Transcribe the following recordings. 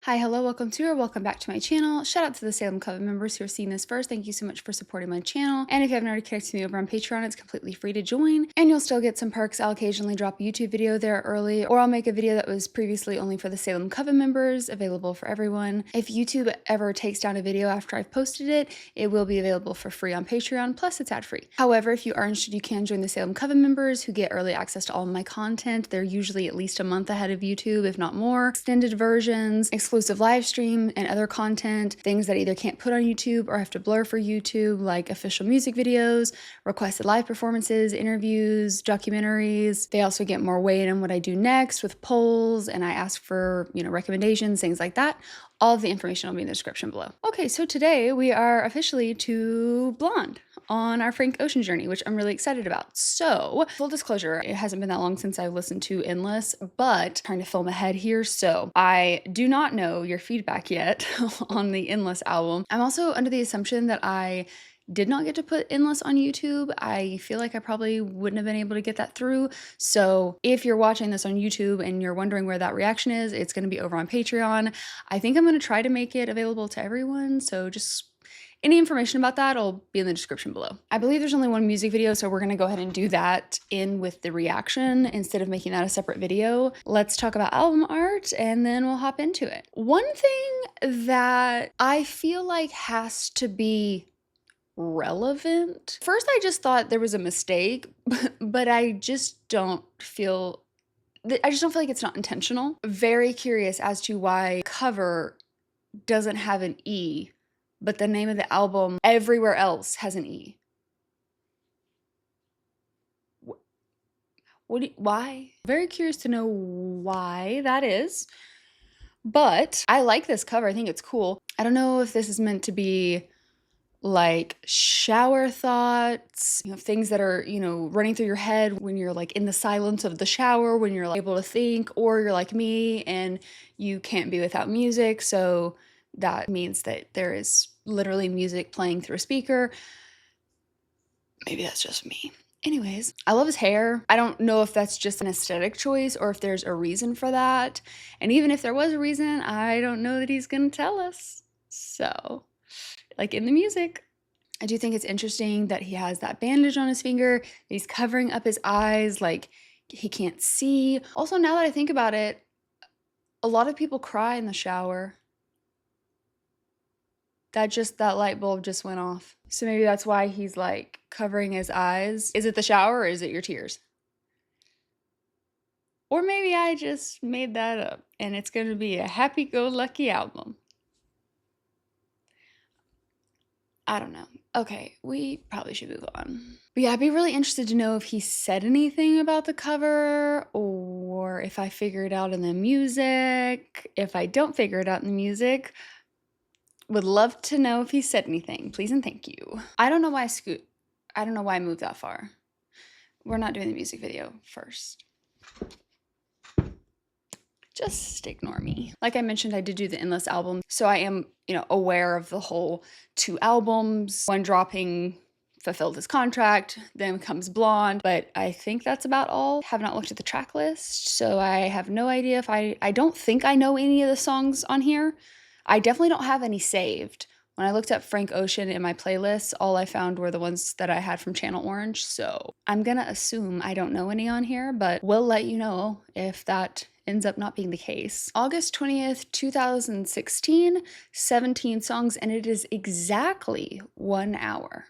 Hi, hello, welcome to or welcome back to my channel. Shout out to the Salem Coven members who are seeing this first. Thank you so much for supporting my channel. And if you haven't already connected to me over on Patreon, it's completely free to join. And you'll still get some perks. I'll occasionally drop a YouTube video there early, or I'll make a video that was previously only for the Salem Coven members, available for everyone. If YouTube ever takes down a video after I've posted it, it will be available for free on Patreon, plus it's ad-free. However, if you are interested, you can join the Salem Coven members who get early access to all of my content. They're usually at least a month ahead of YouTube, if not more. Extended versions, exclusive live stream, and other content, things that either can't put on YouTube or have to blur for YouTube, like official music videos, requested live performances, interviews, documentaries. They also get more weight in what I do next with polls, and I ask for, recommendations, things like that. All of the information will be in the description below. Okay, so today we are officially to Blonde on our Frank Ocean journey, which I'm really excited about. So, full disclosure, it hasn't been that long since I listened to Endless, but trying to film ahead here, so I do not know your feedback yet on the Endless album. I'm also under the assumption that I did not get to put Endless on YouTube. I feel like I probably wouldn't have been able to get that through. So if you're watching this on YouTube and you're wondering where that reaction is, it's going to be over on Patreon. I think I'm going to try to make it available to everyone. So just any information about that will be in the description below. I believe there's only one music video, so we're going to go ahead and do that in with the reaction instead of making that a separate video. Let's talk about album art and then we'll hop into it. One thing that I feel like has to be relevant. First, I just thought there was a mistake, but I just don't feel like it's not intentional. Very curious as to why cover doesn't have an E, but the name of the album everywhere else has an E. Why? Very curious to know why that is. But I like this cover. I think it's cool. I don't know if this is meant to be like shower thoughts, things that are, running through your head when you're like in the silence of the shower, when you're like, able to think, or you're like me and you can't be without music. So that means that there is literally music playing through a speaker. Maybe that's just me. Anyways, I love his hair. I don't know if that's just an aesthetic choice or if there's a reason for that. And even if there was a reason, I don't know that he's gonna tell us. So, like in the music. I do think it's interesting that he has that bandage on his finger, that he's covering up his eyes like he can't see. Also, now that I think about it, a lot of people cry in the shower. That light bulb just went off. So maybe that's why he's like covering his eyes. Is it the shower or is it your tears? Or maybe I just made that up and it's gonna be a happy-go-lucky album. I don't know. Okay, we probably should move on. But yeah, I'd be really interested to know if he said anything about the cover or if I figure it out in the music. If I don't figure it out in the music, would love to know if he said anything. Please and thank you. I don't know why I moved that far. We're not doing the music video first. Just ignore me. Like I mentioned, I did do the Endless album, so I am, aware of the whole 2 albums. One dropping fulfilled his contract, then comes Blonde, but I think that's about all. Have not looked at the track list, so I have no idea if I don't think I know any of the songs on here. I definitely don't have any saved. When I looked up Frank Ocean in my playlists, all I found were the ones that I had from Channel Orange, so I'm gonna assume I don't know any on here, but we'll let you know if that ends up not being the case. August 20th, 2016, 17 songs, and it is exactly 1 hour.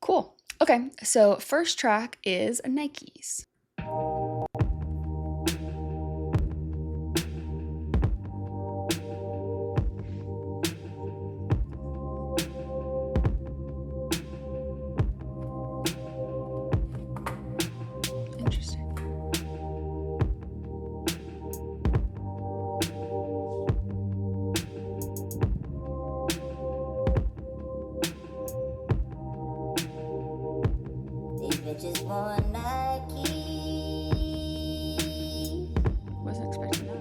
Cool. Okay, so first track is Nikes. Bitches want Nike. Wasn't expecting that.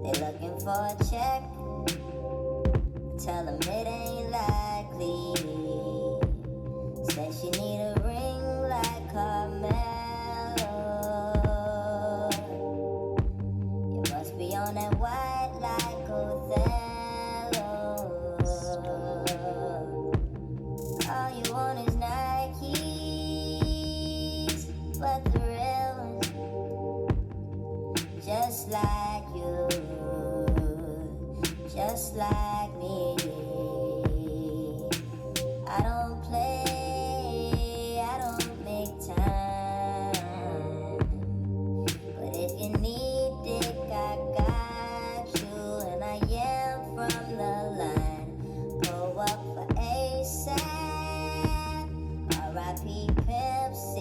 They looking for a check. Tell them it ain't likely. Said she need a ring like Carmelo. You must be on that white light. just like me. I don't play, I don't make time. But if you need dick, I got you. And I am from the line. Go up for ASAP. R.I.P. Pimp C.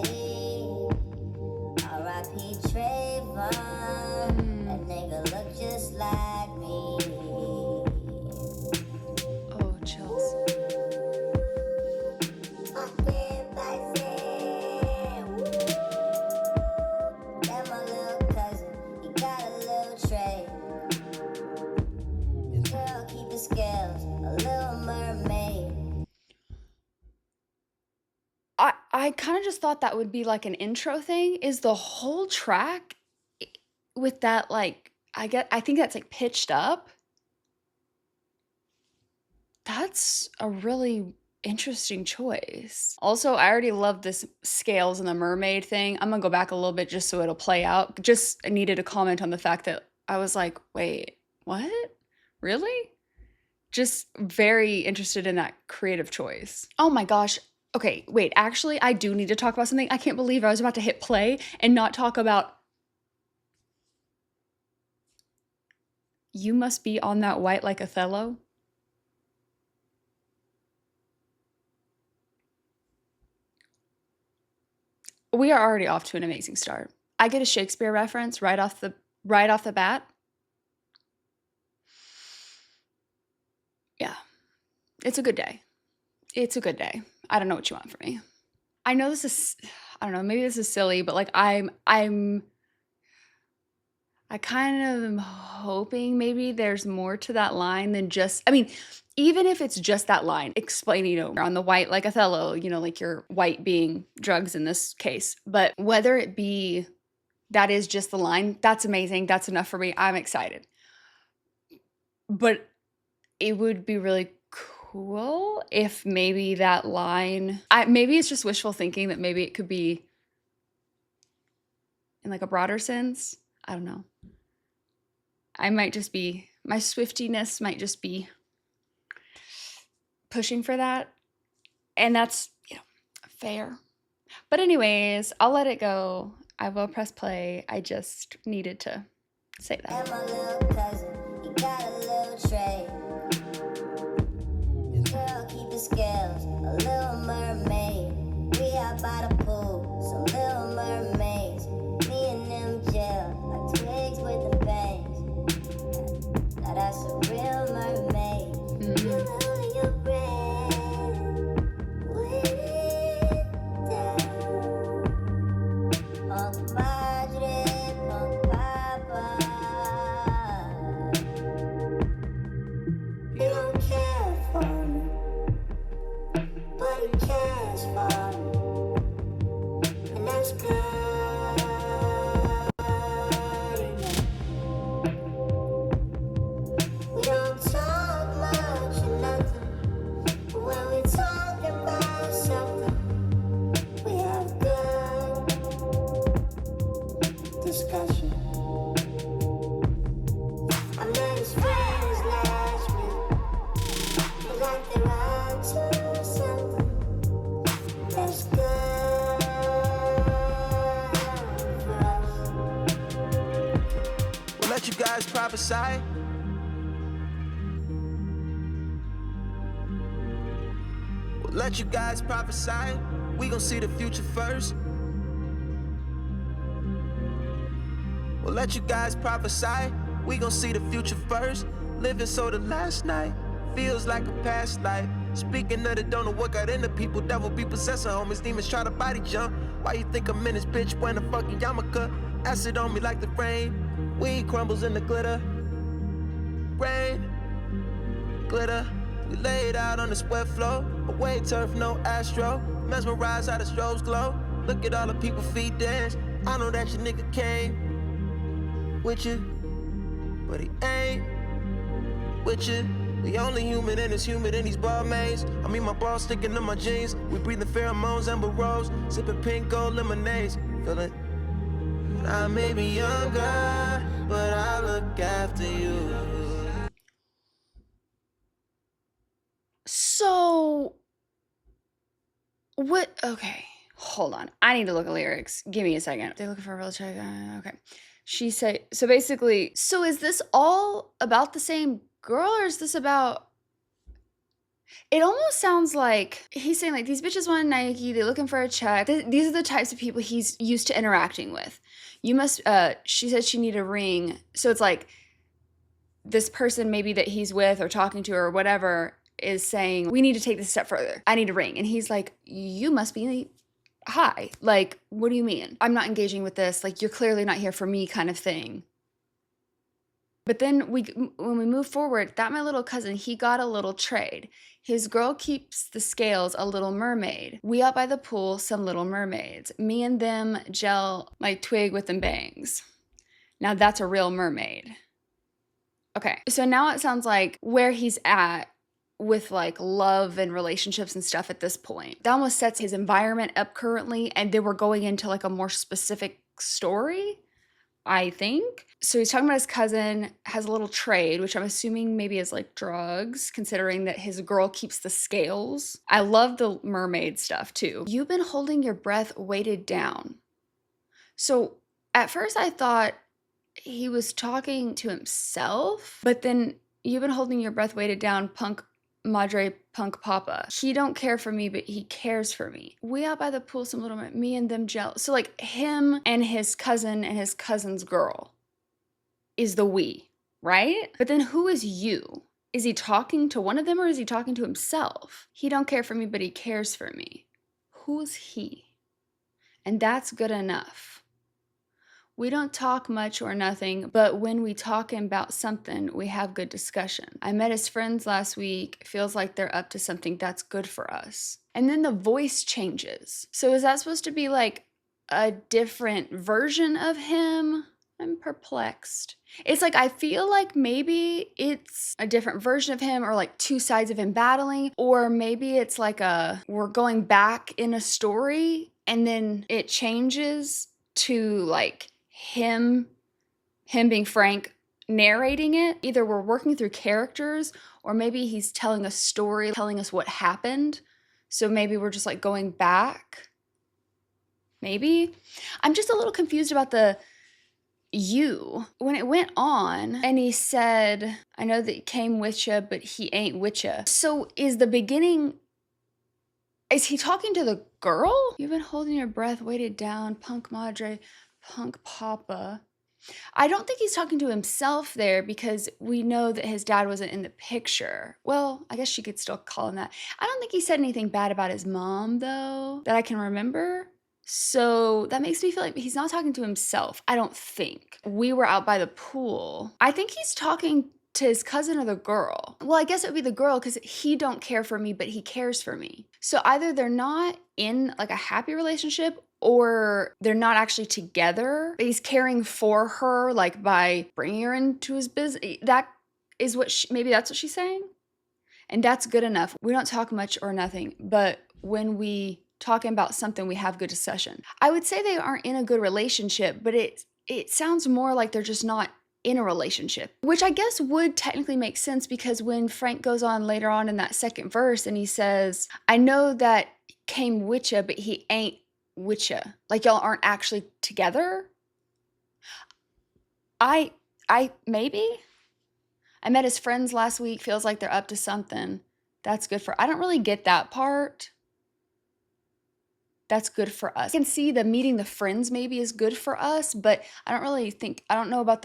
R.I.P. Trayvon. That nigga look just like me. Oh, chills. Fucking bison. That my little cousin. He got a little tray. Girl, keep the scales. A little mermaid. I kind of just thought that would be like an intro thing. Is the whole track with that, like, I think that's like pitched up. That's a really interesting choice. Also, I already love this scales and the mermaid thing. I'm gonna go back a little bit just so it'll play out. Just needed to comment on the fact that I was like, wait, what? Really? Just very interested in that creative choice. Oh my gosh. Okay, wait, actually, I do need to talk about something. I can't believe I was about to hit play and not talk about You Must Be on That White Like Othello. We are already off to an amazing start. I get a Shakespeare reference right off the bat. Yeah. It's a good day. It's a good day. I don't know what you want from me. I know this is, I don't know, maybe this is silly, but like I kind of am hoping maybe there's more to that line than just, I mean, even if it's just that line explaining, you know, on the white like Othello, you know, like your white being drugs in this case, but whether it be that is just the line, that's amazing. That's enough for me. I'm excited. But it would be really cool if maybe that line, maybe it's just wishful thinking that maybe it could be in like a broader sense. I don't know. I might just be, my swiftiness might just be pushing for that. And that's, you know, fair. But anyways, I'll let it go. I will press play. I just needed to say that. And my little cousin, he got a little tray. Girl, keep the scales. A little mermaid. We out by the pool. Some little mermaids. Me and them gel. Like twigs with the bangs. Now that's a real mermaid. You lose your breath. With it down. Punk Madre, Punk Papa. You don't care for me, but he cares for me, and that's good enough. We don't talk much or nothing, but when we talk about something, we have good discussion. I met his friends last week. Feel like they're up to something that's good for us. We'll let you guys prophesy. We'll let you guys prophesy. We gon' see the future first. We'll let you guys prophesy. We gon' see the future first. Living so the last night feels like a past life. Speaking of the don't know what got into people, devil be possessing homies, demons try to body jump. Why you think I'm in this bitch wearing a fucking yarmulke? Acid on me like the rain. Weed crumbles in the glitter. Rain, glitter. We laid out on the sweat floor. Away turf, no astro. Mesmerized how the strobes glow. Look at all the people feet dance. I know that your nigga came with you, but he ain't with you. The only human in is humid in these ball mains. I mean my balls sticking to my jeans. We breathing pheromones, amber rose, sipping pink gold lemonades. Feel it? I may be younger, but I look after you. What? Okay. Hold on. I need to look at lyrics. Give me a second. They're looking for a real check. Okay. She said, so basically, so is this all about the same girl or is this about, it almost sounds like he's saying like these bitches want Nike, they're looking for a check. These are the types of people he's used to interacting with. You must, she said she needed a ring. So it's like this person maybe that he's with or talking to or whatever is saying, we need to take this a step further. I need a ring. And he's like, you must be high. Like, what do you mean? I'm not engaging with this. Like, you're clearly not here for me kind of thing. But then when we move forward, that my little cousin, he got a little trade. His girl keeps the scales, a little mermaid. We out by the pool, some little mermaids. Me and them gel like twig with them bangs. Now that's a real mermaid. Okay, so now it sounds like where he's at with like love and relationships and stuff at this point. That almost sets his environment up currently, and then we're going into like a more specific story, I think. So he's talking about his cousin has a little trade, which I'm assuming maybe is like drugs, considering that his girl keeps the scales. I love the mermaid stuff too. You've been holding your breath weighted down. So at first I thought he was talking to himself, but then you've been holding your breath weighted down, punk madre punk papa. He don't care for me, but he cares for me. We out by the pool, some little me and them jealous. So like him and his cousin's girl is the we, right? But then who is you? Is he talking to one of them or is he talking to himself? He don't care for me, but he cares for me. Who's he? And that's good enough. We don't talk much or nothing, but when we talk about something, we have good discussion. I met his friends last week. Feels like they're up to something that's good for us. And then the voice changes. So is that supposed to be like a different version of him? I'm perplexed. It's like I feel like maybe it's a different version of him or like two sides of him battling, or maybe it's like we're going back in a story and then it changes to like him being Frank narrating it. Either we're working through characters or maybe he's telling a story, telling us what happened. So maybe we're just like going back. Maybe. I'm just a little confused about the you. When it went on and he said, I know that he came with ya, but he ain't with ya. So is the beginning, is he talking to the girl? You've been holding your breath weighted down, punk madre, punk papa. I don't think he's talking to himself there because we know that his dad wasn't in the picture. Well, I guess you could still call him that. I don't think he said anything bad about his mom, though, that I can remember. So that makes me feel like he's not talking to himself, I don't think. We were out by the pool. I think he's talking to his cousin or the girl. Well, I guess it would be the girl because he don't care for me, but he cares for me. So either they're not in like a happy relationship or they're not actually together. He's caring for her, like by bringing her into his business. That is what maybe that's what she's saying. And that's good enough. We don't talk much or nothing, but when we talking about something, we have good discussion. I would say they aren't in a good relationship, but it sounds more like they're just not in a relationship, which I guess would technically make sense because when Frank goes on later on in that second verse and he says, I know that came with ya, but he ain't with ya. Like y'all aren't actually together. Maybe. I met his friends last week. Feels like they're up to something. That's good for, I don't really get that part. That's good for us. I can see the meeting the friends maybe is good for us, but I don't know about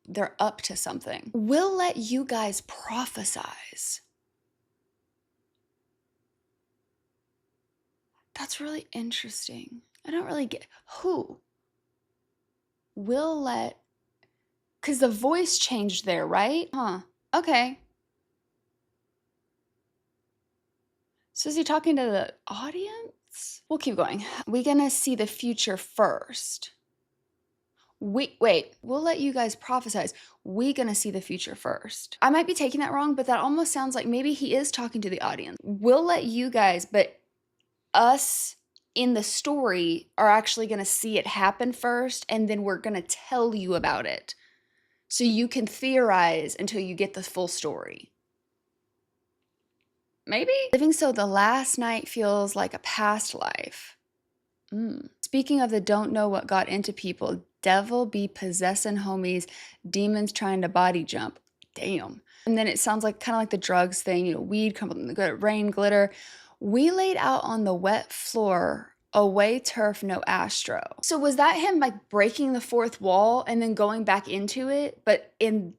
they're up to something. We'll let you guys prophesize. That's really interesting. I don't really get who. We'll let, because the voice changed there, right? Huh. Okay. So is he talking to the audience? We'll keep going. We're gonna see the future first. Wait, we'll let you guys prophesize. We're gonna see the future first. I might be taking that wrong, but that almost sounds like maybe he is talking to the audience. We'll let you guys, but us in the story are actually gonna see it happen first, and then we're gonna tell you about it. So you can theorize until you get the full story. maybe? Living so the last night feels like a past life. Speaking of the don't know what got into people, devil be possessing homies, demons trying to body jump. Damn. And then it sounds like kind of like the drugs thing, you know, weed, come on, the rain, glitter. We laid out on the wet floor, away turf, no astro. So was that him like breaking the fourth wall and then going back into it? But even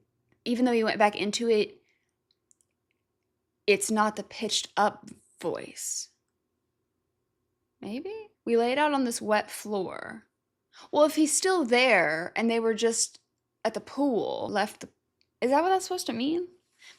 though he went back into it, it's not the pitched up voice. Maybe? We laid out on this wet floor. Well, if he's still there and they were just at the pool, is that what that's supposed to mean?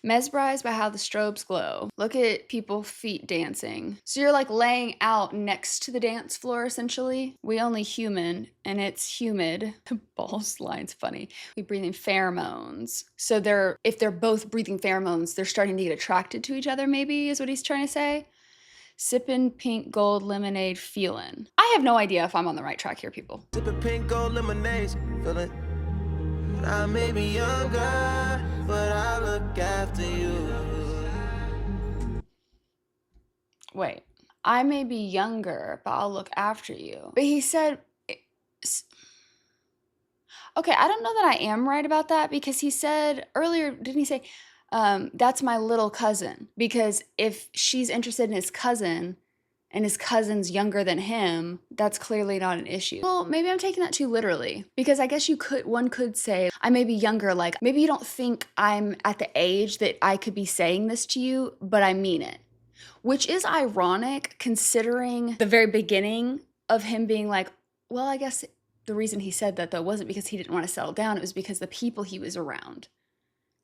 Mesmerized by how the strobes glow. Look at people feet dancing. So you're like laying out next to the dance floor, essentially. We only human, and it's humid. The balls line's funny. We breathing pheromones. So if they're both breathing pheromones, they're starting to get attracted to each other, maybe, is what he's trying to say. Sipping pink gold lemonade feelin'. I have no idea if I'm on the right track here, people. Sipping pink gold lemonades, feeling. I may be younger, but I look after you. Wait, I may be younger, but I'll look after you. But he said, okay, I don't know that I am right about that, because he said earlier, didn't he say, that's my little cousin? Because if she's interested in his cousin and his cousin's younger than him, that's clearly not an issue. Well, maybe I'm taking that too literally, because I guess one could say, I may be younger, like maybe you don't think I'm at the age that I could be saying this to you, but I mean it. Which is ironic considering the very beginning of him being like, well, I guess the reason he said that though wasn't because he didn't want to settle down, it was because the people he was around.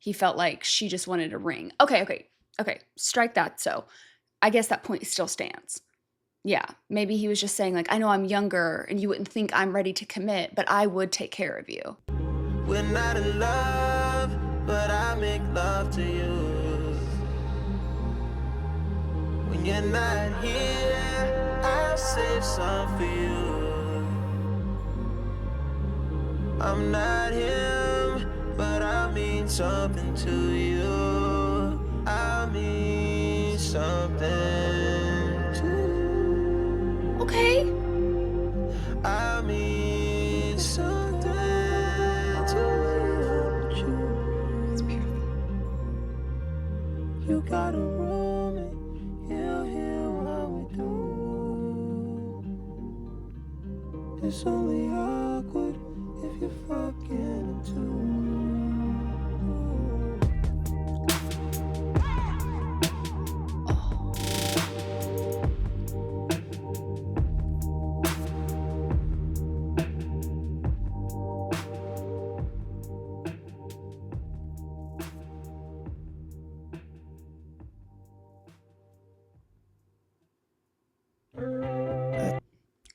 He felt like she just wanted a ring. Okay, strike that. So I guess that point still stands. Yeah, maybe he was just saying like, I know I'm younger and you wouldn't think I'm ready to commit, but I would take care of you. We're not in love, but I make love to you. When you're not here, I'll save some for you. I'm not him, but I mean something to you. I mean something. Okay. I mean something to you. It's beautiful. You gotta roll me, he'll hear what we do. It's only awkward if you're fucking too.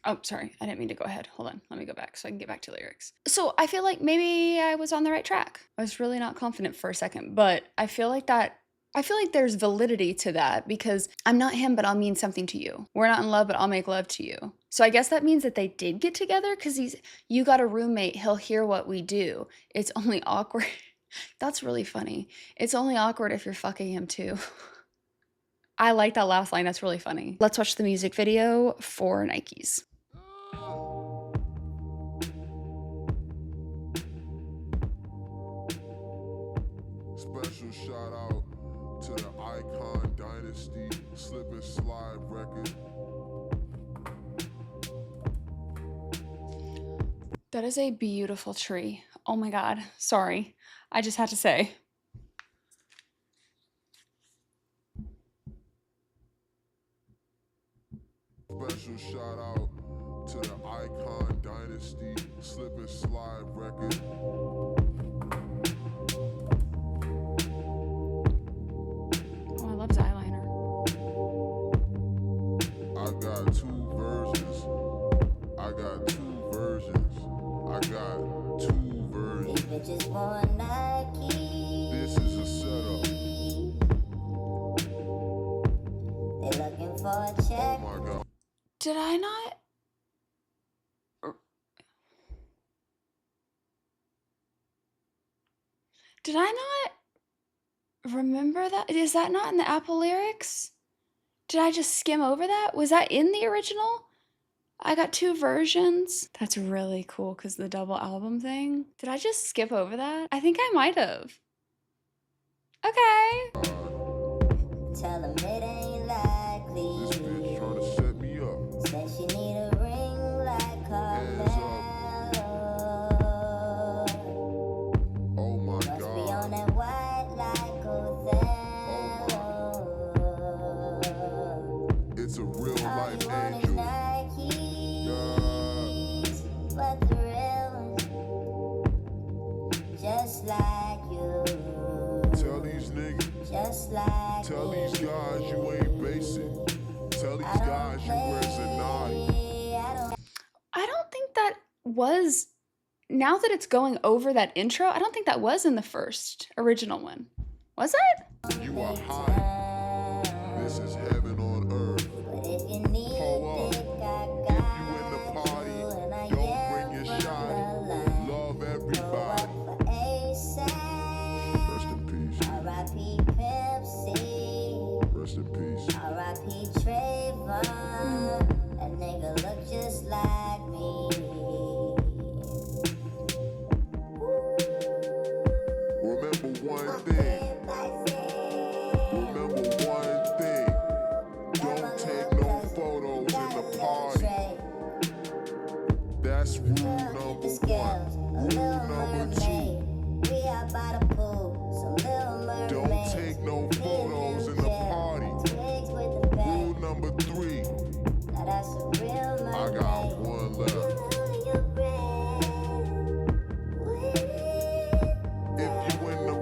Oh, sorry. I didn't mean to go ahead. Hold on. Let me go back so I can get back to lyrics. So I feel like maybe I was on the right track. I was really not confident for a second, but I feel like there's validity to that, because I'm not him, but I'll mean something to you. We're not in love, but I'll make love to you. So I guess that means that they did get together, because you got a roommate, he'll hear what we do. It's only awkward. That's really funny. It's only awkward if you're fucking him too. I like that last line. That's really funny. Let's watch the music video for Nikes. Special shout out to the Icon Dynasty Slip and Slide record. That is a beautiful tree. Oh my God. Sorry. I just had to say. Special shout out to the Icon Dynasty Slip and Slide record. Oh, I love his eyeliner. I got two versions. I got two versions. These bitches want Nike. This is a setup. They looking for a check. Oh my God. Did I not? Did I not remember that? Is that not in the Apple lyrics? Did I just skim over that? Was that in the original? I got 2 versions. That's really cool because the double album thing. Did I just skip over that? I think I might have. Okay. Tell him it ain't likely. This bitch trying to set me up. Said she need a ring like Hands Carmelo. Oh my Must be god. on that white like Othello. It's a real All life you want is angel. Nikes, but the real ones, just like you. Tell these niggas, Just like tell me. these guys you ain't basic. Tell these guys you wear Zanati. I don't think that was, now that it's going over that intro, I don't think that was in the first original one. Was it? You are high. This is heaven on earth. But if you need Pull up. dick, I If got you in the you, party, and I don't yell bring your from shot. the line. Love Go everybody. up for ASAP. Rest in peace. R.I.P. Pimp C. Rest in peace. R.I.P. Trayvon. That nigga look just like me. Remember one thing. Remember one thing. Don't take no photos in the party. That's rule number one. Rule number two. We out by the pool, some little mermaids. Don't take no photos in the party. Twigs with the Rule bag. number three. Now that's a real mermaid. I got one left. If you in the,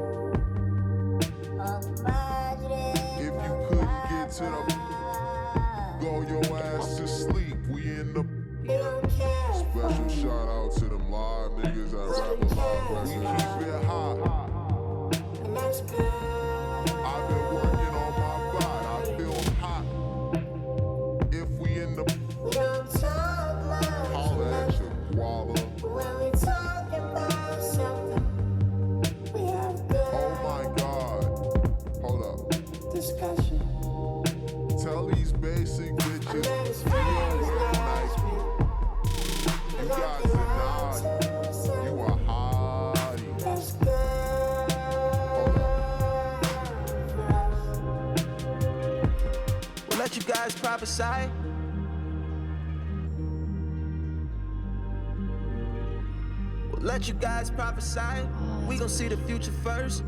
if you couldn't get to the, go your ass to sleep. We in the. Special shout out to them live niggas that rap about. We keep it hot. I've been working on my body. I feel hot. If we in the, holla at your guava. Oh my God. Hold up. Discussion. Tell these basic bitches you don't wear Nike. You got Zanati. You a hottie. Let's go. Hold up. We'll let you guys prophesy. We'll let you guys prophesy. We gon' see the future first.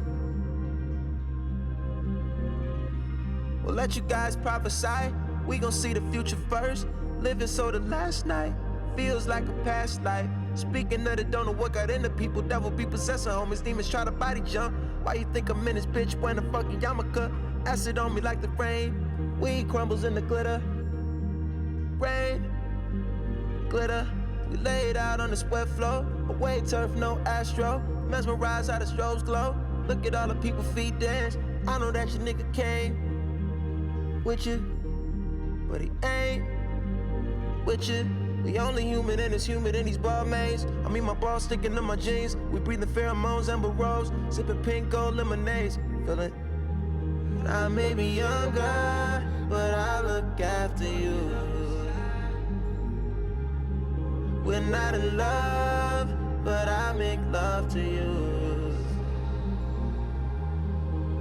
We'll let you guys prophesy. We gon' see the future first. Living so the last night feels like a past life. Speaking of the don't know what got into people. Devil be possessing homies. Demons try to body jump. Why you think I'm in this bitch wearing a fucking yarmulke? Acid on me like the rain. Weed crumbles in the glitter. Rain, glitter. We laid out on the sweat floor. Away turf, no astro. Mesmerized how the strobes glow. Look at all the people feet dance. I know that your nigga came with you, but he ain't with you. We only human and it's humid in these Balmains. I mean my balls sticking to my jeans. We breathing pheromones, amber rose, sipping pink gold lemonades. Feel it? I may be younger, but I look after you. We're not in love, but I make love to you.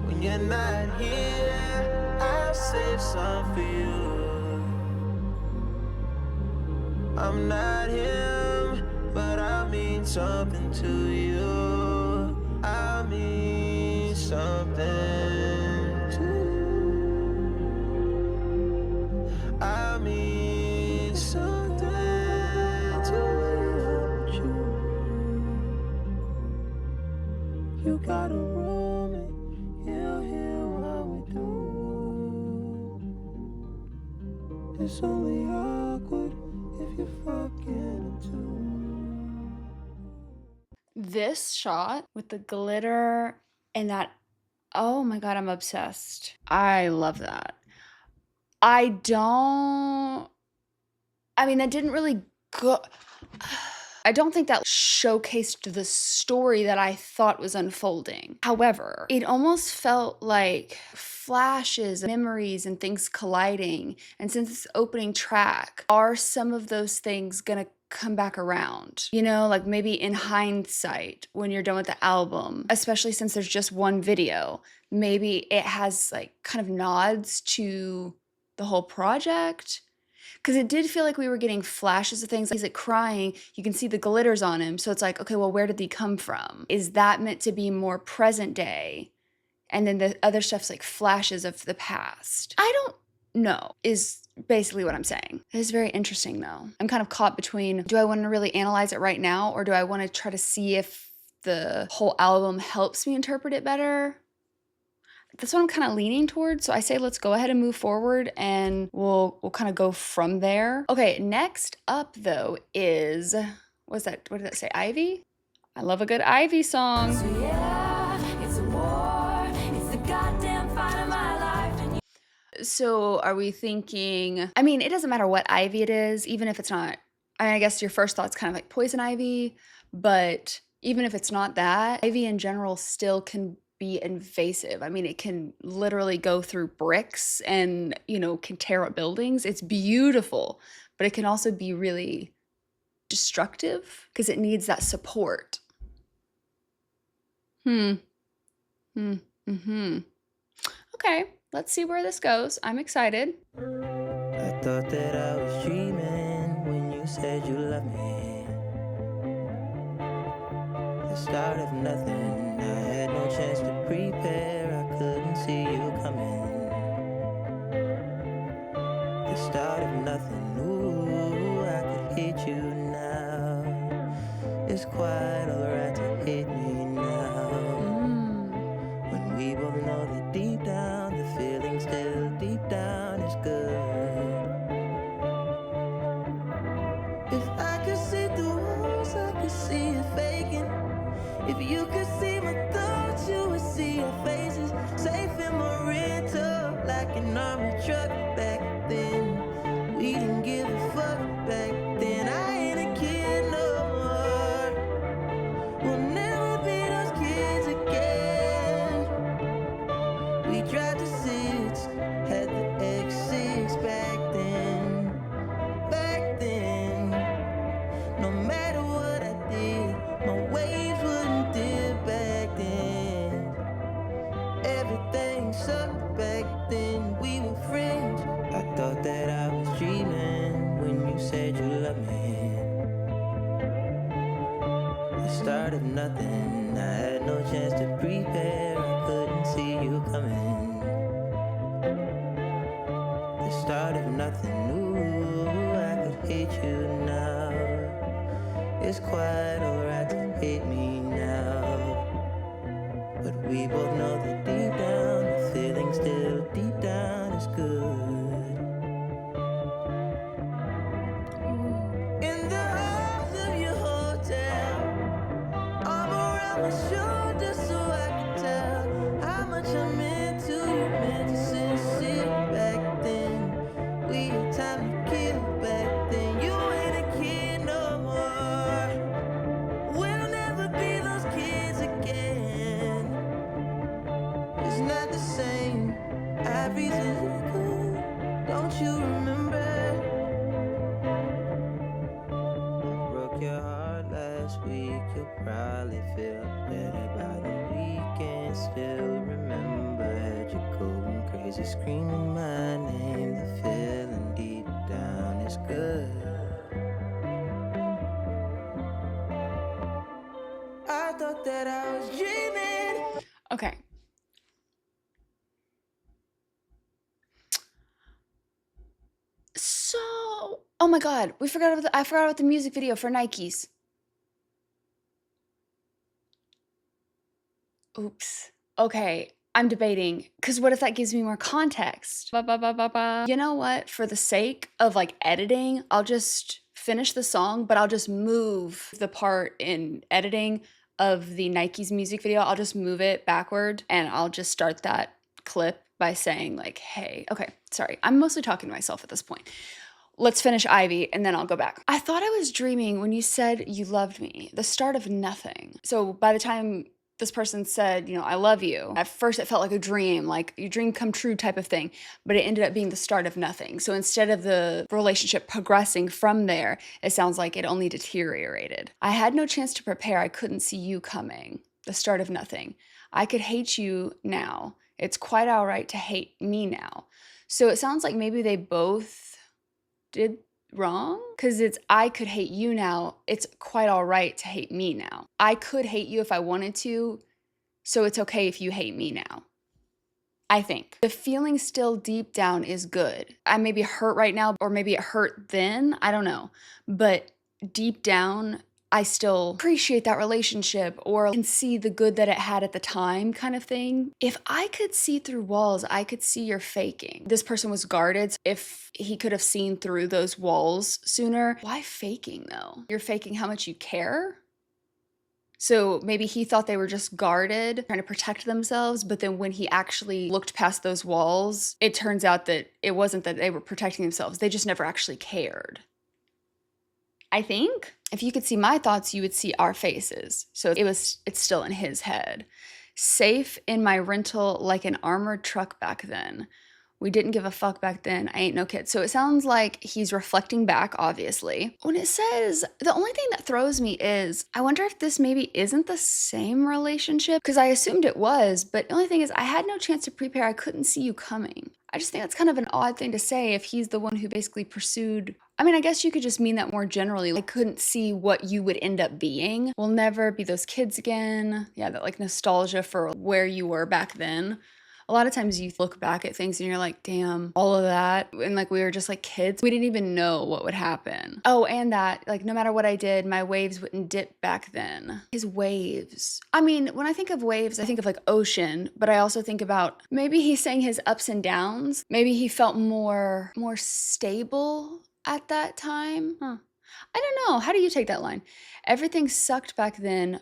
When you're not here, I'll save some for you. I'm not him, but I mean something to you. I mean something to you. I mean something to you. You got a room and you'll hear what we do. It's only awkward if you're fucking too. This shot with the glitter and that, oh my God, I'm obsessed. I love that. I mean, that didn't really go. I don't think that showcased the story that I thought was unfolding. However, it almost felt like flashes, memories, and things colliding. And since it's opening track, are some of those things gonna come back around? You know, like maybe in hindsight, when you're done with the album, especially since there's just one video, maybe it has like kind of nods to the whole project. Because it did feel like we were getting flashes of things. Like, he's like crying, you can see the glitters on him. So it's like, okay, well, where did he come from? Is that meant to be more present day? And then the other stuff's like flashes of the past. I don't know, is basically what I'm saying. It is very interesting though. I'm kind of caught between, do I want to really analyze it right now? Or do I want to try to see if the whole album helps me interpret it better? That's what I'm kind of leaning towards. So I say let's go ahead and move forward and we'll kind of go from there. Okay, next up though is, what did that say? Ivy? I love a good Ivy song. So yeah, it's a war. It's the goddamn fight of my life. And So are we thinking, I mean, it doesn't matter what Ivy it is, even if it's not, I mean, I guess your first thought's kind of like poison ivy, but even if it's not that, Ivy in general still can be invasive. I mean, it can literally go through bricks and, you know, can tear up buildings. It's beautiful, but it can also be really destructive because it needs that support. Okay, let's see where this goes. I'm excited. I thought that I was dreaming when you said you loved me. The start of nothing. I had no chance to prepare. I couldn't see you coming. The start of nothing. Ooh, I could hate you now. It's quite alright to hate me now. When we both know that deep down, the feeling still deep down is good. If I could see through walls, I could see you faking. If you could see my thoughts, you would see your faces. Safe in my rental, like an army truck back then. We didn't give a fuck back then. I ain't a kid no more. We'll never be those kids again. We drive the six, had the X6 back then. Back then, no matter what I did, my waves wouldn't dip back then. Everything sucked back then, we were friends. I thought that I was dreaming when you said you loved me. The start of nothing, I had no chance to prepare. I couldn't see you coming. The start of nothing, ooh, I could hate you now. It's quite alright to hate me now. But we both know that deep down, the feeling still deep down is good. In the halls of your hotel, arm around my shoulder so I can tell how much I meant to you, meant to sincere back then. We had time to kill back then. You ain't a kid no more. We'll never be those kids again. It's not the same. Ivory's isn't cool. Don't you remember? I broke your heart last week. You'll probably feel better by the weekend. Still remember, had you going crazy, screaming my name. The feeling deep down is good. I thought that I was dreaming. Okay. So, oh my God, I forgot about the music video for Nikes. Oops. Okay, I'm debating, because what if that gives me more context? You know what? For the sake of like editing, I'll just finish the song, but I'll just move the part in editing of the Nikes music video. I'll just move it backward and I'll just start that clip by saying like, hey, okay, sorry. I'm mostly talking to myself at this point. let's finish Ivy and then I'll go back. I thought I was dreaming when you said you loved me, the start of nothing. So by the time this person said, you know, I love you, at first it felt like a dream, like your dream come true type of thing, but it ended up being the start of nothing. So instead of the relationship progressing from there, it sounds like it only deteriorated. I had no chance to prepare. I couldn't see you coming. The start of nothing. I could hate you now. It's quite all right to hate me now. So it sounds like maybe they both did wrong, because it's I could hate you now. It's quite all right to hate me now. I could hate you if I wanted to, so it's okay if you hate me now. I think the feeling still deep down is good. I may be hurt right now, or maybe it hurt then, I don't know, but deep down I still appreciate that relationship or can see the good that it had at the time kind of thing. If I could see through walls, I could see you're faking. This person was guarded. If he could have seen through those walls sooner, why faking though? You're faking how much you care? So maybe he thought they were just guarded, trying to protect themselves, but then when he actually looked past those walls, it turns out that it wasn't that they were protecting themselves. They just never actually cared. I think if you could see my thoughts, you would see our faces. So it's still in his head. Safe in my rental like an armored truck back then. We didn't give a fuck back then. I ain't no kid. So it sounds like he's reflecting back, obviously. When it says, the only thing that throws me is, I wonder if this maybe isn't the same relationship, because I assumed it was, but the only thing is I had no chance to prepare. I couldn't see you coming. I just think that's kind of an odd thing to say if he's the one who basically pursued. I mean, I guess you could just mean that more generally. I couldn't see what you would end up being. We'll never be those kids again. Yeah, that like nostalgia for where you were back then. A lot of times you look back at things and you're like, damn, all of that. And like we were just like kids. We didn't even know what would happen. Oh, and that like no matter what I did, my waves wouldn't dip back then. His waves. I mean, when I think of waves, I think of like ocean, but I also think about maybe he's saying his ups and downs. Maybe he felt more stable at that time. I don't know. How do you take that line? Everything sucked back then.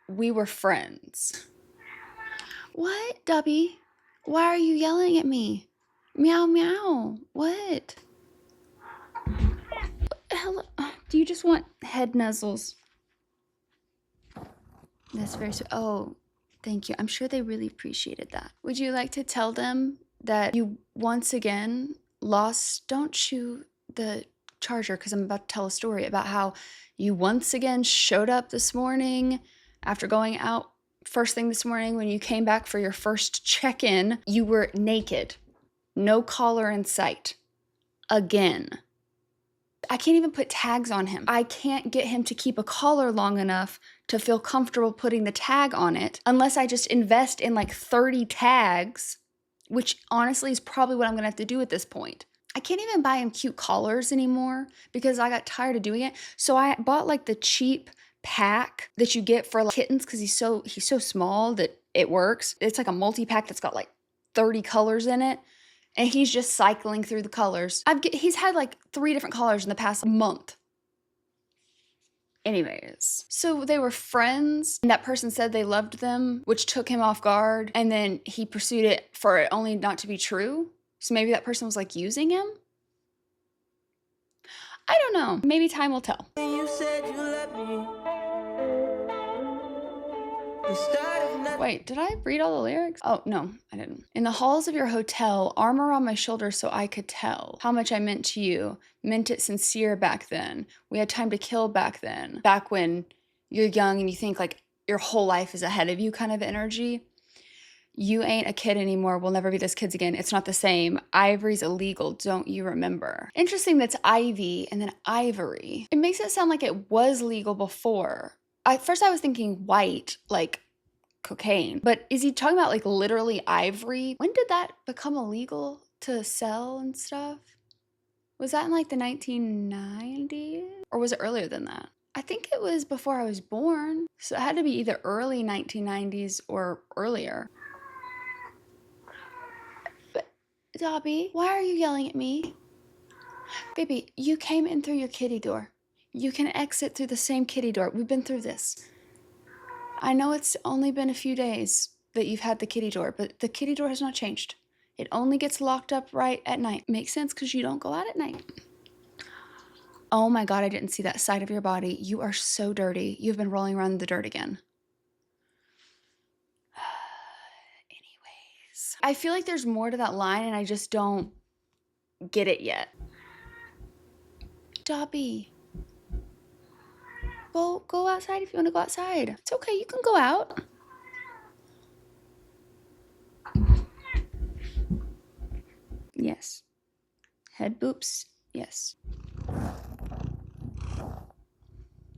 We were friends. What, Dobby? Why are you yelling at me? Meow, meow. What? Hello. Do you just want head nuzzles? That's very sweet. Oh, thank you. I'm sure they really appreciated that. Would you like to tell them that you once again lost? Don't chew the charger, because I'm about to tell a story about how you once again showed up this morning after going out. First thing this morning when you came back for your first check-in, you were naked. No collar in sight. Again. I can't even put tags on him. I can't get him to keep a collar long enough to feel comfortable putting the tag on it unless I just invest in like 30 tags, which honestly is probably what I'm gonna have to do at this point. I can't even buy him cute collars anymore because I got tired of doing it. So I bought like the cheap pack that you get for like kittens, because he's so small that it works. It's like a multi-pack that's got like 30 colors in it, and he's just cycling through the colors. He's had like 3 different colors in the past month. Anyways, so they were friends, and that person said they loved them, which took him off guard, and then he pursued it for it only not to be true. So maybe that person was like using him. I don't know. Maybe time will tell. You said you loved me. Wait, did I read all the lyrics? Oh, no, I didn't. In the halls of your hotel, armor on my shoulder so I could tell how much I meant to you. Meant it sincere back then. We had time to kill back then. Back when you're young and you think like your whole life is ahead of you kind of energy. You ain't a kid anymore. We'll never be those kids again. It's not the same. Ivory's illegal. Don't you remember? Interesting that's Ivy and then Ivory. It makes it sound like it was legal before. At first I was thinking white, like cocaine. But is he talking about like literally ivory? When did that become illegal to sell and stuff? Was that in like the 1990s? Or was it earlier than that? I think it was before I was born. So it had to be either early 1990s or earlier. But Dobby, why are you yelling at me? Baby, you came in through your kitty door. You can exit through the same kitty door. We've been through this. I know it's only been a few days that you've had the kitty door, but the kitty door has not changed. It only gets locked up right at night. Makes sense because you don't go out at night. Oh my God, I didn't see that side of your body. You are so dirty. You've been rolling around in the dirt again. Anyways, I feel like there's more to that line and I just don't get it yet. Dobby. Go outside if you want to go outside. It's okay, you can go out. Yes. Head boops. Yes.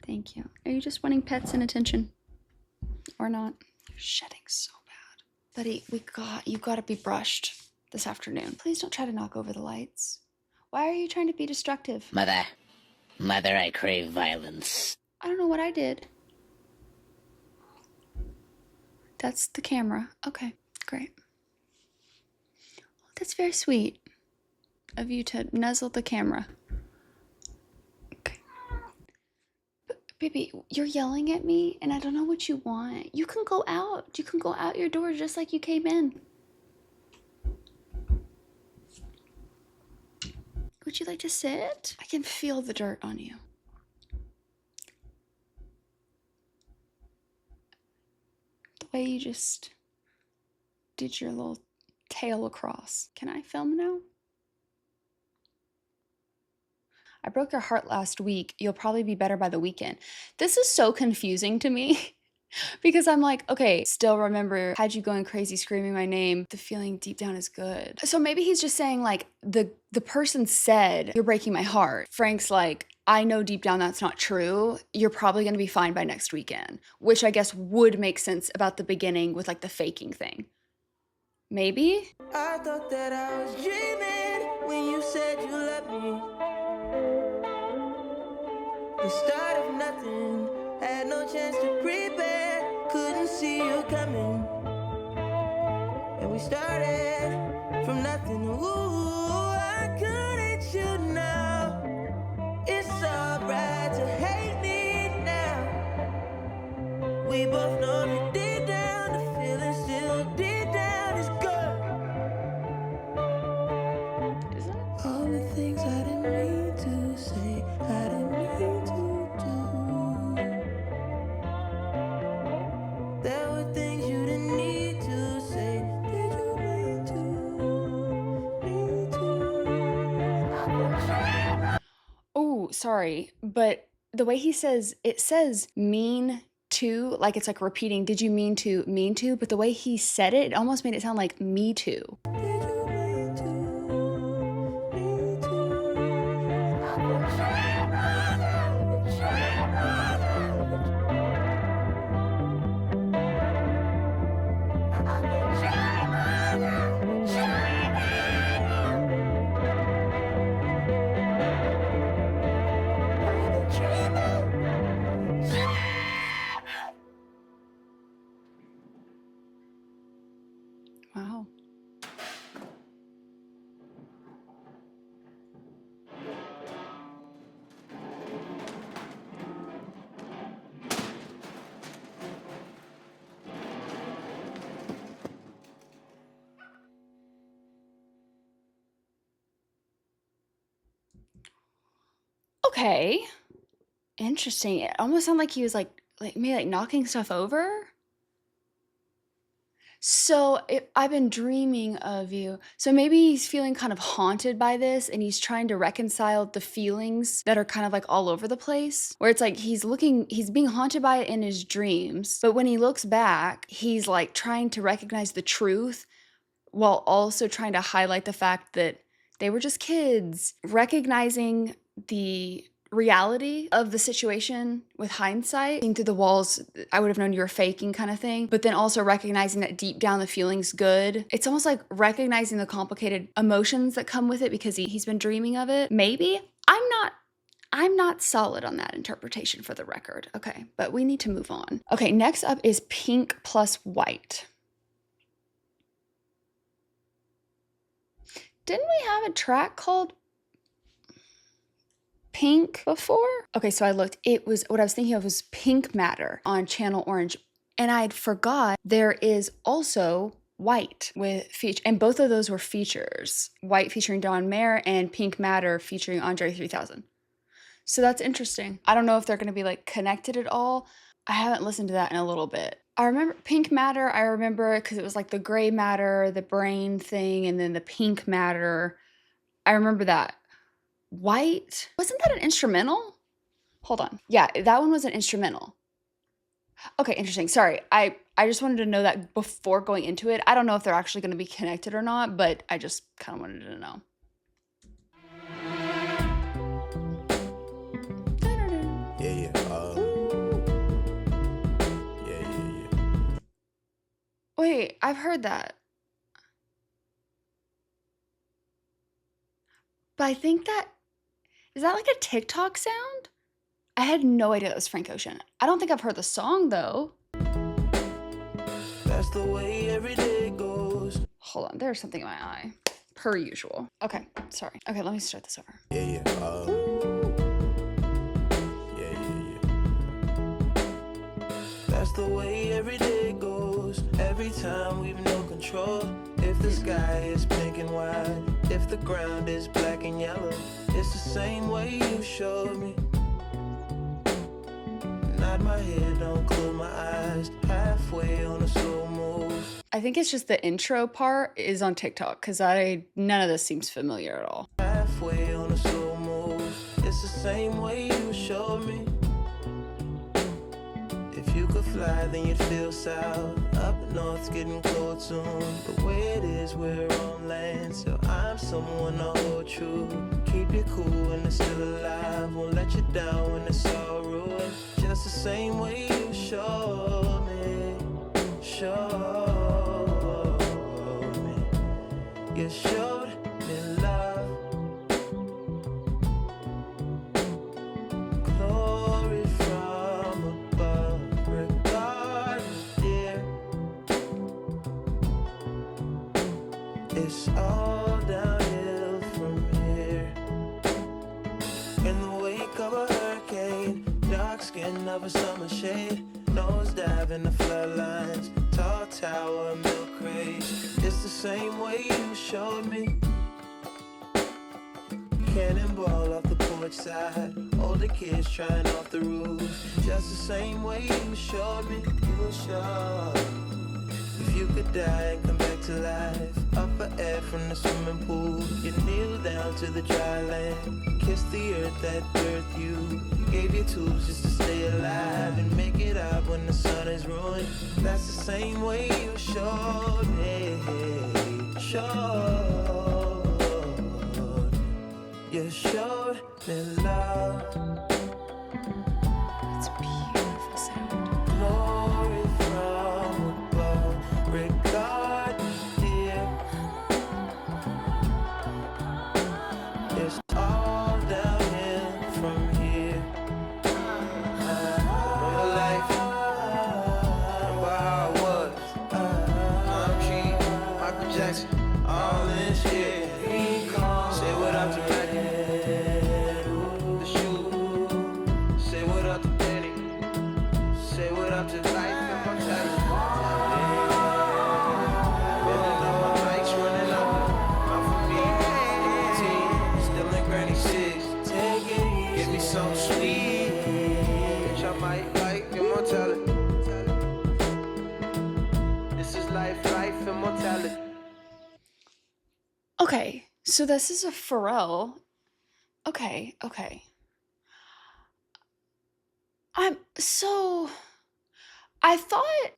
Thank you. Are you just wanting pets and attention? Or not? You're shedding so bad. Buddy, you gotta be brushed this afternoon. Please don't try to knock over the lights. Why are you trying to be destructive? Mother, I crave violence. I don't know what I did. That's the camera. Okay, great. That's very sweet of you to nuzzle the camera. Okay. But, baby, you're yelling at me and I don't know what you want. You can go out. You can go out your door just like you came in. Would you like to sit? I can feel the dirt on you. The way you just did your little tail across. Can I film now? I broke your heart last week. You'll probably be better by the weekend. This is so confusing to me because I'm like, okay, still remember, had you going crazy screaming my name, the feeling deep down is good. So maybe he's just saying like the person said, you're breaking my heart. Frank's like, I know deep down that's not true. You're probably going to be fine by next weekend, which I guess would make sense about the beginning with like the faking thing. Maybe? I thought that I was dreaming when you said you loved me. The start of nothing, had no chance to prepare, couldn't see you coming. And we started from nothing. Ooh, I couldn't you now. It's alright to hate me now. We both know that deep down the feeling still deep down is good. All the things I didn't mean to say, I didn't mean to do. There were things you didn't need to say. Did you mean to? Oh, sorry, but the way he says, it says mean to, like it's like repeating, did you mean to, but the way he said it, it almost made it sound like me too. Wow. Okay. Interesting. It almost sounded like he was like maybe like knocking stuff over. So I've been dreaming of you. So maybe he's feeling kind of haunted by this and he's trying to reconcile the feelings that are kind of like all over the place. Where it's like he's being haunted by it in his dreams. But when he looks back, he's like trying to recognize the truth while also trying to highlight the fact that they were just kids. Recognizing the reality of the situation with hindsight, seeing through the walls, I would have known you were faking kind of thing, but then also recognizing that deep down the feeling's good. It's almost like recognizing the complicated emotions that come with it because he's been dreaming of it. Maybe. I'm not solid on that interpretation for the record. Okay, but we need to move on. Okay, next up is pink plus white. Didn't we have a track called Pink before? Okay, so I looked. It was, what I was thinking of was Pink Matter on Channel Orange. And I'd forgot there is also White with feature, and both of those were features. White featuring Dawn Mayer and Pink Matter featuring Andre 3000. So that's interesting. I don't know if they're going to be like connected at all. I haven't listened to that in a little bit. I remember pink matter. I remember because it was like the gray matter, the brain thing, and then the pink matter. I remember that. White. Wasn't that an instrumental? Hold on. Yeah, that one was an instrumental. Okay, interesting. Sorry. I just wanted to know that before going into it. I don't know if they're actually going to be connected or not, but I just kind of wanted to know. Yeah. Wait, I've heard that. But I think that, is that like a TikTok sound? I had no idea that was Frank Ocean. I don't think I've heard the song though. That's the way every day goes. Hold on, there's something in my eye. Per usual. Okay, sorry. Okay, let me start this over. Yeah. That's the way every day goes. Every time we've no control. If the sky is pink and white, if the ground is black and yellow, it's the same way you showed me. Nod my head, don't close my eyes. Halfway on a slow move. I think it's just the intro part is on TikTok because none of this seems familiar at all. Halfway on a slow move. It's the same way you showed me. If you could fly, then you'd feel south. Up north's getting cold soon. The way it is, we're on land. So I'm someone to hold true. Keep you cool when it's still alive. Won't let you down when it's all ruined. Just the same way you showed me. Showed me. You showed me love. Glory from above. Regardless, dear. It's all downhill from here. In the wake of a hurricane, dark skin of a summer shade, nose dive in the floodlines, tall tower, milk crate. It's the same way you showed me. Cannonball off the porch side, older kids trying off the roof. Just the same way you showed me. You showed. If you could die and come back to life, up for air from the swimming pool, you kneel down to the dry land, kiss the earth that birthed you, gave you tools just to stay alive and make it out when the sun is ruined. That's the same way you showed me. You showed me love. It's beautiful sound. Glory from above, regard, dear. It's all downhill from here. Real life, remember how it was. I'm G, Michael Jackson, all in shit. Say what up to Maddie, the shoe. Say what up to Danny. Say what up to life and mortality. Building up my bikes, running up. I'm for me, 18, still in granny 6. Give me something sweet, bitch, I might like immortality. This is life, life, immortality. Okay, so this is a Pharrell. Okay. I thought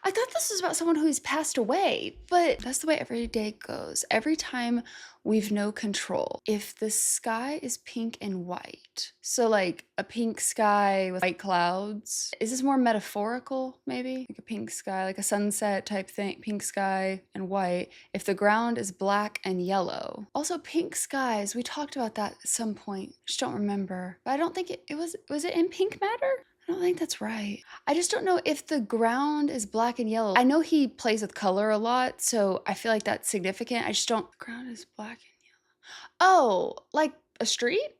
I thought this was about someone who's passed away, but that's the way every day goes. Every time we've no control. If the sky is pink and white, so like a pink sky with white clouds, is this more metaphorical maybe? Like a pink sky, like a sunset type thing, pink sky and white. If the ground is black and yellow. Also pink skies, we talked about that at some point. Just don't remember. But I don't think it was it in pink matter? I don't think that's right. I just don't know if the ground is black and yellow. I know he plays with color a lot, so I feel like that's significant. I just don't. The ground is black and yellow. Oh, like a street?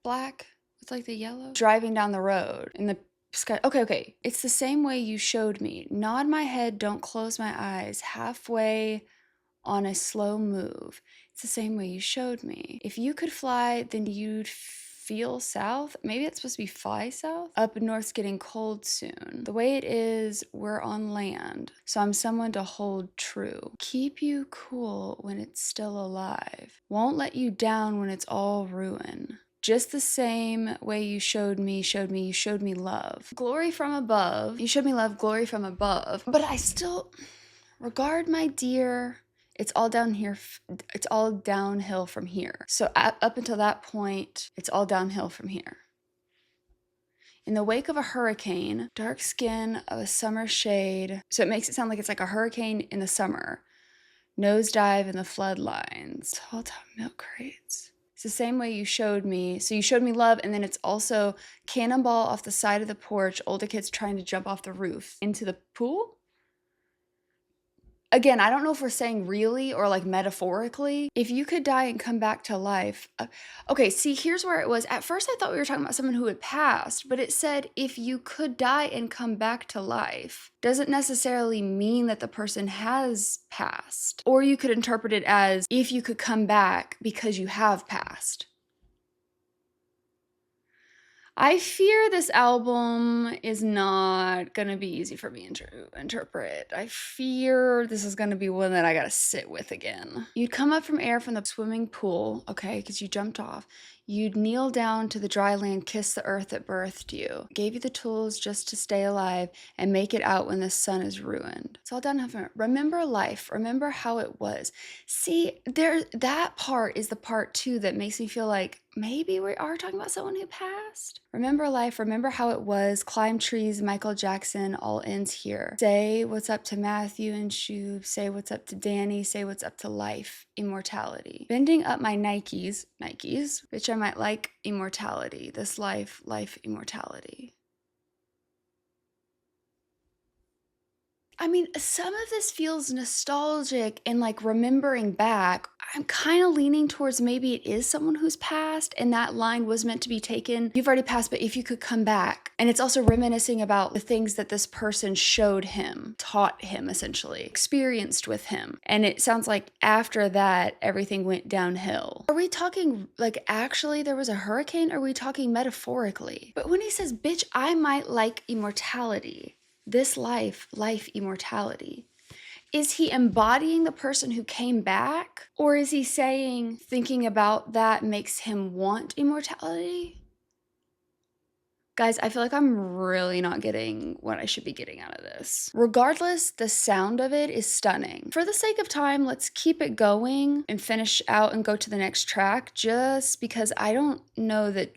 Black with like the yellow? Driving down the road in the sky. Okay. It's the same way you showed me. Nod my head, don't close my eyes. Halfway on a slow move. It's the same way you showed me. If you could fly, then you'd feel south. Maybe it's supposed to be fly south. Up north's getting cold soon. The way it is, we're on land. So I'm someone to hold true. Keep you cool when it's still alive. Won't let you down when it's all ruin. Just the same way you showed me love. Glory from above. You showed me love, glory from above. But I still, regard my dear, it's all down here. It's all downhill from here. So up until that point, it's all downhill from here. In the wake of a hurricane, dark skin of a summer shade. So it makes it sound like it's like a hurricane in the summer. Nosedive in the flood lines. Tall top milk crates. It's the same way you showed me. So you showed me love, and then it's also cannonball off the side of the porch, older kids trying to jump off the roof into the pool. Again, I don't know if we're saying really or like metaphorically. If you could die and come back to life. Okay, see, here's where it was. At first, I thought we were talking about someone who had passed, but it said if you could die and come back to life. Doesn't necessarily mean that the person has passed. Or you could interpret it as if you could come back because you have passed. I fear this album is not going to be easy for me to interpret. I fear this is going to be one that I got to sit with again. You'd come up from air from the swimming pool, okay, because you jumped off. You'd kneel down to the dry land, kiss the earth that birthed you. Gave you the tools just to stay alive and make it out when the sun is ruined. It's all downhill from it. Remember life. Remember how it was. See, that part is the part too that makes me feel like maybe we are talking about someone who passed. Remember life. Remember how it was. Climb trees, Michael Jackson, all ends here. Say what's up to Matthew and Shub. Say what's up to Danny. Say what's up to life. Immortality. Bending up my Nikes, bitch, I might like immortality. This life, immortality. I mean, some of this feels nostalgic and like remembering back. I'm kind of leaning towards maybe it is someone who's passed and that line was meant to be taken. You've already passed, but if you could come back. And it's also reminiscing about the things that this person showed him, taught him essentially, experienced with him. And it sounds like after that, everything went downhill. Are we talking like actually there was a hurricane? Or are we talking metaphorically? But when he says, bitch, I might like immortality. This life, immortality. Is he embodying the person who came back? Or is he saying thinking about that makes him want immortality? Guys, I feel like I'm really not getting what I should be getting out of this. Regardless, the sound of it is stunning. For the sake of time, let's keep it going and finish out and go to the next track, just because I don't know that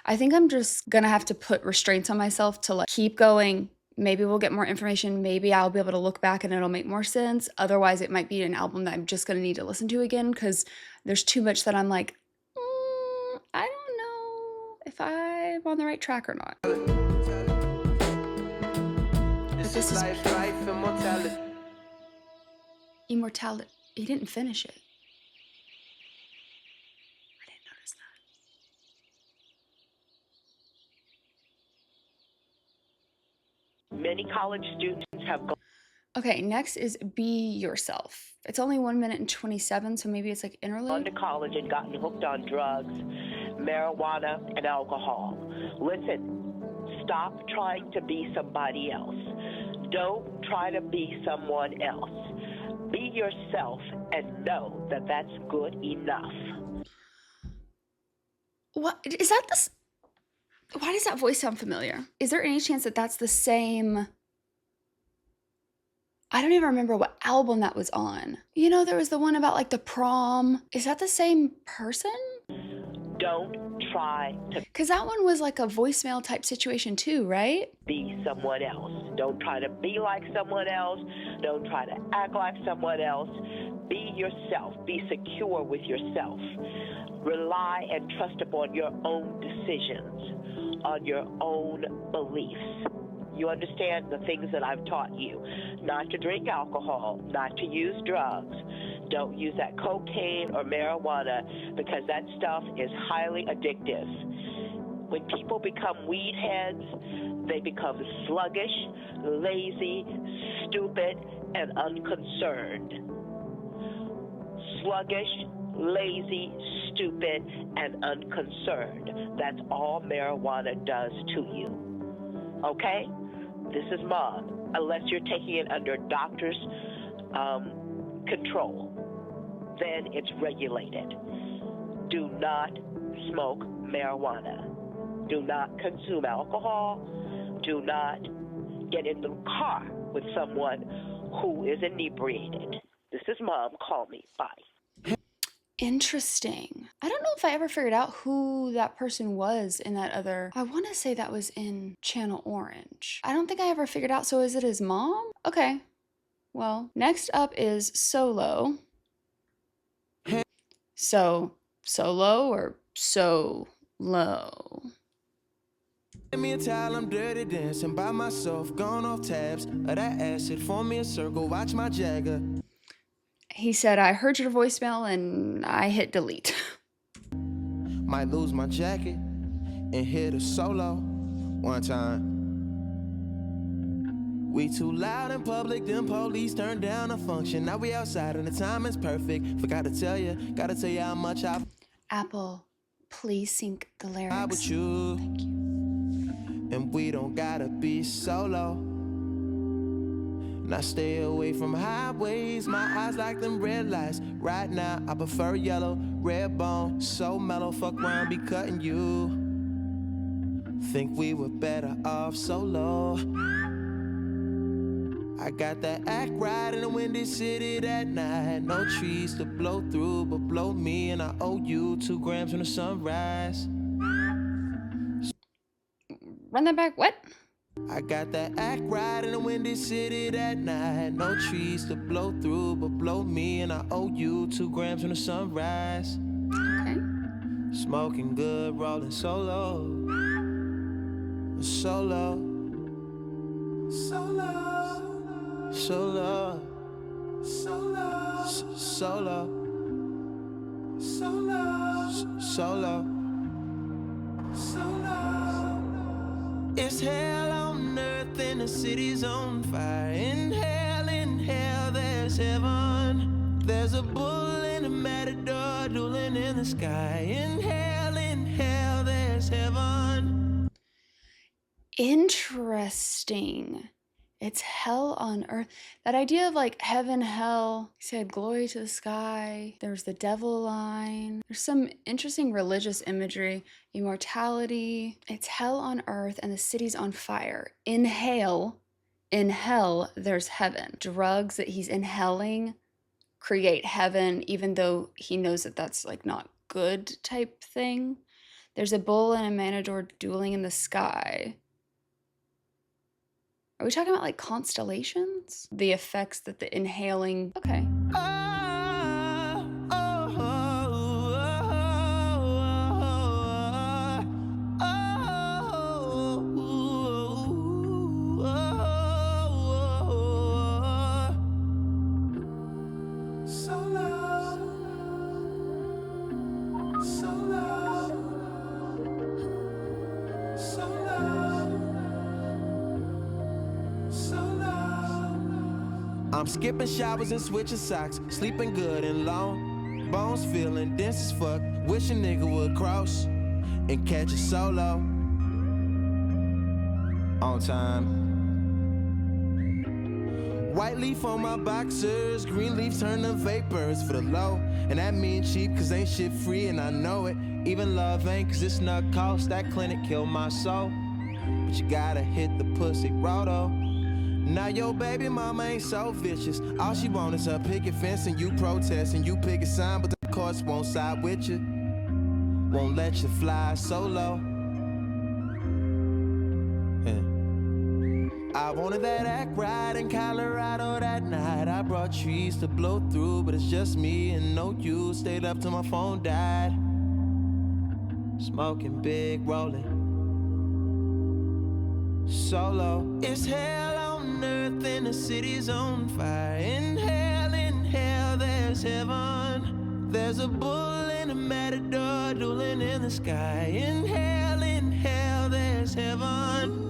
I think I'm just gonna have to put restraints on myself to like keep going. Maybe we'll get more information. Maybe I'll be able to look back and it'll make more sense. Otherwise, it might be an album that I'm just going to need to listen to again because there's too much that I'm like, I don't know if I'm on the right track or not. This is life, immortality. Immortality. He didn't finish it. I didn't notice that. Many college students have gone Okay, next is Be Yourself. It's only 1 minute and 27, so maybe it's like interlude. to college and gotten hooked on drugs, marijuana, and alcohol. Listen, stop trying to be somebody else. Don't try to be someone else. Be yourself and know that that's good enough. What is that? Why does that voice sound familiar? Is there any chance that that's the same? I don't even remember what album that was on. You know, there was the one about like the prom. Is that the same person? Don't try to Because that one was like a voicemail type situation too, right? be someone else. Don't try to be like someone else. Don't try to act like someone else. Be yourself. Be secure with yourself. Rely and trust upon your own decisions, on your own beliefs. You understand the things that I've taught you. Not to drink alcohol, not to use drugs. Don't use that cocaine or marijuana because that stuff is highly addictive. When people become weed heads, they become sluggish, lazy, stupid, and unconcerned. sluggish, lazy, stupid, and unconcerned. That's all marijuana does to you. Okay? This is Mom. Unless you're taking it under doctor's control, then it's regulated. Do not smoke marijuana. Do not consume alcohol. Do not get in the car with someone who is inebriated. This is Mom. Call me. Bye. Interesting. I don't know if I ever figured out who that person was in that other. I want to say that was in Channel Orange. I don't think I ever figured out. So is it his mom? Okay. Well, next up is Solo. Solo or so low? Give me a towel, I'm dirty dancing by myself, gone off tabs of that acid. Form me a circle, watch my Jagger. He said, I heard your voicemail and I hit delete. Might lose my jacket and hit a solo one time. We too loud in public, them police turned down a function. Now we outside and the time is perfect. Forgot to tell you, gotta tell you how much I Apple, please sync the lyrics. with you. Thank you. And we don't gotta be solo. Now stay away from highways, my eyes like them red lights. Right now I prefer yellow, red bone, so mellow. Fuck around, be cutting you. Think we were better off solo. I got that act right in the windy city that night. No trees to blow through, but blow me, and I owe you 2 grams from the sunrise. Run that back. What? I got that act right in the windy city that night. No trees to blow through, but blow me, and I owe you 2 grams from the sunrise. Okay. Smoking good, rolling solo. Solo. Solo. Solo. Solo. Solo. Solo. Solo. Solo. It's hell on earth and the city's on fire. In hell, there's heaven. There's a bull and a matador dueling in the sky. In hell, there's heaven. Interesting. It's hell on earth. That idea of like heaven, hell, he said glory to the sky. There's the devil line. There's some interesting religious imagery, immortality. It's hell on earth and the city's on fire. In hell, there's heaven. Drugs that he's inhaling create heaven, even though he knows that that's like not good type thing. There's a bull and a matador dueling in the sky. Are we talking about like constellations? The effects that the inhaling. Okay. I'm skipping showers and switching socks, sleeping good and long, bones feeling dense as fuck. Wish a nigga would cross and catch a solo on time. White leaf on my boxers, green leaf turn to vapors for the low. And that mean cheap cause ain't shit free and I know it. Even love ain't cause it's not cost, that clinic killed my soul. But you gotta hit the pussy roto. Now your baby mama ain't so vicious. All she want is her picket fence and you protest and you pick a sign, but the courts won't side with you. Won't let you fly solo. I wanted that act right in Colorado that night. I brought trees to blow through, but it's just me and no you. Stayed up till my phone died. Smoking big, rolling solo. It's hell on earth and the city's on fire. In hell, there's heaven. There's a bull and a matador dueling in the sky. In hell, there's heaven.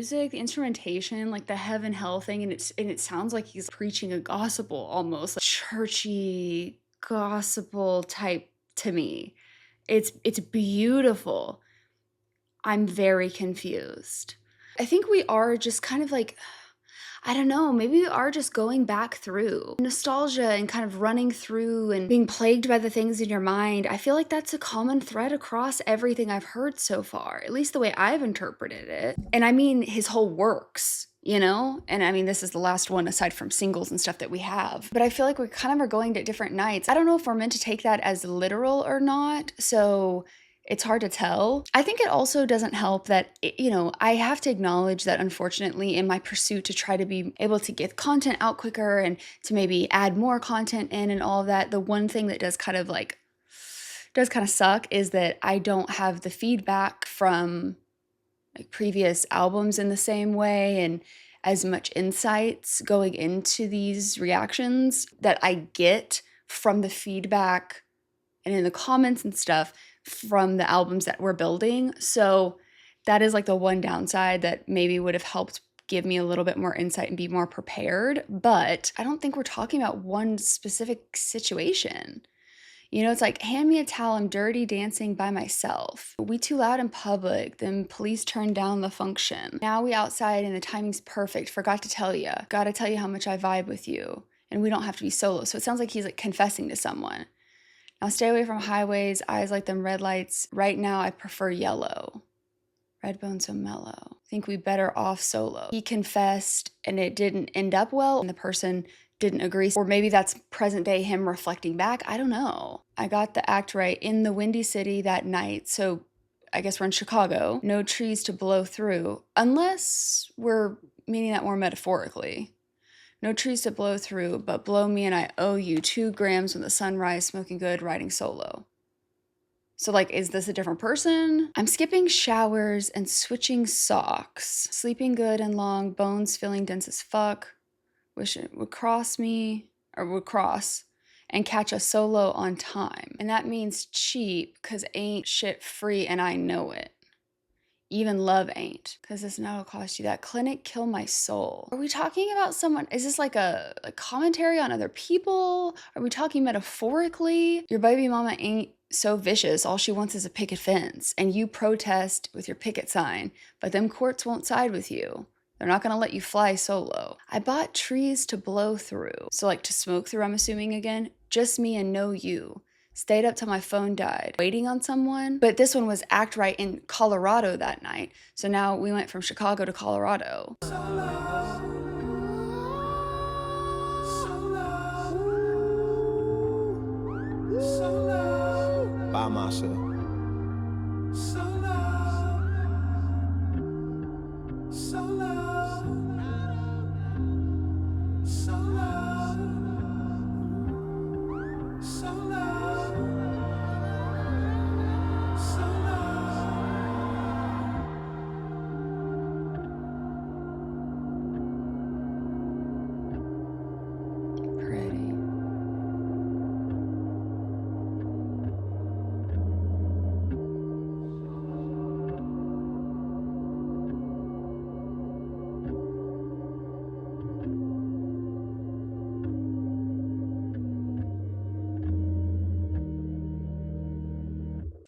music, the instrumentation, like the heaven hell thing, and it sounds like he's preaching a gospel almost, like churchy gospel type to me. It's beautiful. I'm very confused. I think we are just kind of like, I don't know, maybe we are just going back through nostalgia and kind of running through and being plagued by the things in your mind. I feel like that's a common thread across everything I've heard so far, at least the way I've interpreted it. And I mean his whole works, you know? And I mean, this is the last one aside from singles and stuff that we have. But I feel like we kind of are going to different nights. I don't know if we're meant to take that as literal or not. So it's hard to tell. I think it also doesn't help that, you know, I have to acknowledge that unfortunately in my pursuit to try to be able to get content out quicker and to maybe add more content in and all of that, the one thing that does kind of suck is that I don't have the feedback from like previous albums in the same way and as much insights going into these reactions that I get from the feedback and in the comments and stuff from the albums that we're building. So that is like the one downside that maybe would have helped give me a little bit more insight and be more prepared. But I don't think we're talking about one specific situation. You know, it's like, hand me a towel, I'm dirty dancing by myself. We too loud in public, then police turned down the function. Now we outside and the timing's perfect, forgot to tell you. Gotta tell you how much I vibe with you. And we don't have to be solo. So it sounds like he's like confessing to someone. Now stay away from highways, eyes like them red lights. Right now I prefer yellow. Red bone so mellow. Think we better off solo. He confessed and it didn't end up well and the person didn't agree. Or maybe that's present day him reflecting back. I don't know. I got the act right in the Windy City that night. So I guess we're in Chicago. No trees to blow through. Unless we're meaning that more metaphorically. No trees to blow through, but blow me and I owe you 2 grams when the sunrise, smoking good, riding solo. So like, is this a different person? I'm skipping showers and switching socks. Sleeping good and long, bones feeling dense as fuck. Wish it would cross and catch a solo on time. And that means cheap, cause ain't shit free and I know it. Even love ain't, because this now will cost you that. Clinic kill my soul. Are we talking about someone? Is this like a commentary on other people? Are we talking metaphorically? Your baby mama ain't so vicious. All she wants is a picket fence. And you protest with your picket sign, but them courts won't side with you. They're not gonna let you fly solo. I bought trees to blow through. So like to smoke through, I'm assuming again. Just me and no you. Stayed up till my phone died, waiting on someone. But this one was act right in Colorado that night. So now we went from Chicago to Colorado. By myself.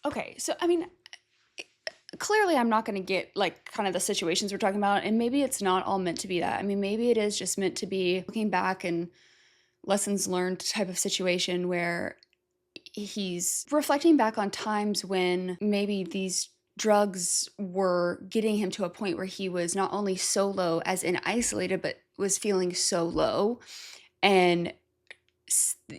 Okay, so I mean, clearly I'm not going to get like kind of the situations we're talking about, and maybe it's not all meant to be that. I mean, maybe it is just meant to be looking back and lessons learned type of situation where he's reflecting back on times when maybe these drugs were getting him to a point where he was not only solo as in isolated, but was feeling so low. And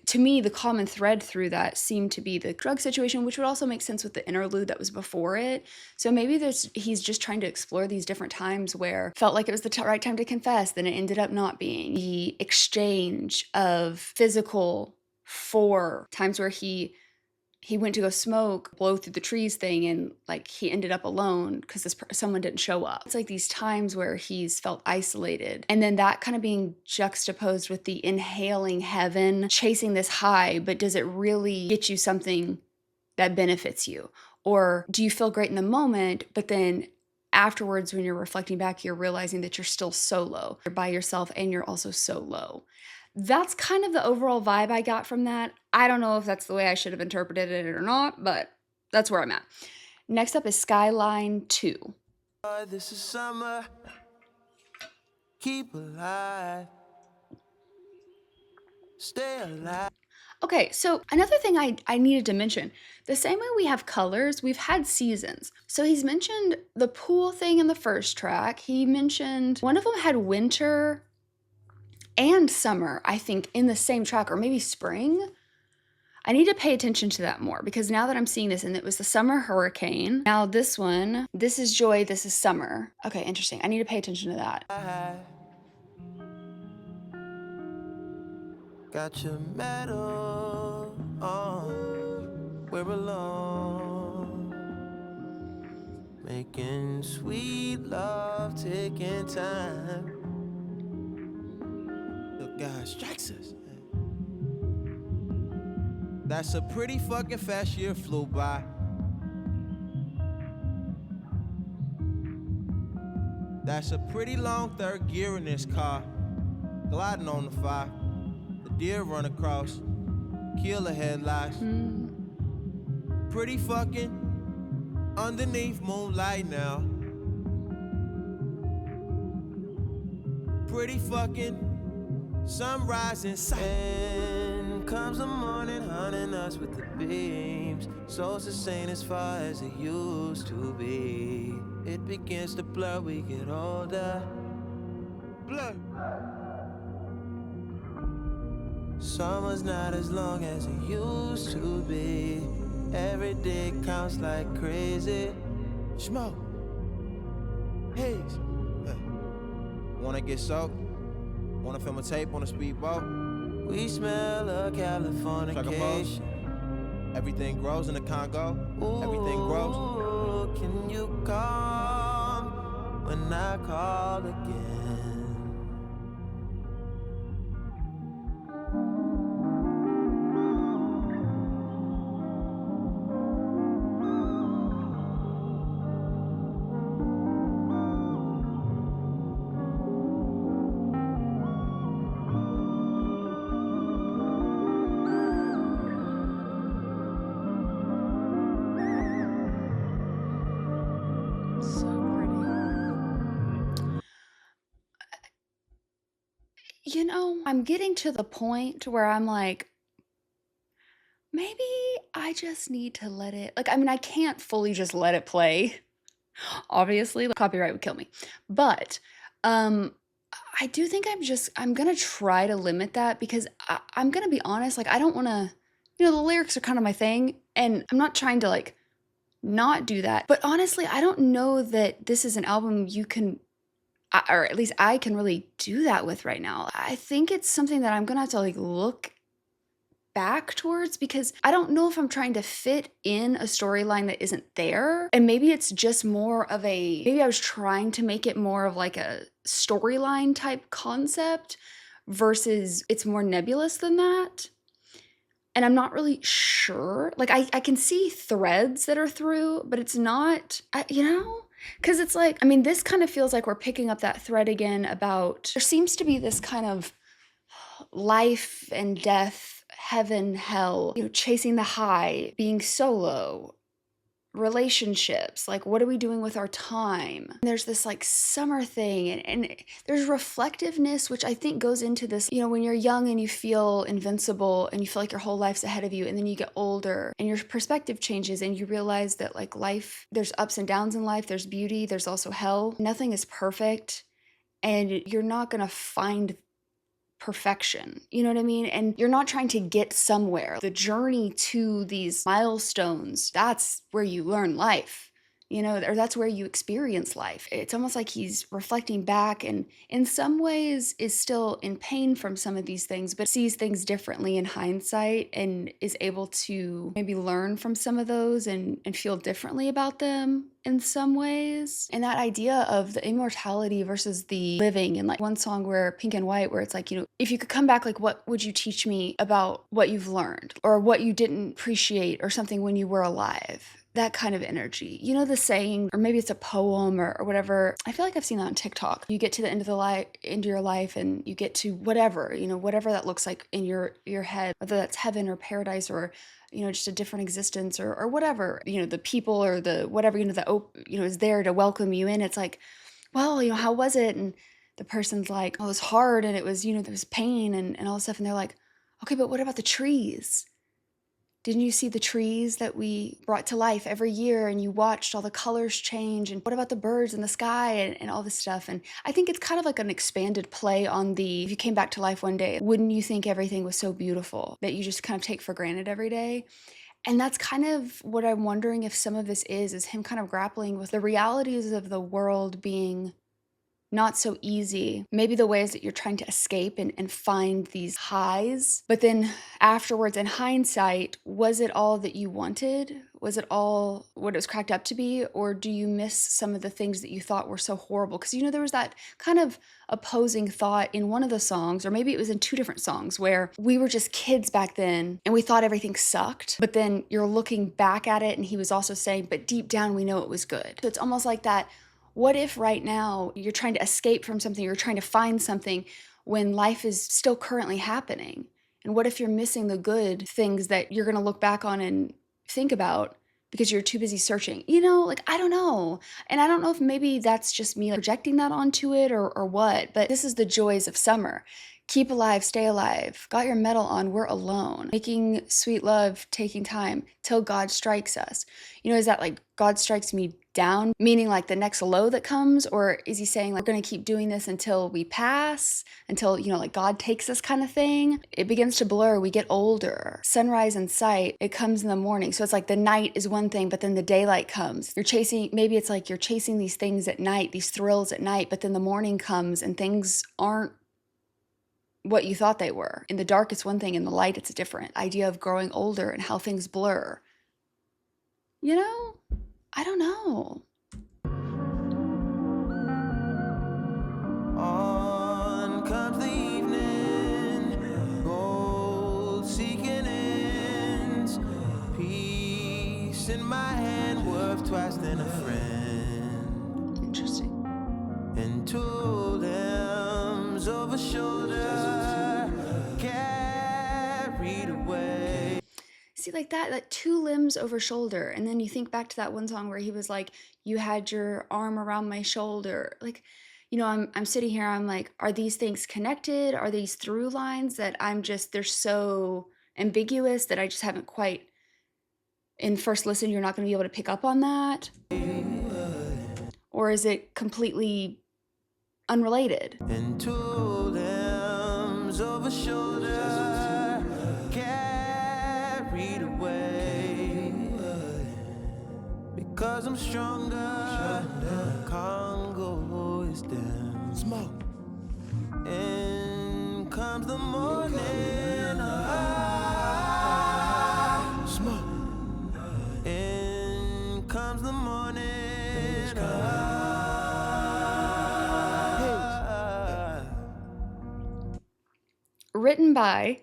to me, the common thread through that seemed to be the drug situation, which would also make sense with the interlude that was before it. So maybe he's just trying to explore these different times where felt like it was the right time to confess, then it ended up not being. The exchange of physical for times where he went to go smoke, blow through the trees thing, and like he ended up alone because someone didn't show up. It's like these times where he's felt isolated. And then that kind of being juxtaposed with the inhaling heaven, chasing this high, but does it really get you something that benefits you? Or do you feel great in the moment, but then afterwards when you're reflecting back, you're realizing that you're still solo. You're by yourself and you're also solo. That's kind of the overall vibe I got from that. I don't know if that's the way I should have interpreted it or not, but that's where I'm at. Next up is Skyline 2. This is summer. Keep alive. Stay alive. Okay, so another thing I needed to mention, the same way we have colors, we've had seasons. So he's mentioned the pool thing in the first track. He mentioned one of them had winter and summer, I think, in the same track, or maybe spring. I need to pay attention to that more because now that I'm seeing this, and it was the summer hurricane. Now this one, this is joy, this is summer. Okay, interesting. I need to pay attention to that. Got your medal on. We're alone. Making sweet love, taking time. The God strikes us. That's a pretty fucking fast year flew by. That's a pretty long third gear in this car. Gliding on the fire. The deer run across. Kill a headlights. Pretty fucking underneath moonlight now. Pretty fucking sunrise in sight. And comes the morning hunting us with the beams. Souls the same as far as it used to be. It begins to blur, we get older. Blur. Summer's not as long as it used to be. Every day counts like crazy. Smoke. Haze. Wanna get soaked? Wanna film a tape on a speedboat? We smell a Californication. Everything grows in the Congo. Everything grows. Can you come when I call again? You know, I'm getting to the point where I'm like, maybe I just need to let it, like, I mean, I can't fully just let it play. Obviously, like, copyright would kill me. But I do think I'm gonna try to limit that because I'm gonna be honest, like, I don't wanna, the lyrics are kind of my thing, and I'm not trying to, like, not do that. But honestly, I don't know that this is an album you can, or at least I can really do that with right now. I think it's something that I'm gonna have to, like, look back towards because I don't know if I'm trying to fit in a storyline that isn't there. And maybe it's just more of maybe I was trying to make it more of like a storyline type concept versus it's more nebulous than that. And I'm not really sure. Like, I can see threads that are through, but it's not, because it's like, I mean, this kind of feels like we're picking up that thread again about, there seems to be this kind of life and death, heaven, hell, chasing the high, being solo, relationships, like what are we doing with our time? And there's this like summer thing and there's reflectiveness, which I think goes into this, when you're young and you feel invincible and you feel like your whole life's ahead of you, and then you get older and your perspective changes and you realize that like life, there's ups and downs in life, there's beauty, there's also hell. Nothing is perfect and you're not gonna find perfection, you know what I mean? And you're not trying to get somewhere. The journey to these milestones, that's where you learn life, or that's where you experience life. It's almost like he's reflecting back and in some ways is still in pain from some of these things, but sees things differently in hindsight and is able to maybe learn from some of those and feel differently about them in some ways. And that idea of the immortality versus the living, and like one song where Pink and White, where it's like, if you could come back, like what would you teach me about what you've learned or what you didn't appreciate or something when you were alive? that kind of energy. You know the saying, or maybe it's a poem or whatever. I feel like I've seen that on TikTok. You get to the end of your life and you get to whatever, whatever that looks like in your head, whether that's heaven or paradise or just a different existence or whatever, the people or the whatever, is there to welcome you in. It's like, well, how was it? And the person's like, oh, it was hard and it was, there was pain and all this stuff. And they're like, okay, but what about the trees? Didn't you see the trees that we brought to life every year and you watched all the colors change? And what about the birds in the sky and all this stuff? And I think it's kind of like an expanded play on if you came back to life one day, wouldn't you think everything was so beautiful that you just kind of take for granted every day? And that's kind of what I'm wondering if some of this is him kind of grappling with the realities of the world being not so easy. Maybe the ways that you're trying to escape and find these highs. But then afterwards, in hindsight, was it all that you wanted? Was it all what it was cracked up to be? Or do you miss some of the things that you thought were so horrible? Because, there was that kind of opposing thought in one of the songs, or maybe it was in two different songs, where we were just kids back then and we thought everything sucked. But then you're looking back at it and he was also saying, but deep down we know it was good. So it's almost like that. What if right now you're trying to escape from something, you're trying to find something when life is still currently happening? And what if you're missing the good things that you're going to look back on and think about because you're too busy searching? I don't know. And I don't know if maybe that's just me projecting that onto it or what, but this is the joys of summer. Keep alive, stay alive. Got your medal on, we're alone. Making sweet love, taking time till God strikes us. Is that like God strikes me down, meaning like the next low that comes? Or is he saying like we're going to keep doing this until we pass, until, like God takes us kind of thing? It begins to blur. We get older. Sunrise in sight, it comes in the morning. So it's like the night is one thing, but then the daylight comes. Maybe it's like you're chasing these things at night, these thrills at night, but then the morning comes and things aren't what you thought they were. In the dark, it's one thing. In the light, it's a different idea of growing older and how things blur. I don't know. On comes the evening, gold seeking ends, peace in my hand, worth twice than a friend. Interesting. And two limbs over shoulder, carried away. See, like that two limbs over shoulder. And then you think back to that one song where he was like, you had your arm around my shoulder. Like, I'm sitting here, I'm like, are these things connected? Are these through lines that they're so ambiguous that I just haven't quite, in first listen, you're not going to be able to pick up on that? Or is it completely unrelated? And two limbs over shoulder, carried away. Because I'm stronger, Congo is down. Smoke. And comes the morning. Smoke. And comes the morning. Written by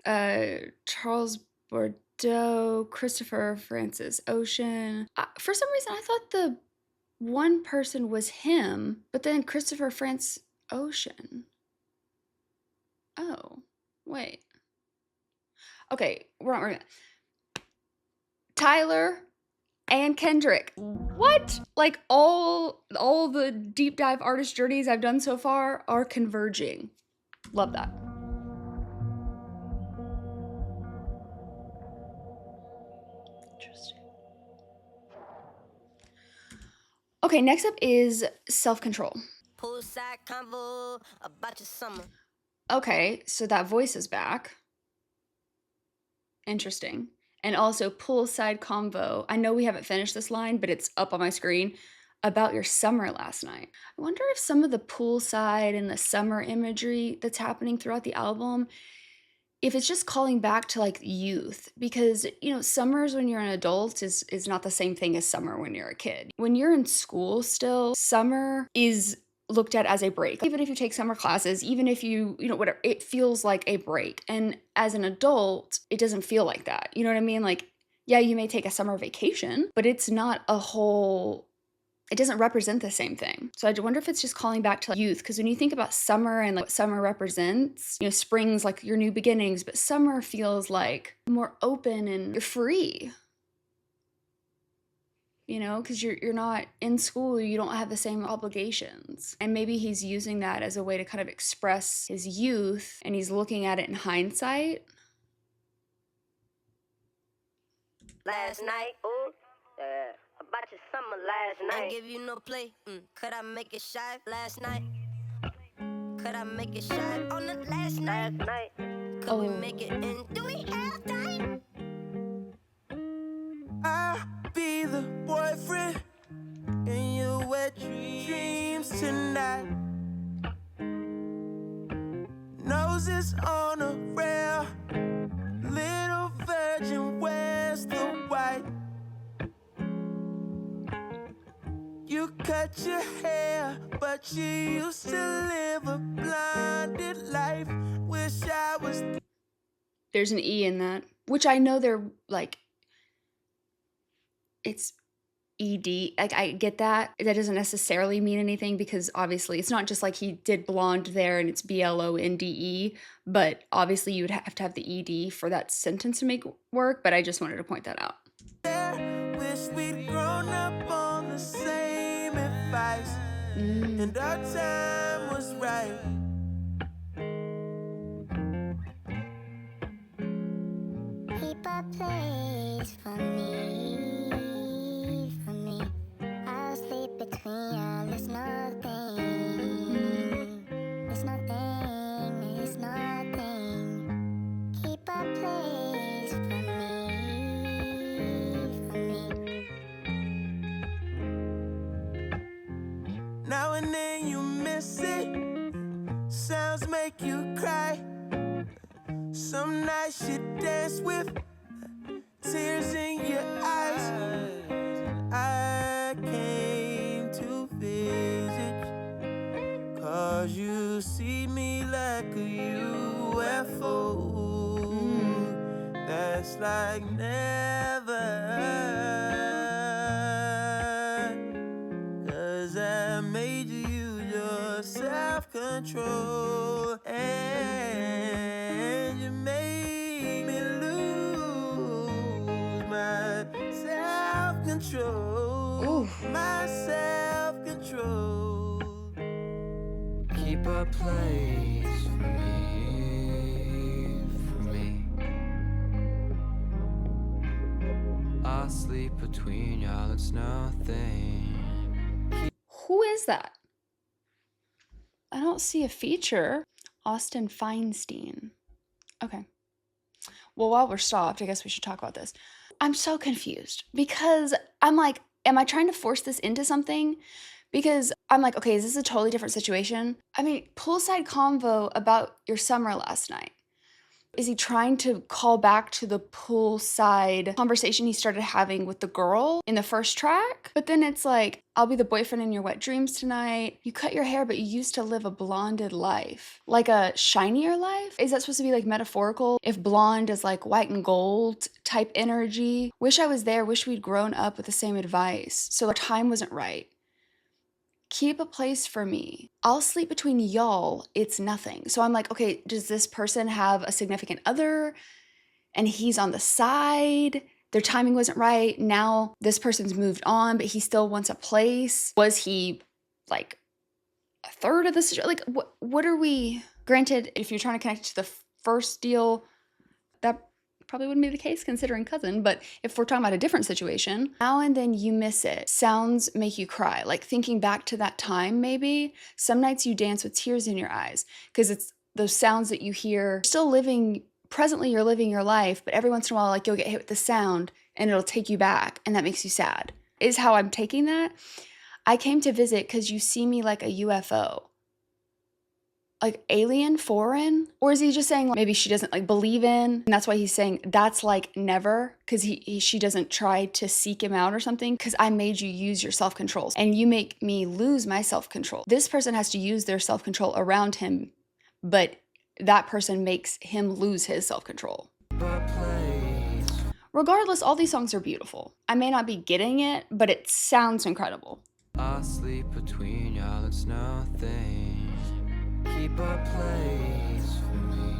Charles Bordeaux, Christopher Francis Ocean. For some reason, I thought the one person was him, but then Christopher Francis Ocean. Oh, wait. Okay, we're not. Tyler and Kendrick. What? Like all the deep dive artist journeys I've done so far are converging. Love that. Interesting. Okay, next up is self-control. Poolside convo about your summer. Okay, so that voice is back. Interesting. And also poolside convo. I know we haven't finished this line, but it's up on my screen. About your summer last night. I wonder if some of the poolside and the summer imagery that's happening throughout the album, if it's just calling back to like youth, because summers when you're an adult is not the same thing as summer when you're a kid. When you're in school still, summer is looked at as a break. Even if you take summer classes, even if you whatever, it feels like a break. And as an adult, it doesn't feel like that. You know what I mean? Like Yeah, you may take a summer vacation, but it's not a whole, it doesn't represent the same thing. So I wonder if it's just calling back to like youth, because when you think about summer and like what summer represents, you know, spring's like your new beginnings, but summer feels like more open and you're free. You know, because you're not in school, you don't have the same obligations. And maybe he's using that as a way to kind of express his youth, and he's looking at it in hindsight. Last night, about your summer last night. I give you no play, could I make it shy last night? Could I make it shy on the last night? Could we make it in? Do we have time? I'll be the boyfriend in your wet dreams tonight. Noses on a rail, little virgin wears the white. You cut your hair, but you used to live a blinded life. Wish I was. There's an E in that, which I know they're like, it's ED. Like, I get that. That doesn't necessarily mean anything, because obviously it's not just like he did blonde there and it's BLONDE, but obviously you'd have to have the ED for that sentence to make work. But I just wanted to point that out. Wish we'd grown up on the same advice, and our time was right. Keep a place for me, for me. I'll sleep between y'all. It's nothing, it's nothing, it's nothing. Keep a place for me. Now and then you miss it. Sounds make you cry. Some nights you dance with tears in your eyes. I came to visit, 'cause you see me like a UFO. That's like never. 'Cause I made you use your self-control, and you made me lose my self-control. Oof. My self-control. Keep a place for me. I'll sleep between y'all, it's nothing. Who is that? I don't see a feature. Austin Feinstein. Okay. Well, while we're stopped, I guess we should talk about this. I'm so confused, because I'm like, am I trying to force this into something? Because I'm like, okay, is this a totally different situation? I mean, poolside convo about your summer last night. Is he trying to call back to the poolside conversation he started having with the girl in the first track? But then it's like, I'll be the boyfriend in your wet dreams tonight. You cut your hair, but you used to live a blonded life. Like a shinier life? Is that supposed to be like metaphorical? If blonde is like white and gold type energy? Wish I was there, wish we'd grown up with the same advice. So our time wasn't right. Keep a place for me. I'll sleep between y'all, it's nothing. So I'm like, okay, does this person have a significant other and he's on the side? Their timing wasn't right. Now this person's moved on, but he still wants a place. Was he like a third of the situation? Like, what are we? Granted, if you're trying to connect to the first deal, that probably wouldn't be the case considering cousin, but if we're talking about a different situation, now and then you miss it. Sounds make you cry. Like thinking back to that time, maybe. Some nights you dance with tears in your eyes because it's those sounds that you hear. Still living, presently you're living your life, but every once in a while, like you'll get hit with the sound and it'll take you back and that makes you sad, is how I'm taking that. I came to visit because you see me like a UFO. Like alien, foreign? Or is he just saying like, maybe she doesn't like believe in, and that's why he's saying that's like never, because she doesn't try to seek him out or something? Because I made you use your self-control and you make me lose my self-control. This person has to use their self-control around him, but that person makes him lose his self-control. Regardless, all these songs are beautiful. I may not be getting it, but it sounds incredible. I'll sleep between y'all, it's nothing. Keep a place for me.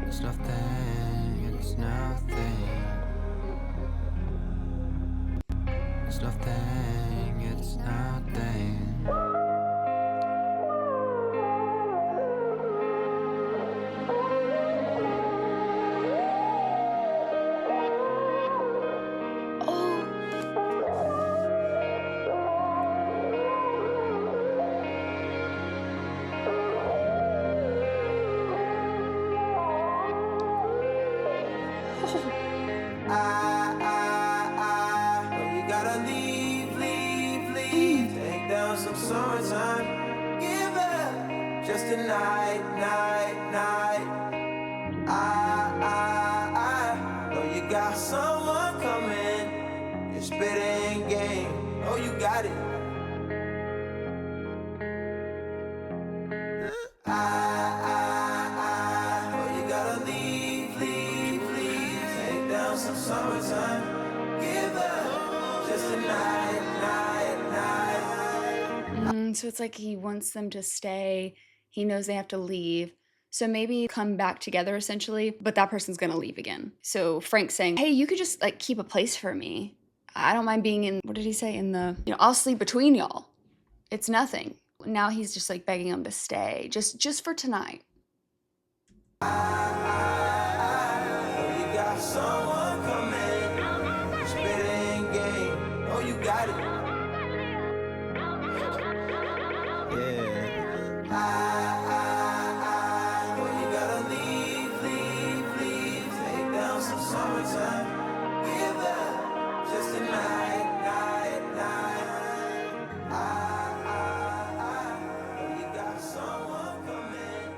It's nothing, it's nothing. It's nothing, it's nothing. You gotta leave, leave, leave. Take down some summertime. Give up just a night, night, night. Oh, you got someone coming. You're spitting game. Oh, you got it. Oh, you gotta leave, leave, leave. Take down some summertime. Give up just a night, night, night. So it's like he wants them to stay. He knows they have to leave. So maybe come back together essentially, but that person's gonna leave again. So Frank's saying, hey, you could just like keep a place for me. I don't mind being in, what did he say? In the, I'll sleep between y'all. It's nothing. Now he's just like begging them to stay, just for tonight. Oh, you got someone coming. Spitting game. Oh, you got it. Yeah. Oh, you gotta leave, leave, leave. Take down some summertime. Give up just a night, night, night. Oh, you got someone coming.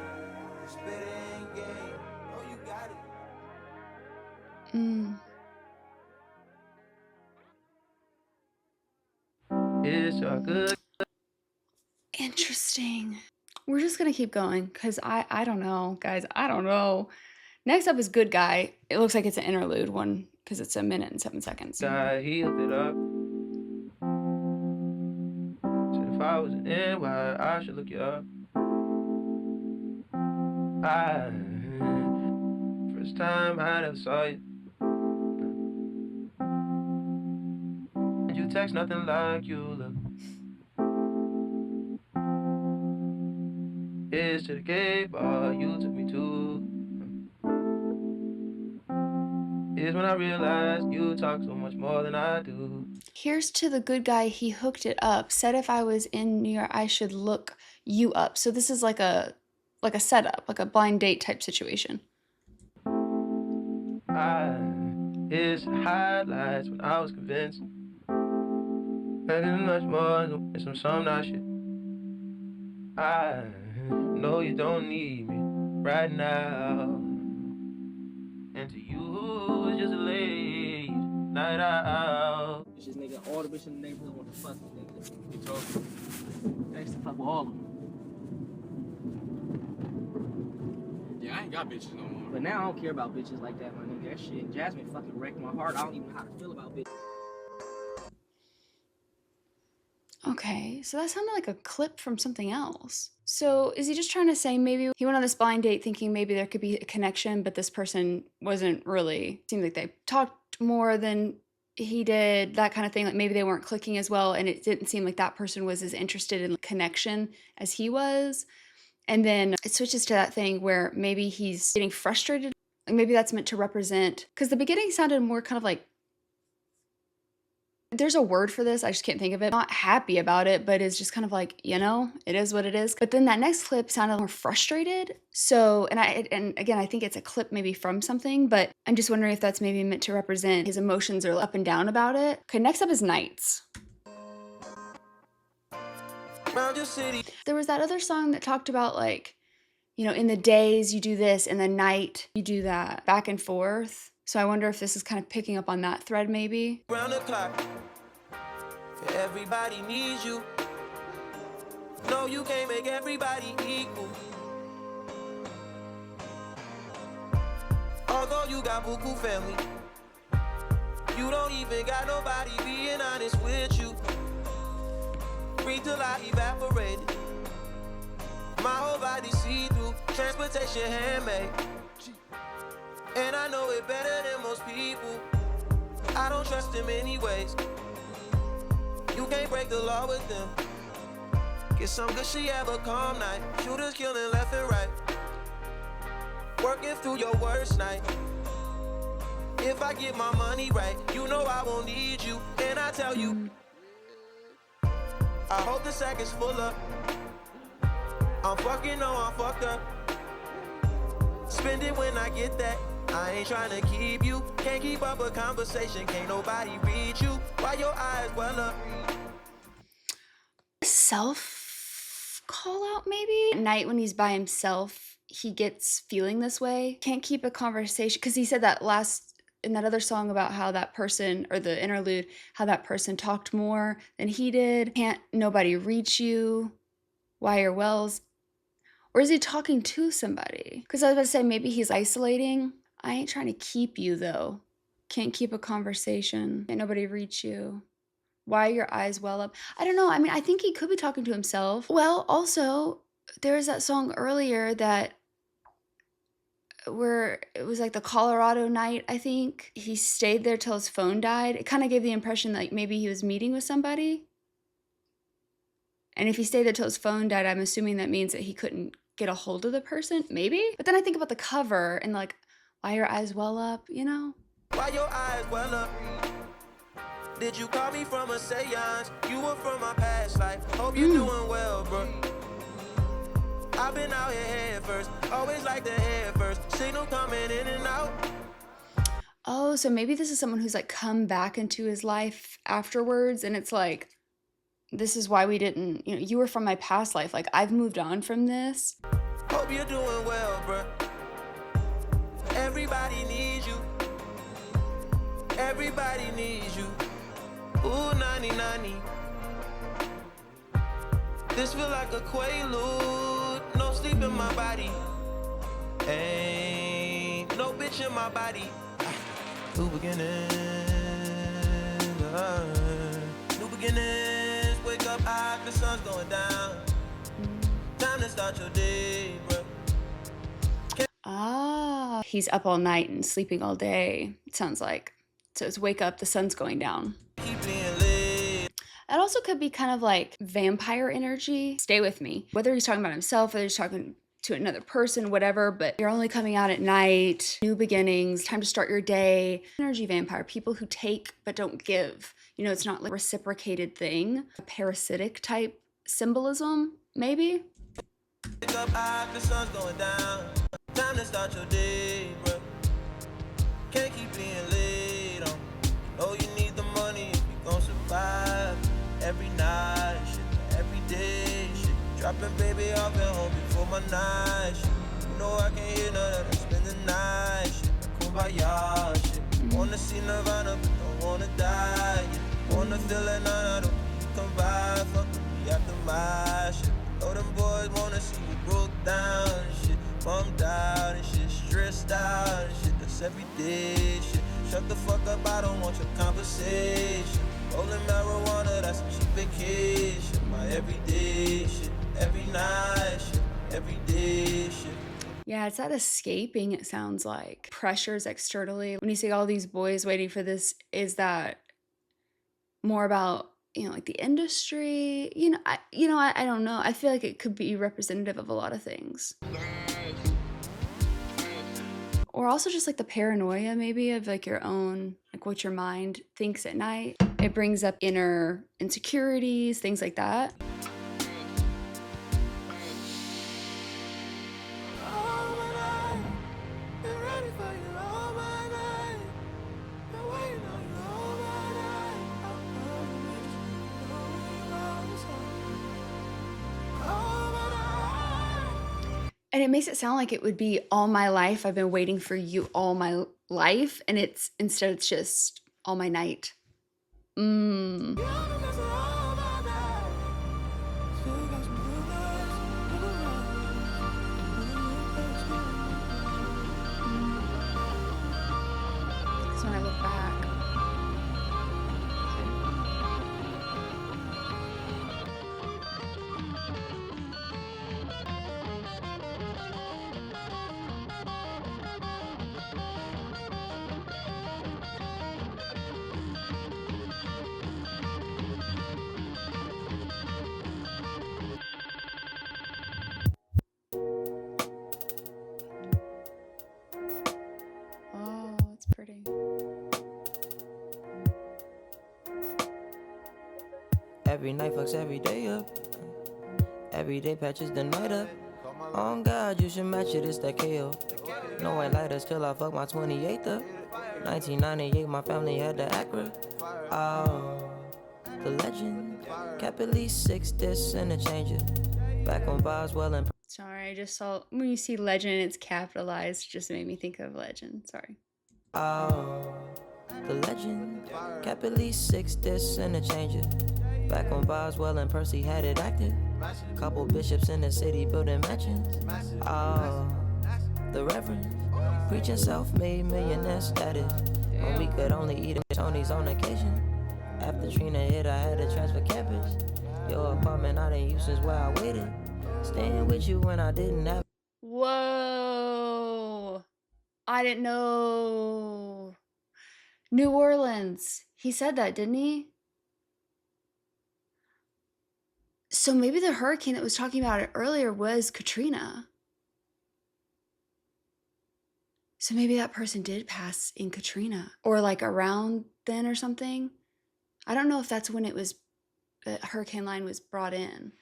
Spitting game. Oh, you got it. It's all good. Interesting. We're just gonna keep going because I don't know, guys. I don't know. Next up is Good Guy. It looks like it's an interlude one because it's 1 minute and 7 seconds. Guy, he hooked it up. Said if I was an NY, I should look you up. First time I ever saw you. And you text nothing like you look. Here's to the gay bar you took me to. Here's when I realized you talk so much more than I do. Here's to the good guy, he hooked it up. Said if I was in New York, I should look you up. So this is like a setup, like a blind date type situation. Here's highlights when I was convinced. Better much more than some nice shit. I know you don't need me right now. And to you, it's just a late night out. It's just nigga, all the bitches in the neighborhood want to fuck me, nigga. You told me. I used to fuck with all of them. Yeah, I ain't got bitches no more. But now I don't care about bitches like that, my nigga. That shit, Jasmine fucking wrecked my heart. I don't even know how to feel about bitches. Okay, so that sounded like a clip from something else. So is he just trying to say maybe he went on this blind date thinking maybe there could be a connection, but this person wasn't really, seemed like they talked more than he did, that kind of thing. Like maybe they weren't clicking as well, and it didn't seem like that person was as interested in connection as he was. And then it switches to that thing where maybe he's getting frustrated. Like maybe that's meant to represent, because the beginning sounded more kind of like, there's a word for this, I just can't think of it. Not happy about it, but it's just kind of like, it is what it is. But then that next clip sounded more frustrated. So, and again, I think it's a clip maybe from something, but I'm just wondering if that's maybe meant to represent his emotions are up and down about it. Okay, next up is Nights. There was that other song that talked about like, in the days you do this, in the night you do that, back and forth. So I wonder if this is kind of picking up on that thread maybe. Round the clock, everybody needs you. No, you can't make everybody equal. Although you got buku family, You don't even got nobody being honest with you. Free till I evaporated. My whole body see-through, transportation handmade. And I know it better than most people. I don't trust them anyways. You can't break the law with them. Get some good shit, have a calm night. Shooters killing left and right. Working through your worst night. If I get my money right, you know I won't need you. And I tell you, I hope the sack is full up. I'm fucking, no, I'm fucked up. Spend it when I get that. I ain't trying to keep you. Can't keep up a conversation. Can't nobody read you. Why your eyes well up? Self call out maybe? At night when he's by himself, he gets feeling this way. Can't keep a conversation. Because he said that in that other song about how that person, or the interlude, how that person talked more than he did. Can't nobody reach you? Why your wells? Or is he talking to somebody? Because I was about to say, maybe he's isolating. I ain't trying to keep you, though. Can't keep a conversation. Can't nobody reach you. Why your eyes well up? I don't know. I mean, I think he could be talking to himself. Well, also, there was that song earlier that where it was like the Colorado night, I think. He stayed there till his phone died. It kind of gave the impression that like maybe he was meeting with somebody. And if he stayed there till his phone died, I'm assuming that means that he couldn't get a hold of the person, maybe? But then I think about the cover and like, why your eyes well up, you know? Why your eyes well up? Did you call me from a seance? You were from my past life. Hope you're doing well, bro. I've been out here head first. Always like the head first. Signal coming in and out. Oh, so maybe this is someone who's like come back into his life afterwards, and it's like, this is why we didn't, you were from my past life. Like, I've moved on from this. Hope you're doing well, bro. Everybody needs you. Everybody needs you. Ooh, 90-90. This feel like a quaalude. No sleep in my body. Ain't no bitch in my body. New beginnings. New beginnings. Wake up high, the sun's going down. Time to start your day, bro. Ah, he's up all night and sleeping all day, it sounds like. So it's wake up, the sun's going down. Keep being lit. That also could be kind of like vampire energy. Stay with me. Whether he's talking about himself, whether he's talking to another person, whatever, but you're only coming out at night, new beginnings, time to start your day. Energy vampire, people who take but don't give. It's not like a reciprocated thing. A parasitic type symbolism, maybe? Wake up high, the sun's going down. Time to start your day, bro. Can't keep being late on. Oh, you need the money if you gon' survive. Every night, shit, every day, shit. Dropping baby off at home before my night, shit. You know I can't hear none of that, spend the night, shit. Kumbaya, shit. Wanna see Nirvana, but don't wanna die, yeah. Wanna feel like none, I don't think you come by. Fuck with me after my shit. Oh, them boys wanna see you broke down and shit. Bummed out and shit, stressed out and shit. That's everyday shit. Shut the fuck up, I don't want your conversation. Rolling marijuana, that's a cheap vacation. My everyday shit, every night shit, everyday shit. Yeah, it's that escaping, it sounds like. Pressures externally. When you say all these boys waiting for this, is that more about, like the industry? I don't know. I feel like it could be representative of a lot of things. Or also just like the paranoia maybe of like your own, like what your mind thinks at night. It brings up inner insecurities, things like that. And it makes it sound like it would be all my life. I've been waiting for you all my life. And instead it's just all my night. So when I look back. Every night fucks every day up. Every day patches the night up. On God, you should match it, it's that KO. No white lighters till I fuck my 28th up. 1998, my family had the Acura. Oh, the legend. Kept at least 6 discs and a changer. Back on Boswell and... Sorry, I just saw when you see legend and it's capitalized, just made me think of legend. Sorry. Oh, the legend. Kept at least 6 discs and a changer. Back on Boswell and Percy had it active. Couple bishops in the city building mansions. Oh, the reverend. Preaching self-made millionaire status. When we could only eat Tony's on occasion. After Trina hit, I had to transfer campus. Your apartment I didn't use since where I waited. Staying with you when I didn't have. Whoa. I didn't know. New Orleans. He said that, didn't he? So maybe the hurricane that was talking about it earlier was Katrina. So maybe that person did pass in Katrina or like around then or something. I don't know if that's when it was, the hurricane line was brought in.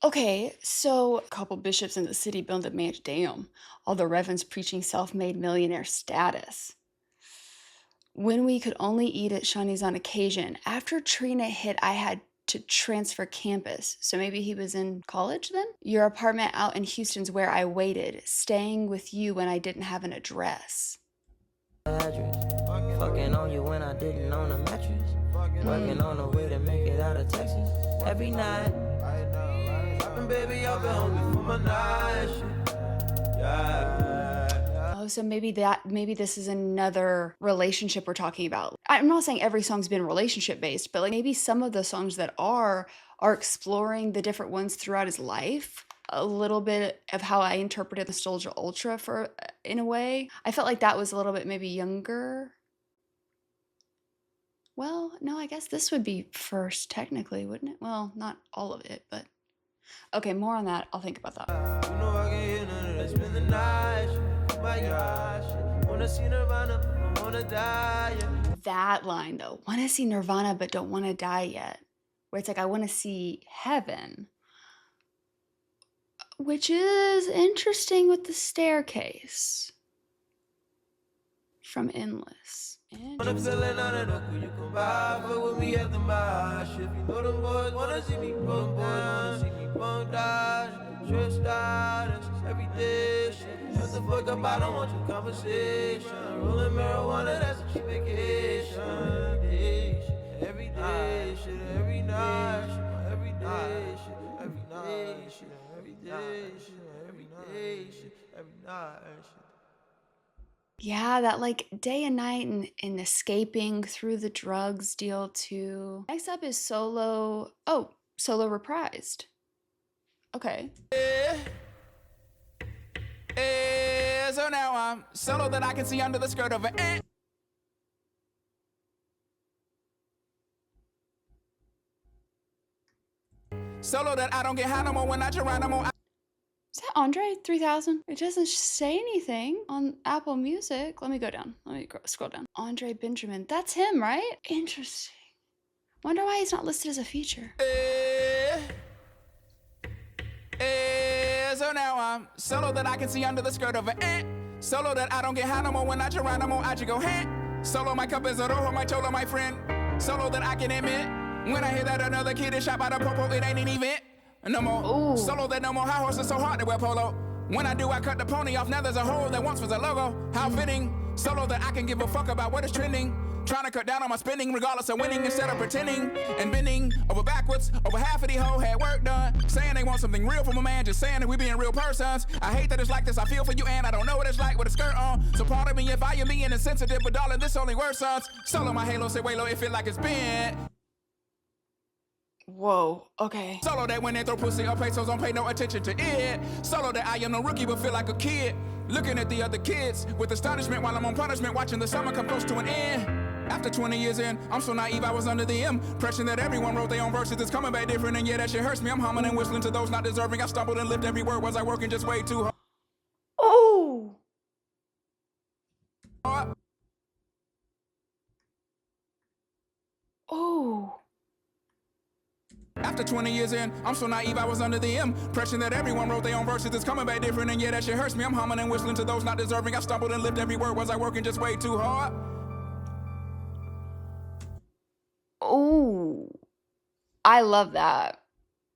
Okay, so a couple bishops in the city built a mansion. Damn, all the reverends preaching self-made millionaire status. When we could only eat at Shawnee's on occasion. After Trina hit, I had to transfer campus. So maybe he was in college then? Your apartment out in Houston's where I waited, staying with you when I didn't have an address. Fucking on you when I didn't own a mattress. Working on a way to make it out of Texas. Every night. Baby, I've been home for my night. Yeah. Oh, so maybe this is another relationship we're talking about. I'm not saying every song's been relationship based, but like maybe some of the songs that are exploring the different ones throughout his life. A little bit of how I interpreted Nostalgia Ultra for in a way. I felt like that was a little bit maybe younger. Well, no, I guess this would be first technically, wouldn't it? Well, not all of it, but okay, more on that. I'll think about that. You know I can hear none of that. Spend the night. My gosh. Wanna see Nirvana, but don't wanna die yet. That line though. Wanna see Nirvana, but don't wanna die yet. Where it's like, I wanna see heaven. Which is interesting with the staircase. From Endless. Wanna feel another knuckle, you come by, fuck with me at the marsh. If you know them boys wanna see me bump down, see me bump down, stressed out, and every day shit. Shut the fuck up, I don't want your conversation. Rolling marijuana, that's a cheap vacation. Every day shit, every night shit, every day shit, every night shit, every day shit, every day shit, every night shit. Yeah, that like day and night and escaping through the drugs deal too. Next up is solo. Oh, solo reprised. Okay. So now I'm solo that I can see under the skirt of an ant. Solo that I don't get high no more when I Geronimo. Is that Andre 3000? It doesn't say anything on Apple Music. Let me go down. Let me scroll down. Andre Benjamin. That's him, right? Interesting. Wonder why he's not listed as a feature. So now I'm solo that I can see under the skirt of an ant. Solo that I don't get high no more when I Geronimo. I just go hand. Solo my cup is a rojo, my cholo, my friend. Solo that I can admit. When I hear that another kid is shot by the popo, it ain't an event. No more. Ooh. Solo that no more high horses so hard to wear polo. When I do, I cut the pony off. Now there's a hole that once was a logo. How fitting. Solo that I can give a fuck about what is trending. Trying to cut down on my spending regardless of winning instead of pretending and bending over backwards. Over half of the whole had work done. Saying they want something real from a man, just saying that we being real persons. I hate that it's like this. I feel for you and I don't know what it's like with a skirt on. So pardon me if I am being insensitive, but darling, this only worse sons. Solo my halo, say way low, it feel like it's been. Whoa, okay. Solo that when they throw pussy or pesos, don't pay no attention to it. Solo that I am no rookie but feel like a kid. Looking at the other kids with astonishment while I'm on punishment, watching the summer come close to an end. After 20 years in, I'm so naive I was under the impression that everyone wrote their own verses. It's coming back different and yeah, that shit hurts me. I'm humming and whistling to those not deserving. I stumbled and lived every word. Was I working just way too hard? Oh! Oh! After 20 years in, I'm so naive I was under the impression that everyone wrote their own verses. It's coming back different, and yeah, that shit hurts me. I'm humming and whistling to those not deserving. I stumbled and lived every word. Was I working just way too hard? Oh, I love that.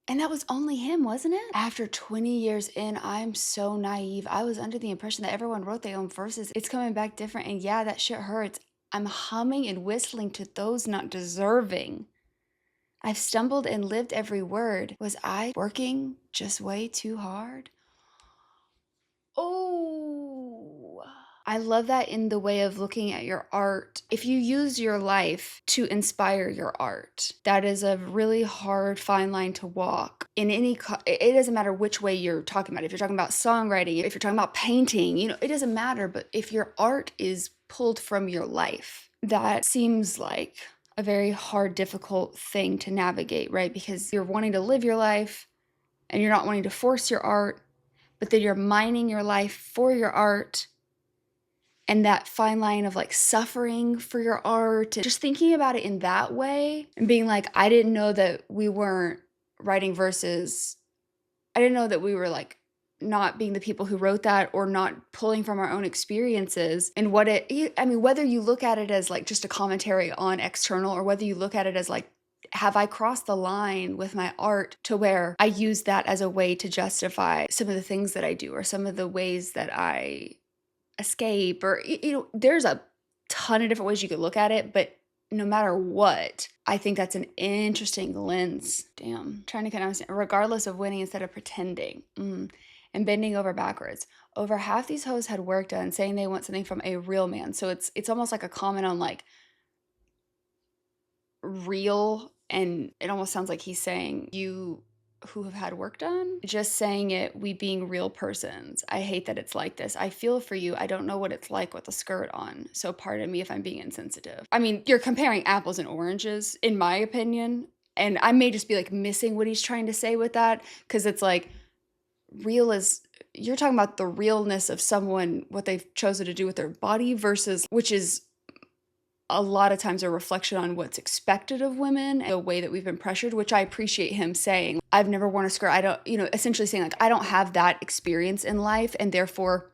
And that was only him, wasn't it? After 20 years in, I'm so naive. I was under the impression that everyone wrote their own verses. It's coming back different. And yeah, that shit hurts. I'm humming and whistling to those not deserving. I've stumbled and lived every word. Was I working just way too hard? Oh, I love that in the way of looking at your art. If you use your life to inspire your art, that is a really hard fine line to walk. In any, it doesn't matter which way you're talking about. If you're talking about songwriting, if you're talking about painting, you know, it doesn't matter. But if your art is pulled from your life, that seems like a very hard, difficult thing to navigate, right? Because you're wanting to live your life and you're not wanting to force your art, but then you're mining your life for your art. And that fine line of like suffering for your art, and just thinking about it in that way and being like, I didn't know that we weren't writing verses. I didn't know that we were like not being the people who wrote that, or not pulling from our own experiences. And what it, I mean, whether you look at it as like just a commentary on external, or whether you look at it as like, have I crossed the line with my art to where I use that as a way to justify some of the things that I do, or some of the ways that I escape, or, you know, there's a ton of different ways you could look at it, but no matter what, I think that's an interesting lens. Damn, trying to kind of understand, regardless of winning instead of pretending. And bending over backwards. Over half these hoes had work done, saying they want something from a real man. So it's almost like a comment on like real, and it almost sounds like he's saying, you who have had work done, just saying it, we being real persons. I hate that it's like this. I feel for you. I don't know what it's like with a skirt on. So pardon me if I'm being insensitive. I mean, you're comparing apples and oranges, in my opinion. And I may just be like missing what he's trying to say with that, because it's like, real is, you're talking about the realness of someone, what they've chosen to do with their body, versus, which is a lot of times a reflection on what's expected of women, the way that we've been pressured, which I appreciate him saying. I've never worn a skirt. I don't, you know, essentially saying like, I don't have that experience in life, and therefore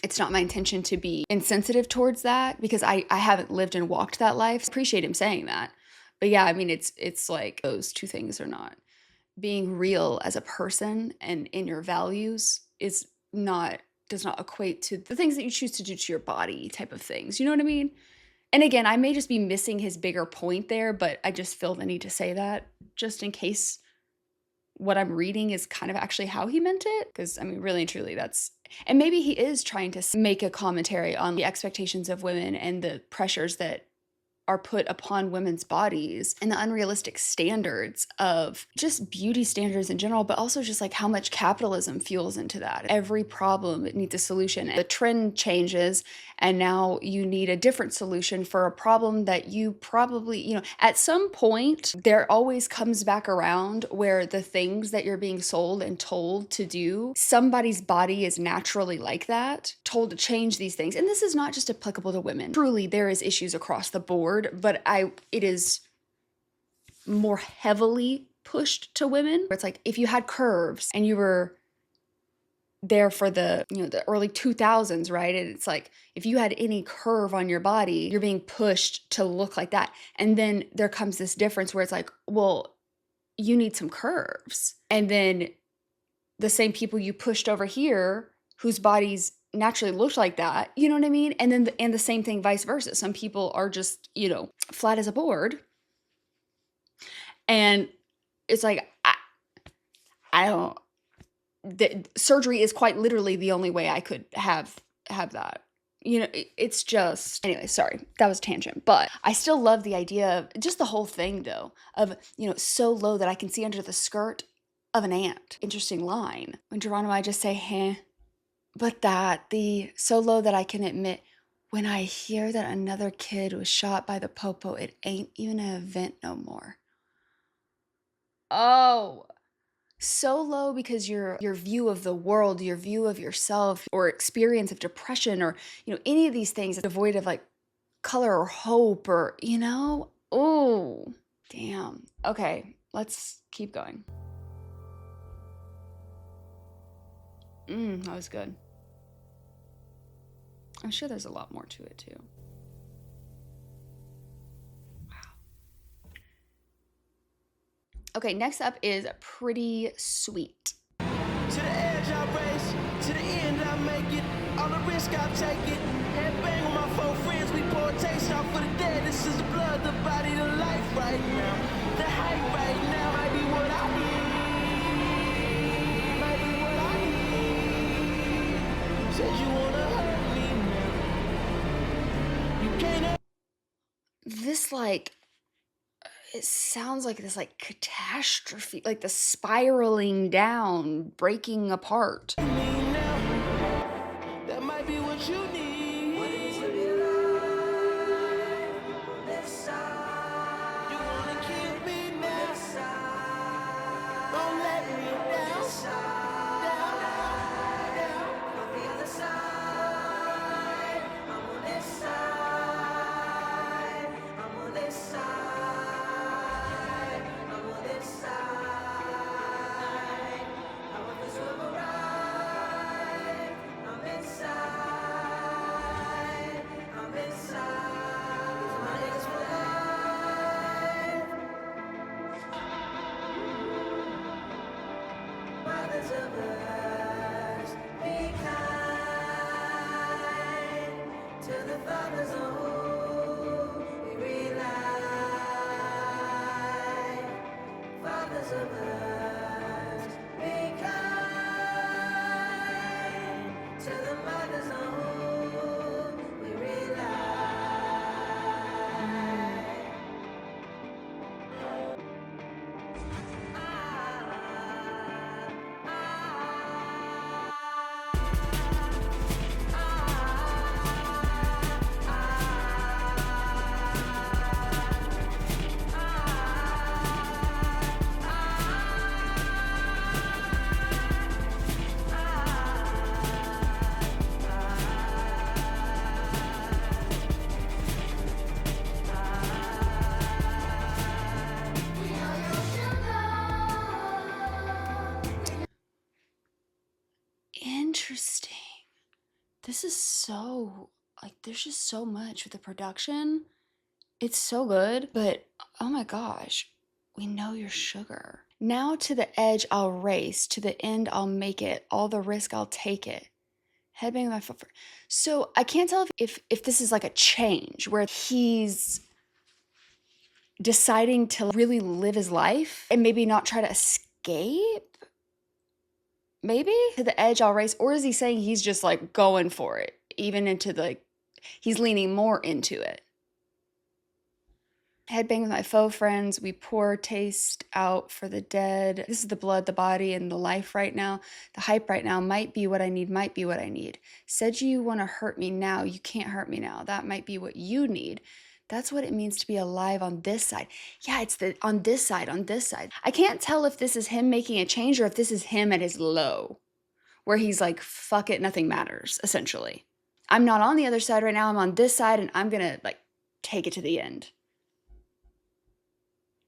it's not my intention to be insensitive towards that, because I haven't lived and walked that life. I appreciate him saying that. But yeah, I mean, it's like those two things are not. Being real as a person and in your values does not equate to the things that you choose to do to your body type of things. You know what I mean? And again, I may just be missing his bigger point there, but I just feel the need to say that just in case what I'm reading is kind of actually how he meant it. Because I mean, really and truly, and maybe he is trying to make a commentary on the expectations of women and the pressures that are put upon women's bodies, and the unrealistic standards of just beauty standards in general, but also just like how much capitalism fuels into that. Every problem needs a solution. The trend changes, and now you need a different solution for a problem that you probably, you know, at some point there always comes back around where the things that you're being sold and told to do, somebody's body is naturally like that, told to change these things. And this is not just applicable to women. Truly, there is issues across the board, but it is more heavily pushed to women. It's like if you had curves and you were there for the, you know, the early 2000s, right? And it's like if you had any curve on your body, you're being pushed to look like that. And then there comes this difference where it's like, well, you need some curves. And then the same people you pushed over here whose bodies naturally looked like that, you know what I mean? And then the same thing vice versa. Some people are just, you know, flat as a board. And it's like, I don't, surgery is quite literally the only way I could have that. You know, it's just, anyway, sorry, that was a tangent, but I still love the idea of just the whole thing though, of, you know, so low that I can see under the skirt of an ant. Interesting line. When Geronimo, I just say, heh. But the so low that I can admit, when I hear that another kid was shot by the popo, it ain't even an event no more. Oh, so low because your view of the world, your view of yourself, or experience of depression, or, you know, any of these things devoid of like color or hope, or, you know, oh, damn. Okay. Let's keep going. That was good. I'm sure there's a lot more to it too. Wow. Okay, next up is Pretty Sweet. To the edge I race, to the end I make it. All the risk I take it. Head bang with my 4 friends, we pour a taste off for the dead. This is the blood, the body, the life right now. The hype right now might be what I need. Might be what I need. Said you wanna hurt me now. You can't. This like, it sounds like this like catastrophe, like the spiraling down, breaking apart. That might be what you need. What it is to be alive on this side. You wanna kill me now. Don't let me down. Down. On the other side. I'm on this side. I'm on this side. I'm on this side. I want this to arrive. I'm inside. I'm inside. My niggas for life. Mothers of us, be kind to the fathers on whom we rely. Fathers of us, be kind to the mothers on whom we rely. Interesting. This is so, like, there's just so much with the production. It's so good, but oh my gosh, we know your sugar. Now to the edge I'll race, to the end I'll make it, all the risk I'll take it. Headbang my foot. So I can't tell if this is like a change where he's deciding to really live his life and maybe not try to escape. Maybe to the edge I'll race, or is he saying he's just like going for it, even into the, he's leaning more into it. Headbang with my faux friends, we pour taste out for the dead. This is the blood, the body, and the life right now. The hype right now might be what I need, might be what I need. Said you want to hurt me now, you can't hurt me now. That might be what you need. That's what it means to be alive on this side. Yeah, it's the on this side, on this side. I can't tell if this is him making a change or if this is him at his low, where he's like, fuck it, nothing matters, essentially. I'm not on the other side right now, I'm on this side and I'm gonna like take it to the end.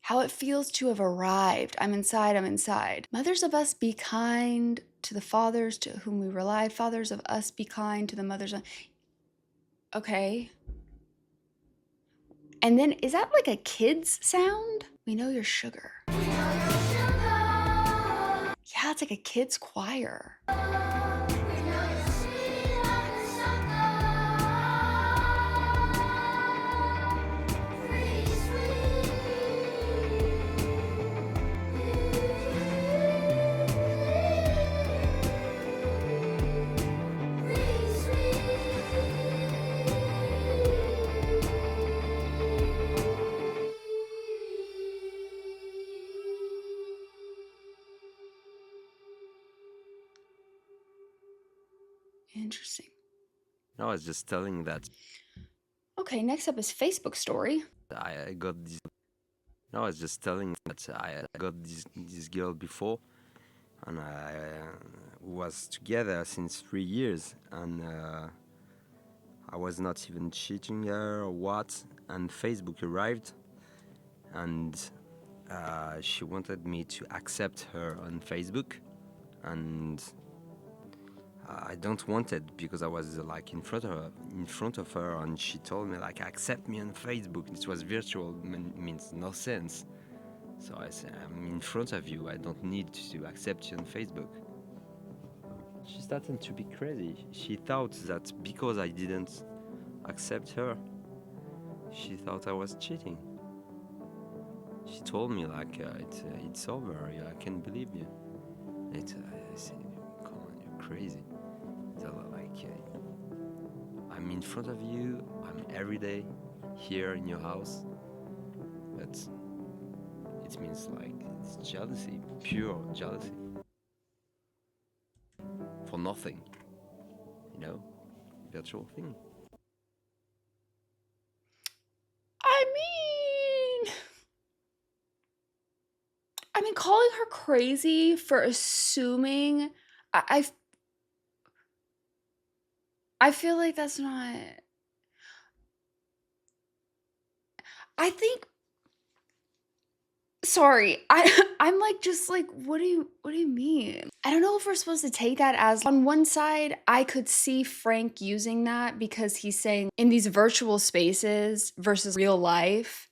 How it feels to have arrived. I'm inside, I'm inside. Mothers of us, be kind to the fathers to whom we rely. Fathers of us, be kind to the mothers. Okay. And then, is that like a kid's sound? We know your sugar. Yeah, it's like a kid's choir. Interesting. No, I was just telling that Okay, next up is Facebook story. I got this. No, I was just telling that I got this girl before, and I was together since 3 years, and I was not even cheating her or what. And Facebook arrived, and she wanted me to accept her on Facebook, and I don't want it because I was like in front of her, and she told me like, accept me on Facebook. It was virtual, means no sense. So I said, I'm in front of you. I don't need to accept you on Facebook. She started to be crazy. She thought that because I didn't accept her, she thought I was cheating. She told me like, it's over. I can't believe you. I said, come on, you're crazy. So like, I'm in front of you. I'm every day here in your house, but it means like it's jealousy, pure jealousy, for nothing. Virtual thing. I mean, calling her crazy for assuming, I feel like that's not. I think. Sorry, I'm like just like, what do you mean? I don't know if we're supposed to take that as, on one side, I could see Frank using that because he's saying in these virtual spaces versus real life,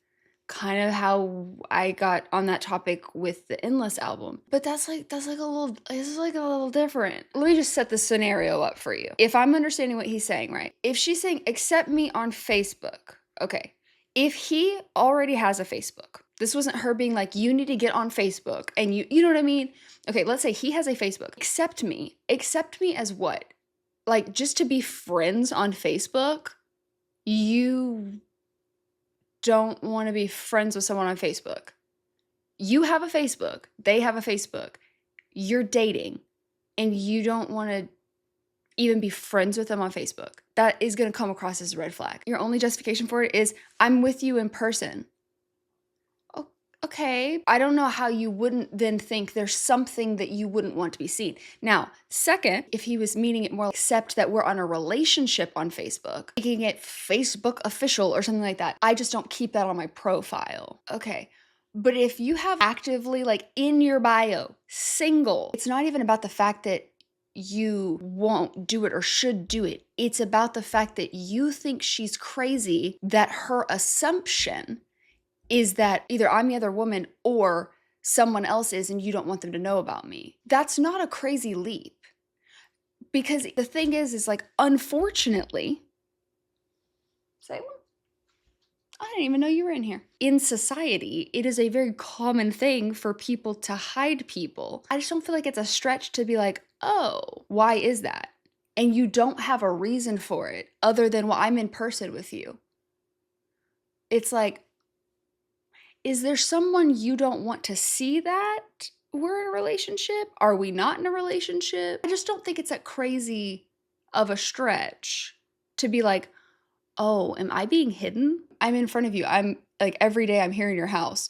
kind of how I got on that topic with the Endless album. But this is like a little different. Let me just set the scenario up for you. If I'm understanding what he's saying, right? If she's saying, accept me on Facebook, okay. If he already has a Facebook, this wasn't her being like, you need to get on Facebook, and you know what I mean? Okay, let's say he has a Facebook. Accept me as what? Like, just to be friends on Facebook? You don't want to be friends with someone on Facebook. You have a Facebook, they have a Facebook, you're dating, and you don't want to even be friends with them on Facebook. That is going to come across as a red flag. Your only justification for it is, I'm with you in person. Okay, I don't know how you wouldn't then think there's something that you wouldn't want to be seen. Now, second, if he was meaning it more like, accept that we're on a relationship on Facebook, making it Facebook official or something like that, I just don't keep that on my profile. Okay, but if you have actively, like in your bio, single, it's not even about the fact that you won't do it or should do it. It's about the fact that you think she's crazy, that her assumption is that either I'm the other woman or someone else is and you don't want them to know about me. That's not a crazy leap. Because the thing is like, unfortunately, say what? I didn't even know you were in here. In society, it is a very common thing for people to hide people. I just don't feel like it's a stretch to be like, oh, why is that? And you don't have a reason for it other than, well, I'm in person with you. It's like, is there someone you don't want to see that we're in a relationship? Are we not in a relationship? I just don't think it's that crazy of a stretch to be like, oh, am I being hidden? I'm in front of you. I'm like, every day I'm here in your house.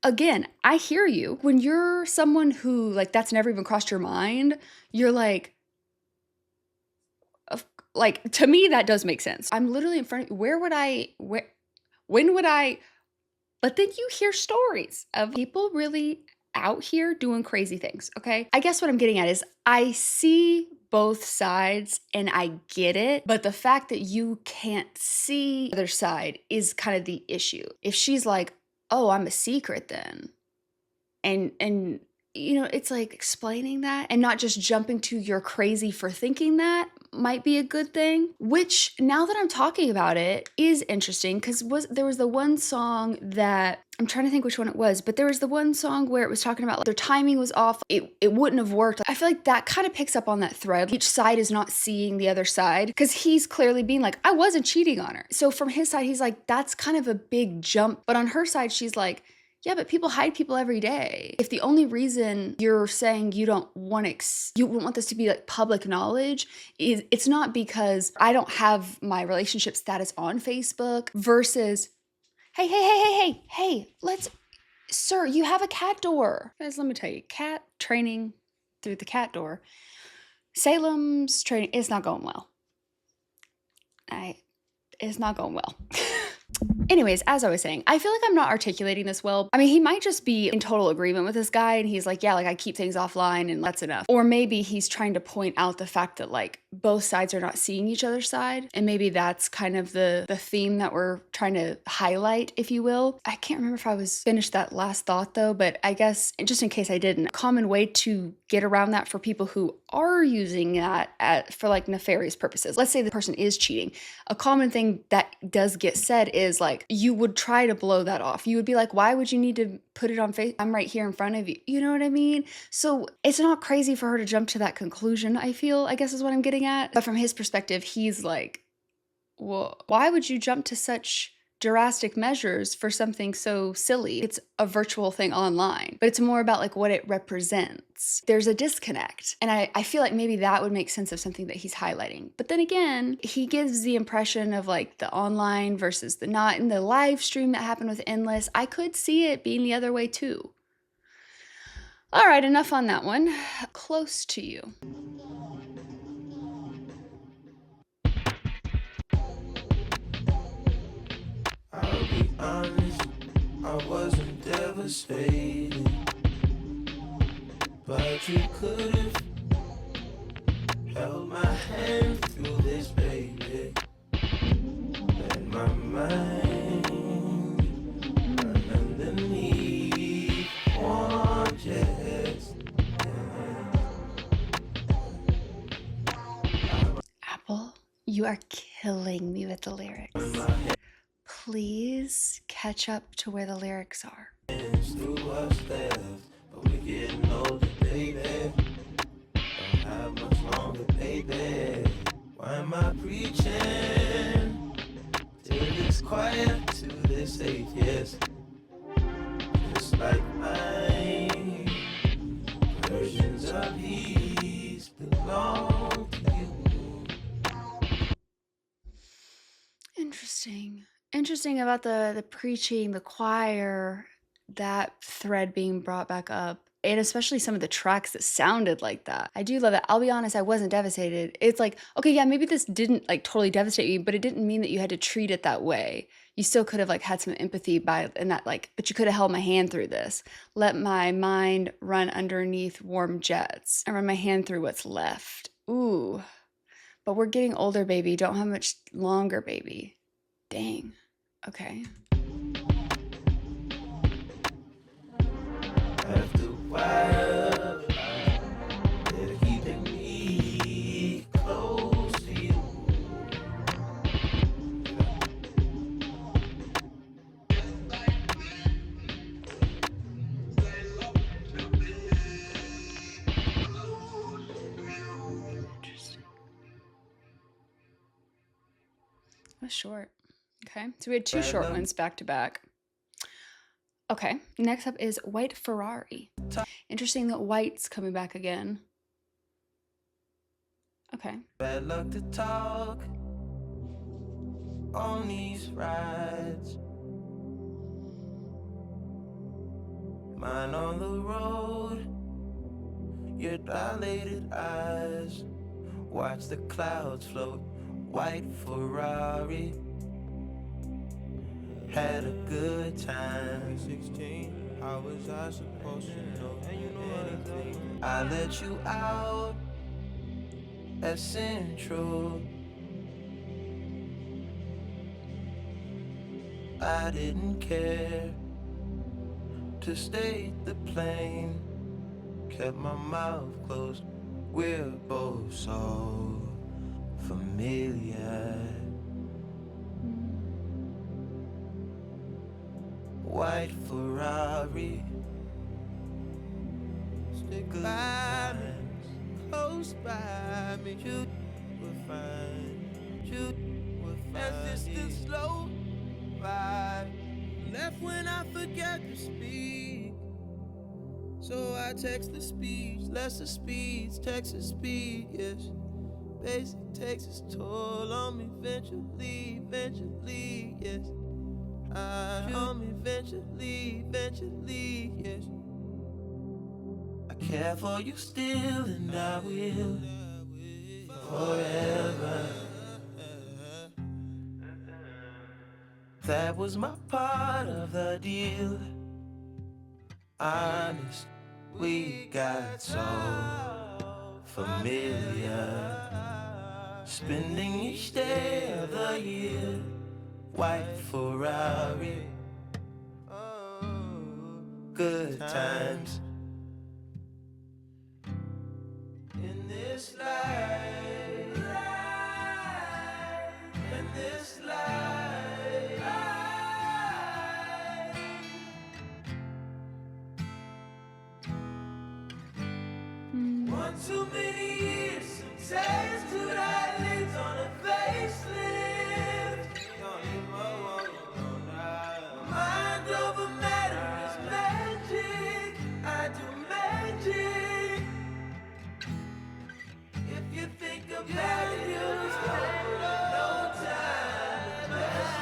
Again, I hear you. When you're someone who like, that's never even crossed your mind, you're like, to me, that does make sense. I'm literally in front of you. When would I? But then you hear stories of people really out here doing crazy things, okay? I guess what I'm getting at is I see both sides and I get it, but the fact that you can't see the other side is kind of the issue. If she's like, oh, I'm a secret then, and you know, it's like explaining that and not just jumping to you're crazy for thinking that might be a good thing, which now that I'm talking about it is interesting because there was the one song that I'm trying to think which one it was, but there was the one song where it was talking about like, their timing was off. It wouldn't have worked. I feel like that kind of picks up on that thread. Each side is not seeing the other side because he's clearly being like, I wasn't cheating on her. So from his side, he's like, that's kind of a big jump. But on her side, she's like, yeah, but people hide people every day. If the only reason you're saying you don't want you want this to be like public knowledge is it's not because I don't have my relationship status on Facebook versus, hey, sir, you have a cat door. Guys, let me tell you, cat training through the cat door. Salem's training, it's not going well. It's not going well. Anyways, as I was saying, I feel like I'm not articulating this well. I mean, he might just be in total agreement with this guy and he's like, yeah, like I keep things offline and that's enough. Or maybe he's trying to point out the fact that like both sides are not seeing each other's side. And maybe that's kind of the theme that we're trying to highlight, if you will. I can't remember if I was finished that last thought though, but I guess just in case I didn't, a common way to get around that for people who are using that for like nefarious purposes. Let's say the person is cheating. A common thing that does get said is like, you would try to blow that off. You would be like, why would you need to put it on Facebook? I'm right here in front of you. You know what I mean? So it's not crazy for her to jump to that conclusion, I feel, I guess is what I'm getting at. But from his perspective, he's like, well, why would you jump to such drastic measures for something so silly? It's a virtual thing online, but it's more about like what it represents. There's a disconnect. And I feel like maybe that would make sense of something that he's highlighting. But then again, he gives the impression of like the online versus the not. In the live stream that happened with Endless, I could see it being the other way too. All right, enough on that one. Close to you. I'll be honest, I wasn't devastated, but you could've held my hand through this, baby. Let my mind run underneath oranges. Apple, you are killing me with the lyrics. Please catch up to where the lyrics are. Through what's left, but we're getting older, baby. Don't have much longer, baby. Why am I preaching to this choir, to this atheist? Just like mine, versions of these belong to you. Interesting about the preaching, the choir, that thread being brought back up, and especially some of the tracks that sounded like that. I do love it. I'll be honest, I wasn't devastated. It's like, okay, yeah, maybe this didn't like totally devastate you, but it didn't mean that you had to treat it that way. You still could have like had some empathy in that, like, but you could have held my hand through this. Let my mind run underneath warm jets and run my hand through what's left. Ooh. But we're getting older, baby. Don't have much longer, baby. Dang. Okay. After a while, they're keeping me close to you. It was short. Okay, so we had two short ones back to back. Okay, next up is White Ferrari. Interesting that White's coming back again. Okay. Bad luck to talk on these rides. Mine on the road, your dilated eyes. Watch the clouds float, white Ferrari. Had a good time. 16, how was I supposed to know anything? I let you out at Central. I didn't care to stay the plane. Kept my mouth closed. We're both so familiar. White Ferrari. Stick by me, close by me. You will find, you will find. As this the slow ride. Left when I forgot to speak. So I text the speech, lesser speeds, Texas speed, yes. Basic takes its toll on me eventually, yes. On me eventually, yes. I care for you still and I will forever. That was my part of the deal. Honest, we got so familiar. Spending each day of the year, white Ferrari, good times. In this life, in this life, one too many years, sometimes too eyelids on a facelift. Mind over matter is magic. I do magic. If you think about it, you'll spend no time. That's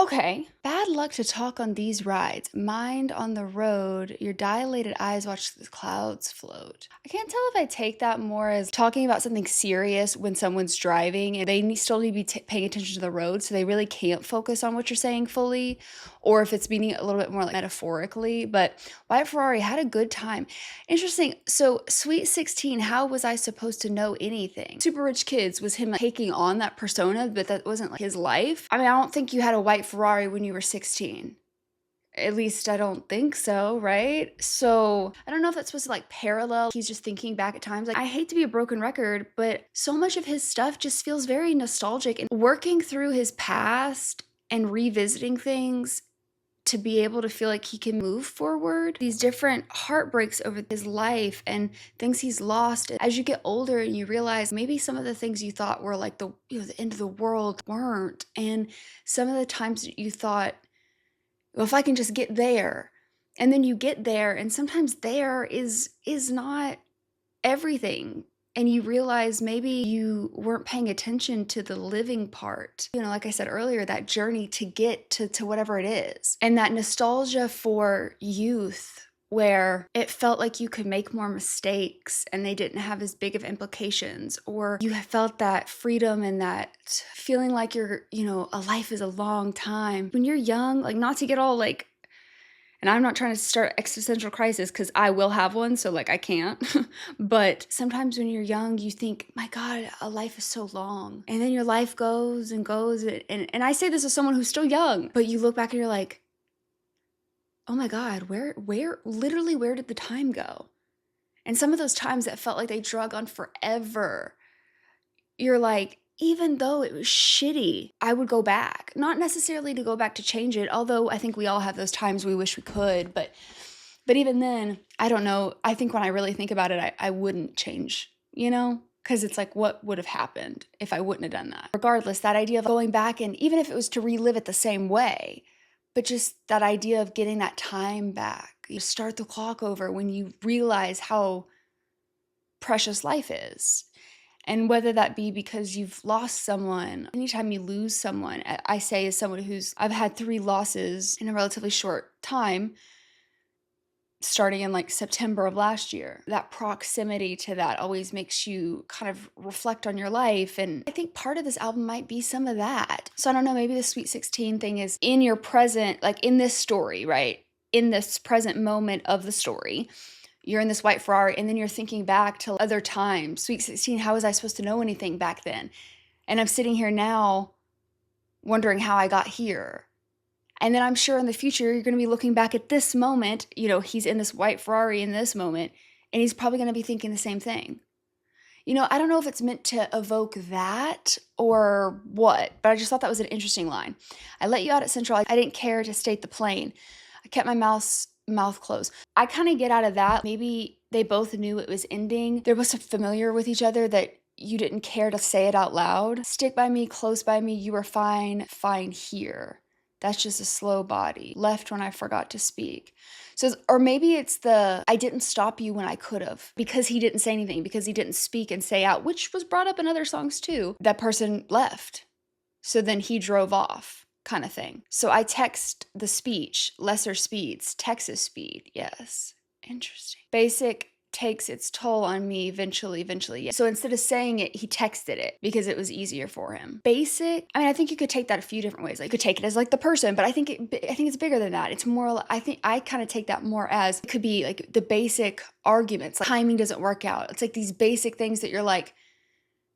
Okay, bad luck to talk on these rides. Mind on the road, your dilated eyes watch the clouds float. I can't tell if I take that more as talking about something serious when someone's driving and they still need to be paying attention to the road, so they really can't focus on what you're saying fully, or if it's meaning a little bit more like metaphorically. But White Ferrari had a good time. Interesting. So Sweet 16, how was I supposed to know anything? Super Rich Kids was him taking on that persona, but that wasn't like his life. I mean, I don't think you had a white Ferrari when you were 16. At least I don't think so, right? So I don't know if that's supposed to like parallel. He's just thinking back at times. Like, I hate to be a broken record, but so much of his stuff just feels very nostalgic, and working through his past and revisiting things to be able to feel like he can move forward. These different heartbreaks over his life and things he's lost. As you get older and you realize maybe some of the things you thought were like the end of the world weren't. And some of the times that you thought, well, if I can just get there. And then you get there, and sometimes there is not everything. And you realize maybe you weren't paying attention to the living part. You know, like I said earlier, that journey to get to whatever it is. And that nostalgia for youth, where it felt like you could make more mistakes and they didn't have as big of implications. Or you felt that freedom and that feeling like a life is a long time. When you're young, like, not to get all like, and I'm not trying to start existential crisis because I will have one, so like I can't. But sometimes when you're young, you think, my God, a life is so long. And then your life goes and goes. And I say this as someone who's still young, but you look back and you're like, oh my God, where did the time go? And some of those times that felt like they drug on forever, you're like, even though it was shitty, I would go back. Not necessarily to go back to change it, although I think we all have those times we wish we could. But even then, I don't know. I think when I really think about it, I wouldn't change, Because it's like, what would have happened if I wouldn't have done that? Regardless, that idea of going back, and even if it was to relive it the same way, but just that idea of getting that time back. You start the clock over when you realize how precious life is. And whether that be because you've lost someone, anytime you lose someone, I say as someone I've had 3 losses in a relatively short time, starting in like September of last year. That proximity to that always makes you kind of reflect on your life. And I think part of this album might be some of that. So I don't know, maybe the Sweet 16 thing is in your present, like in this story, right? In this present moment of the story. You're in this white Ferrari, and then you're thinking back to other times. Sweet 16, how was I supposed to know anything back then? And I'm sitting here now wondering how I got here. And then I'm sure in the future, you're going to be looking back at this moment. He's in this white Ferrari in this moment, and he's probably going to be thinking the same thing. I don't know if it's meant to evoke that or what, but I just thought that was an interesting line. I let you out at Central. I didn't care to state the plain. I kept my mouth closed. I kind of get out of that. Maybe they both knew it was ending. They were so familiar with each other that you didn't care to say it out loud. Stick by me, close by me, you were fine here. That's just a slow body. Left when I forgot to speak. So, or maybe it's the, I didn't stop you when I could have, because he didn't say anything, because he didn't speak and say out, which was brought up in other songs too. That person left. So then he drove off, kind of thing. So I text the speech, lesser speeds, Texas speed. Yes. Interesting. Basic takes its toll on me eventually. Yeah. So instead of saying it, he texted it because it was easier for him. Basic, I mean, I think you could take that a few different ways. Like you could take it as like the person, but I think it's bigger than that. It's more, I think I kind of take that more as, it could be like the basic arguments, like timing doesn't work out. It's like these basic things that you're like,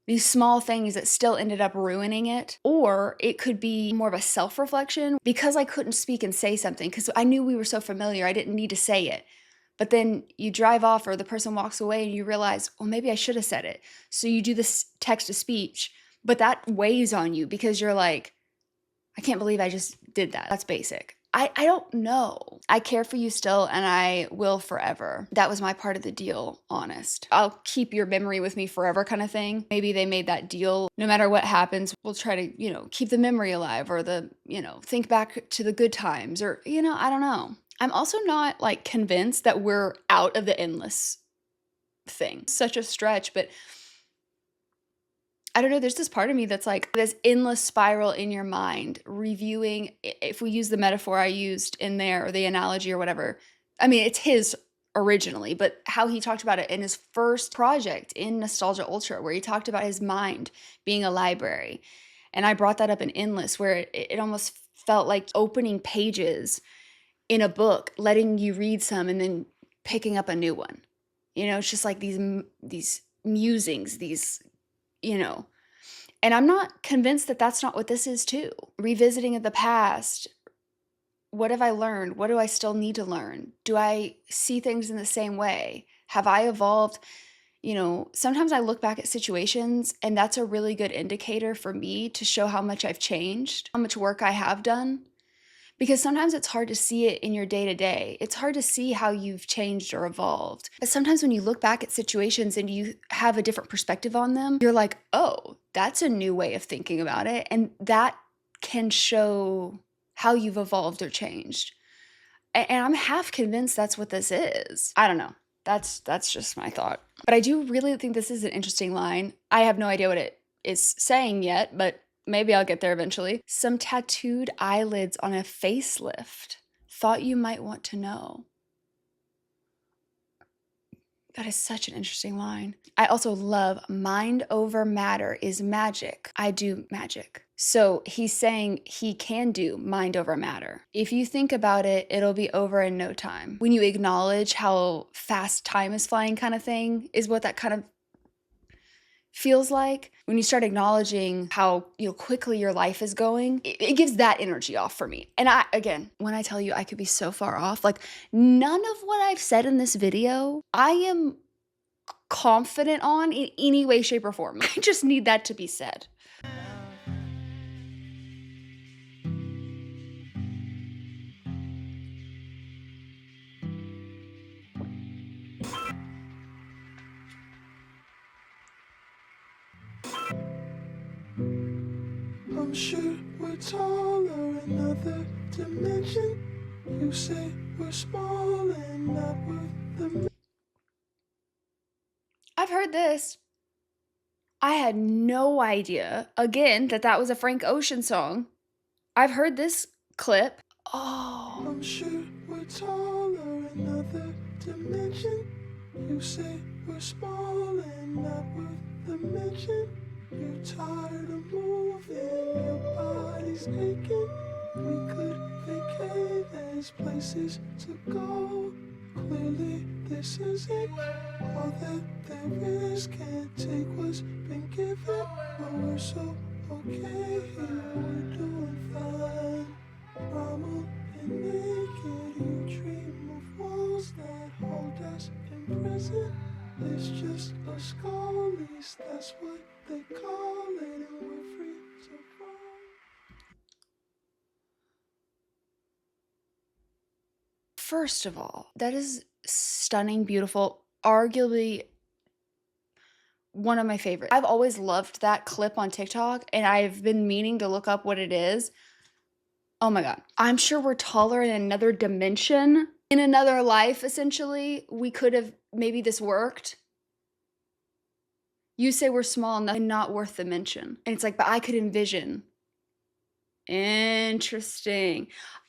these small things that still ended up ruining it. Or it could be more of a self-reflection, because I couldn't speak and say something because I knew we were so familiar, I didn't need to say it. But then you drive off or the person walks away and you realize, well, maybe I should have said it. So you do this text to speech, but that weighs on you because you're like, I can't believe I just did that. That's basic. I don't know. I care for you still and I will forever. That was my part of the deal, honest. I'll keep your memory with me forever kind of thing. Maybe they made that deal. No matter what happens, we'll try to, keep the memory alive, or think back to the good times, or, I don't know. I'm also not like convinced that we're out of the endless thing. Such a stretch, but I don't know. There's this part of me that's like this endless spiral in your mind, reviewing, if we use the metaphor I used in there or the analogy or whatever. I mean, it's his originally, but how he talked about it in his first project in Nostalgia Ultra, where he talked about his mind being a library. And I brought that up in Endless, where it almost felt like opening pages in a book, letting you read some and then picking up a new one. It's just like these musings, and I'm not convinced that that's not what this is too. Revisiting of the past. What have I learned? What do I still need to learn? Do I see things in the same way? Have I evolved? Sometimes I look back at situations and that's a really good indicator for me to show how much I've changed, how much work I have done. Because sometimes it's hard to see it in your day-to-day. It's hard to see how you've changed or evolved. But sometimes when you look back at situations and you have a different perspective on them, you're like, oh, that's a new way of thinking about it. And that can show how you've evolved or changed. And I'm half convinced that's what this is. I don't know. That's just my thought. But I do really think this is an interesting line. I have no idea what it is saying yet, but maybe I'll get there eventually. Some tattooed eyelids on a facelift. Thought you might want to know. That is such an interesting line. I also love mind over matter is magic. I do magic. So he's saying he can do mind over matter. If you think about it, it'll be over in no time. When you acknowledge how fast time is flying kind of thing is what that kind of feels like. When you start acknowledging how quickly your life is going, it gives that energy off for me. And when I tell you I could be so far off, like none of what I've said in this video, I am confident on in any way, shape, or form. I just need that to be said. I'm sure we're taller, another dimension. You say we're small and not worth the. I've heard this. I had no idea, again, that was a Frank Ocean song. I've heard this clip. Oh. I'm sure we're taller, another dimension. You say we're small and not worth the mention. You're tired of moving, your body's aching. We could vacate, there's places to go. Clearly this isn't all that there is. Can't take what's been given, but we're so okay here, we're doing fine. Normal and naked, you dream of walls that hold us in prison. It's just a skull, at least that's what they call it, and we're free to roam. First of all, that is stunning, beautiful, arguably one of my favorites. I've always loved that clip on TikTok, and I've been meaning to look up what it is. Oh my God. I'm sure we're taller in another dimension. In another life, essentially, we could have, maybe this worked. You say we're small enough and not worth the mention. And it's like, but I could envision. Interesting.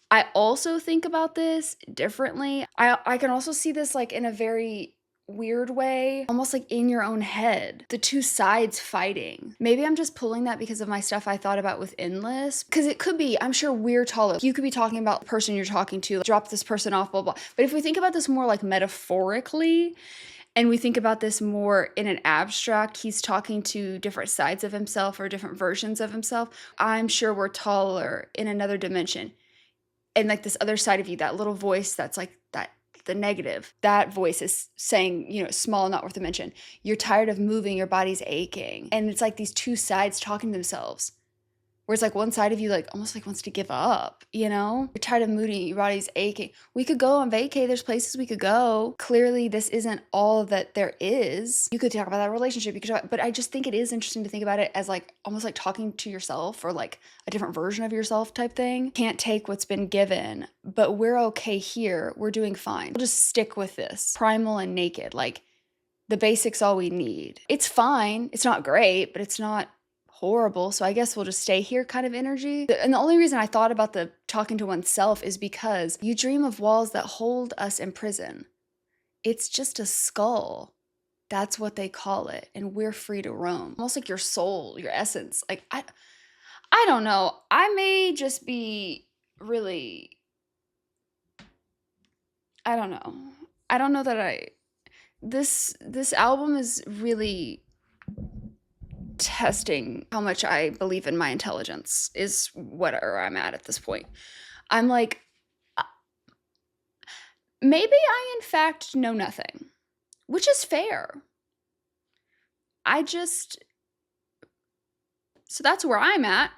I also think about this differently. I can also see this like in a very weird way, almost like in your own head. The two sides fighting. Maybe I'm just pulling that because of my stuff I thought about with Endless. Because it could be, I'm sure we're taller. You could be talking about the person you're talking to, like, drop this person off, blah, blah. But if we think about this more like metaphorically, and we think about this more in an abstract, he's talking to different sides of himself or different versions of himself. I'm sure we're taller in another dimension. And like this other side of you, that little voice that's like that, the negative, that voice is saying, you know, small, not worth a mention. You're tired of moving, your body's aching. And it's like these two sides talking to themselves. Where it's like one side of you like almost like wants to give up, you know? You're tired of moving, your body's aching. We could go on vacay, there's places we could go. Clearly this isn't all that there is. You could talk about that relationship, you could talk, but I just think it is interesting to think about it as like almost like talking to yourself or like a different version of yourself type thing. Can't take what's been given, but we're okay here, we're doing fine. We'll just stick with this. Primal and naked, like the basics all we need. It's fine, it's not great, but it's not horrible, so I guess we'll just stay here kind of energy. And the only reason I thought about the talking to oneself is because you dream of walls that hold us in prison. It's just a skull. That's what they call it, and we're free to roam. Almost like your soul, your essence. Like I don't know. I may just be really, I don't know. I don't know that this album is really testing how much I believe in my intelligence is where I'm at this point. I'm like, maybe I in fact know nothing, which is fair. So that's where I'm at.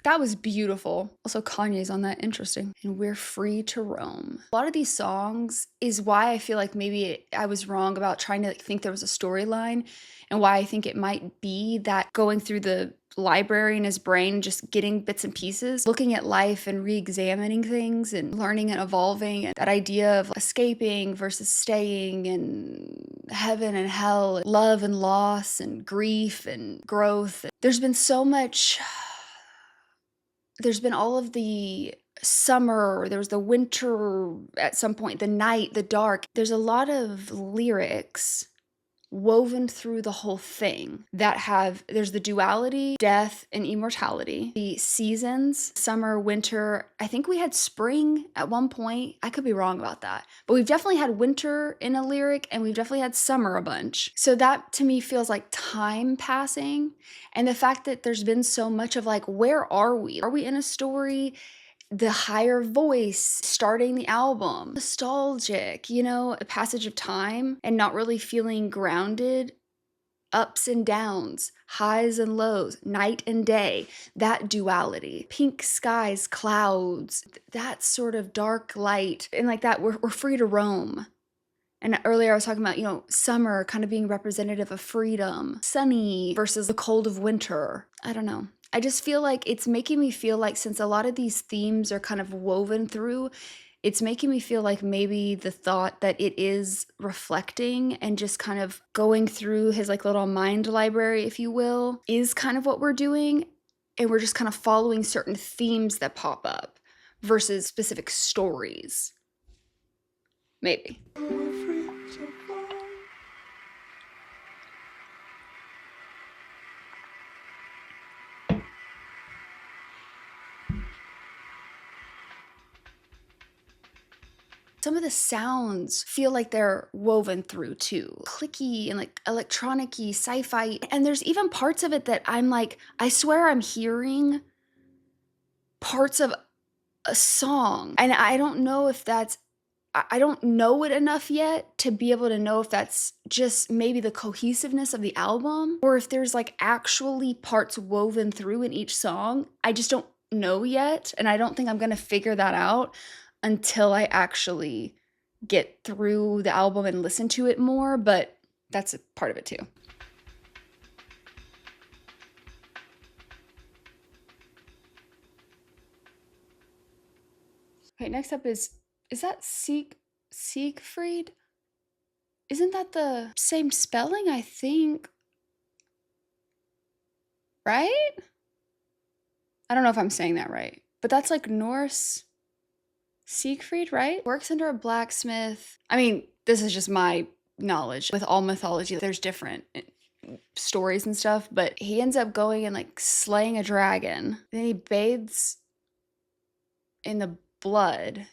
That was beautiful. Also, Kanye's on that. Interesting. And we're free to roam. A lot of these songs is why I feel like maybe I was wrong about trying to think there was a storyline, and why I think it might be that going through the library in his brain, just getting bits and pieces, looking at life and re-examining things and learning and evolving. And that idea of escaping versus staying, and heaven and hell, love and loss and grief and growth. There's been so much. There's been all of the summer, there was the winter at some point, the night, the dark. There's a lot of lyrics woven through the whole thing that there's the duality, death, and immortality. The seasons, summer, winter. I think we had spring at one point. I could be wrong about that. But we've definitely had winter in a lyric, and we've definitely had summer a bunch. So that to me feels like time passing. And the fact that there's been so much of like, where are we? Are we in a story? The higher voice starting the album, nostalgic, you know, a passage of time and not really feeling grounded, ups and downs, highs and lows, night and day, that duality, pink skies, clouds, that sort of dark light, and like that, we're free to roam. And earlier I was talking about, you know, summer kind of being representative of freedom, sunny versus the cold of winter. I don't know. I just feel like it's making me feel like, since a lot of these themes are kind of woven through, it's making me feel like maybe the thought that it is reflecting and just kind of going through his like little mind library, if you will, is kind of what we're doing. And we're just kind of following certain themes that pop up versus specific stories. Maybe. Some of the sounds feel like they're woven through too. Clicky and like electronic-y, sci-fi. And there's even parts of it that I'm like, I swear I'm hearing parts of a song. And I don't know if I don't know it enough yet to be able to know if that's just maybe the cohesiveness of the album, or if there's like actually parts woven through in each song. I just don't know yet. And I don't think I'm going to figure that out until I actually get through the album and listen to it more, but that's a part of it too. Okay, next up is that Siegfried? Isn't that the same spelling, I think? Right? I don't know if I'm saying that right, but that's like Norse Siegfried, right? Works under a blacksmith. I mean, this is just my knowledge. With all mythology, there's different stories and stuff, but he ends up going and like slaying a dragon. Then he bathes in the blood.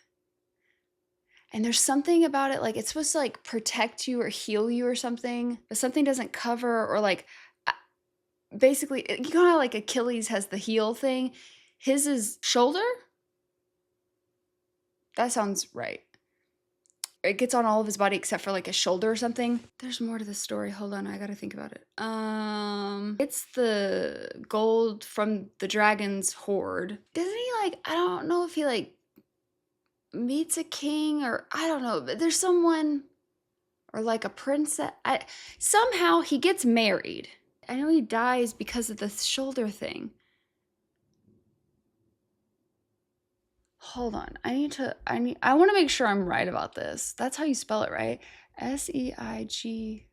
And there's something about it, like it's supposed to like protect you or heal you or something, but something doesn't cover, or like basically, you know how like Achilles has the heel thing? His is shoulder? That sounds right. It gets on all of his body except for like his shoulder or something. There's more to the story. Hold on, I gotta think about it. It's the gold from the dragon's hoard. Doesn't he like, I don't know if he like meets a king, or I don't know, but there's someone, or like a princess. Somehow he gets married. I know he dies because of the shoulder thing. Hold on. I want to make sure I'm right about this. That's how you spell it, right? S-E-I-G.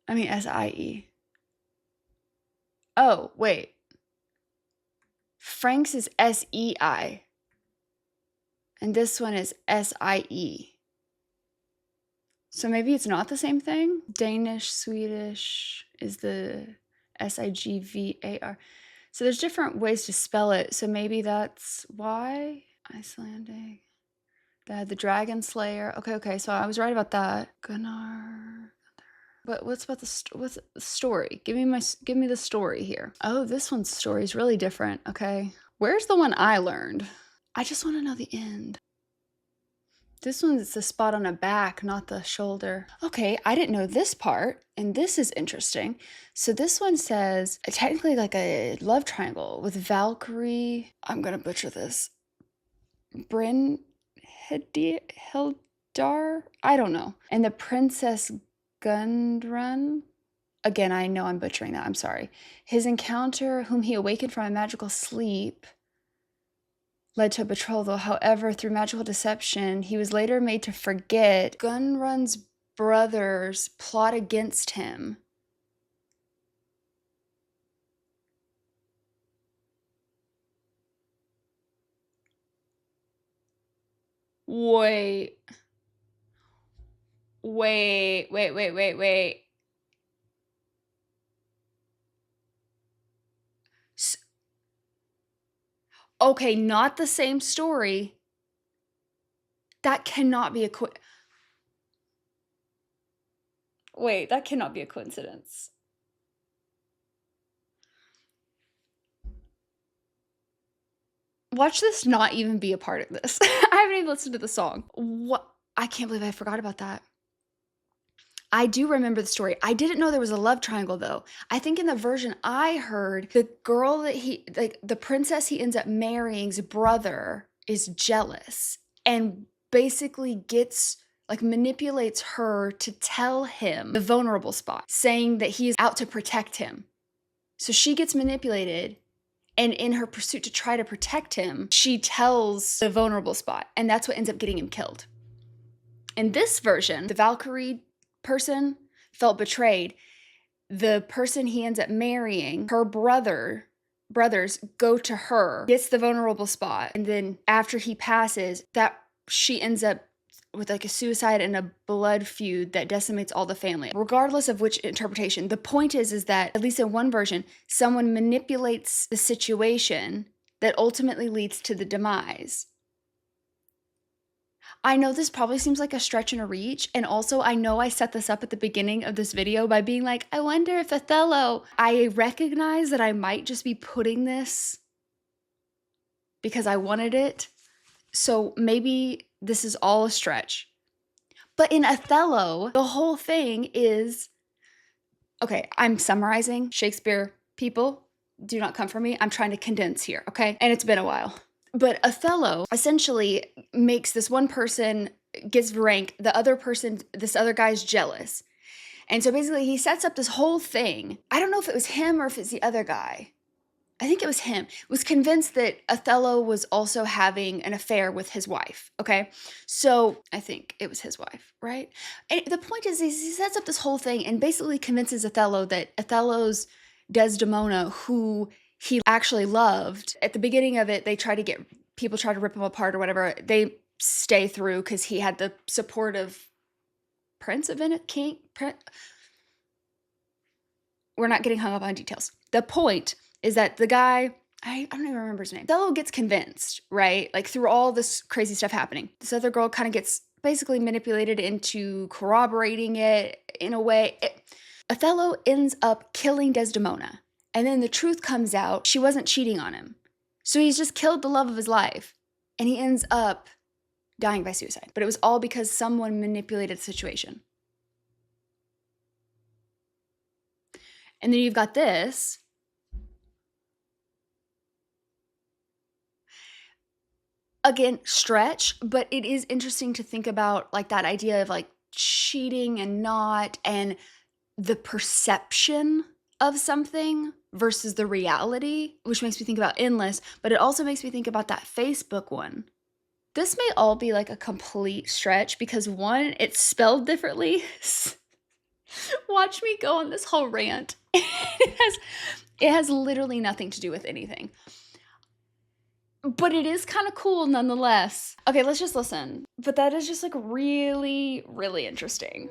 I mean, S-I-E. Oh, wait. Frank's is S-E-I. And this one is S-I-E. So maybe it's not the same thing? Danish, Swedish is the S-I-G-V-A-R. So there's different ways to spell it. So maybe that's why. Icelandic. The Dragon Slayer. Okay. So I was right about that. Gunnar. But what's about what's the story? Give me the story here. Oh, this one's story is really different. Okay. Where's the one I learned? I just want to know the end. This one's the spot on a back, not the shoulder. Okay, I didn't know this part, and this is interesting. So this one says, technically like a love triangle with Valkyrie, I'm gonna butcher this, Brynhildar, I don't know, and the Princess Gundrun. Again, I know I'm butchering that, I'm sorry. His encounter, whom he awakened from a magical sleep, led to a betrothal. However, through magical deception, he was later made to forget. Gunrun's brothers plot against him. Wait. Okay, not the same story. That cannot be Wait, that cannot be a coincidence. Watch this not even be a part of this. I haven't even listened to the song. What? I can't believe I forgot about that. I do remember the story. I didn't know there was a love triangle though. I think in the version I heard, the girl that the princess he ends up marrying's brother is jealous and basically manipulates her to tell him the vulnerable spot, saying that he is out to protect him. So she gets manipulated, and in her pursuit to try to protect him, she tells the vulnerable spot, and that's what ends up getting him killed. In this version, the Valkyrie person felt betrayed. The person he ends up marrying, her brothers go to her, gets the vulnerable spot, and then after he passes, that she ends up with like a suicide and a blood feud that decimates all the family. Regardless of which interpretation, the point is that, at least in one version, someone manipulates the situation that ultimately leads to the demise. I know this probably seems like a stretch and a reach, and also I know I set this up at the beginning of this video by being like, I wonder if Othello. I recognize that I might just be putting this because I wanted it, so maybe this is all a stretch. But in Othello, the whole thing is, okay, I'm summarizing. Shakespeare, people, do not come for me. I'm trying to condense here, okay? And it's been a while. But Othello essentially makes this one person gives rank, the other person, this other guy's jealous. And so basically he sets up this whole thing. I don't know if it was him or if it's the other guy. I think it was him, was convinced that Othello was also having an affair with his wife, okay? So I think it was his wife, right? And the point is, he sets up this whole thing and basically convinces Othello that Othello's Desdemona, who he actually loved, at the beginning of it, people try to rip him apart or whatever. They stay through because he had the support of Prince of Venice, we're not getting hung up on details. The point is that the guy, I don't even remember his name. Othello gets convinced, right? Like through all this crazy stuff happening. This other girl kind of gets basically manipulated into corroborating it in a way. Othello ends up killing Desdemona. And then the truth comes out, she wasn't cheating on him. So he's just killed the love of his life. And he ends up dying by suicide. But it was all because someone manipulated the situation. And then you've got this. Again, stretch, but it is interesting to think about like that idea of like cheating and not, and the perception of something versus the reality, which makes me think about Endless, but it also makes me think about that Facebook one. This may all be like a complete stretch because one, it's spelled differently. Watch me go on this whole rant. It has literally nothing to do with anything. But it is kind of cool nonetheless. Okay, let's just listen. But that is just like really, really interesting.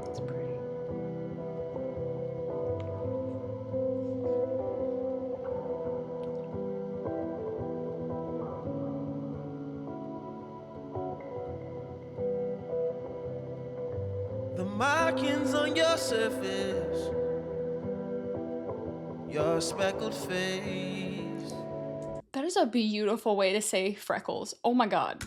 It's pretty. The markings on your surface, your speckled face. That is a beautiful way to say freckles. Oh my God.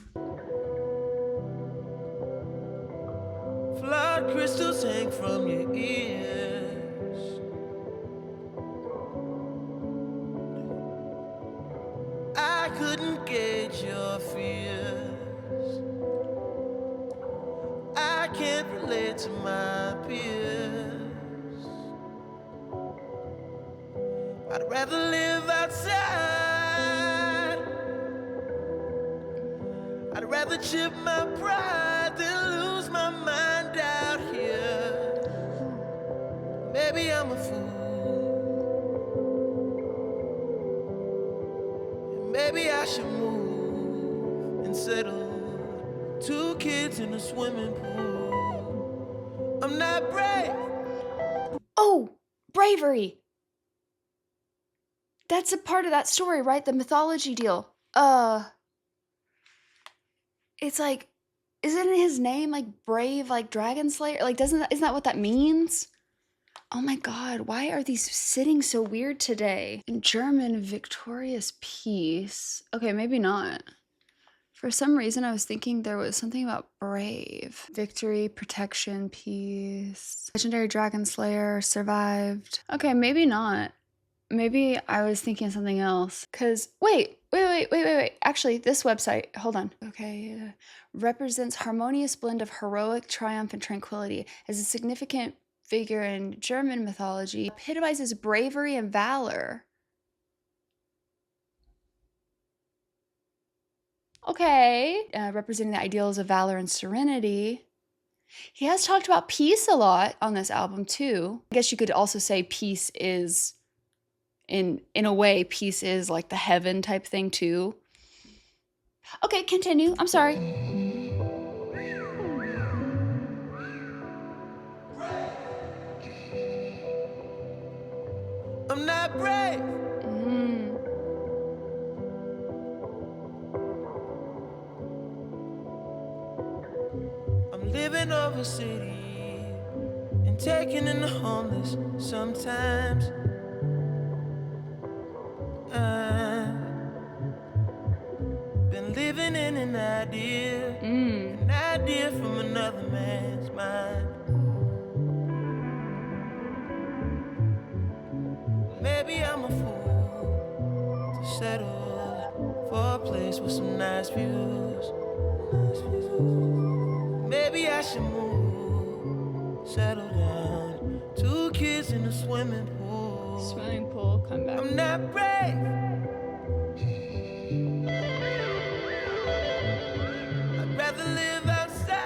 Flood crystals hang from your ears. I couldn't gauge your fears. I can't relate to my peers. I'd rather live outside. I'd rather chip my pride than lose my mind out here. Maybe I'm a fool. And maybe I should move and settle. 2 kids in a swimming pool. I'm not brave. Oh, bravery. That's a part of that story, right? The mythology deal. It's like, isn't his name like brave, like dragon slayer? Like, isn't that what that means? Oh my God, why are these sitting so weird today? In German, victorious peace. Okay, maybe not. For some reason, I was thinking there was something about brave. Victory, protection, peace. Legendary dragon slayer, survived. Okay, maybe not. Maybe I was thinking something else. Cause wait. Actually, this website, hold on. Okay, represents harmonious blend of heroic triumph and tranquility as a significant figure in German mythology. Epitomizes bravery and valor. Okay, representing the ideals of valor and serenity. He has talked about peace a lot on this album too. I guess you could also say peace is, in a way, peace is like the heaven type thing too. Okay, continue. I'm sorry. I'm not brave. I'm living over city and taking in the homeless sometimes. I've been living in an idea from another man's mind. Maybe I'm a fool to settle for a place with some nice views. Maybe I should move, settle down. 2 kids in the swimming pool. Swimming pool, come back. I'm not brave. I'd rather live outside.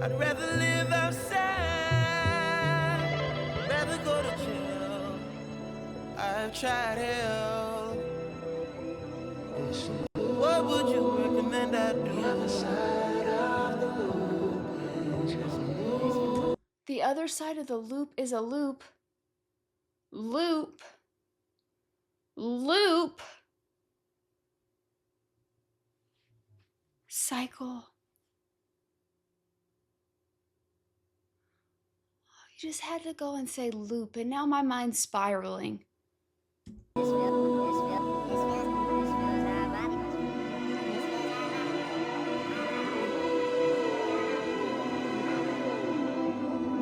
I'd rather live outside. Rather go to jail. I've tried hell. What would you recommend I do? The other side of the loop. The other side of the loop is a loop. Loop. Loop. Cycle. You just had to go and say loop, and now my mind's spiraling.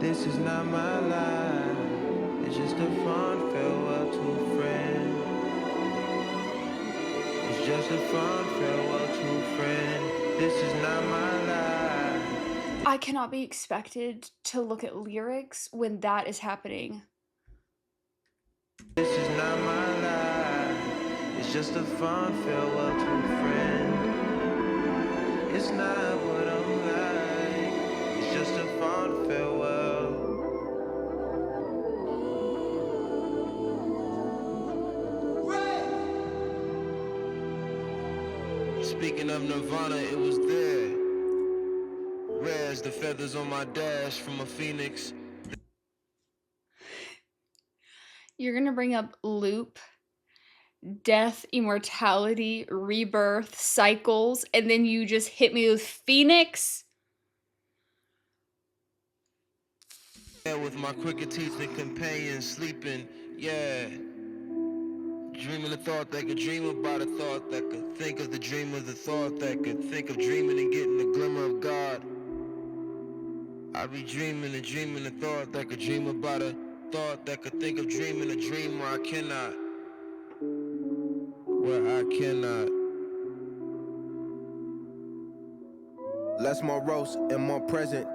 This is not my life. It's just a fond farewell to a friend. It's just a fond farewell to a friend. This is not my life. I cannot be expected to look at lyrics when that is happening. This is not my life. It's just a fond farewell to a friend. It's not what I'm like. It's just a fond farewell. Speaking of Nirvana, it was there. Rare as the feathers on my dash from a phoenix. You're gonna bring up loop, death, immortality, rebirth, cycles, and then you just hit me with Phoenix? Yeah, with my crooked teeth and companion sleeping, yeah. Dreaming a thought that could dream about a thought that could think of the dream of the thought that could think of dreaming and getting the glimmer of God. I be dreaming and dreaming a thought that could dream about a thought that could think of dreaming a dream where I cannot. Less morose and more present.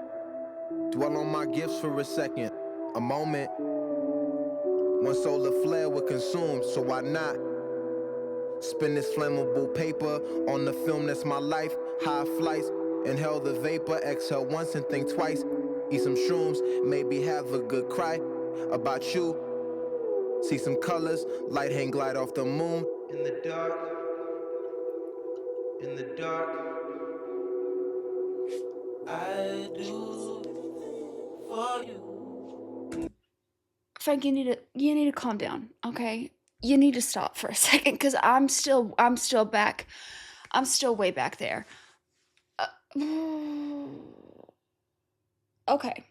Dwell on my gifts for a second. A moment. One solar flare would consume, so why not? Spin this flammable paper on the film that's my life. High flights, inhale the vapor, exhale once and think twice. Eat some shrooms, maybe have a good cry about you. See some colors, light hang glide off the moon. In the dark, I do for you. Frank, you need to calm down, okay? You need to stop for a second, because I'm still back. I'm still way back there. Okay.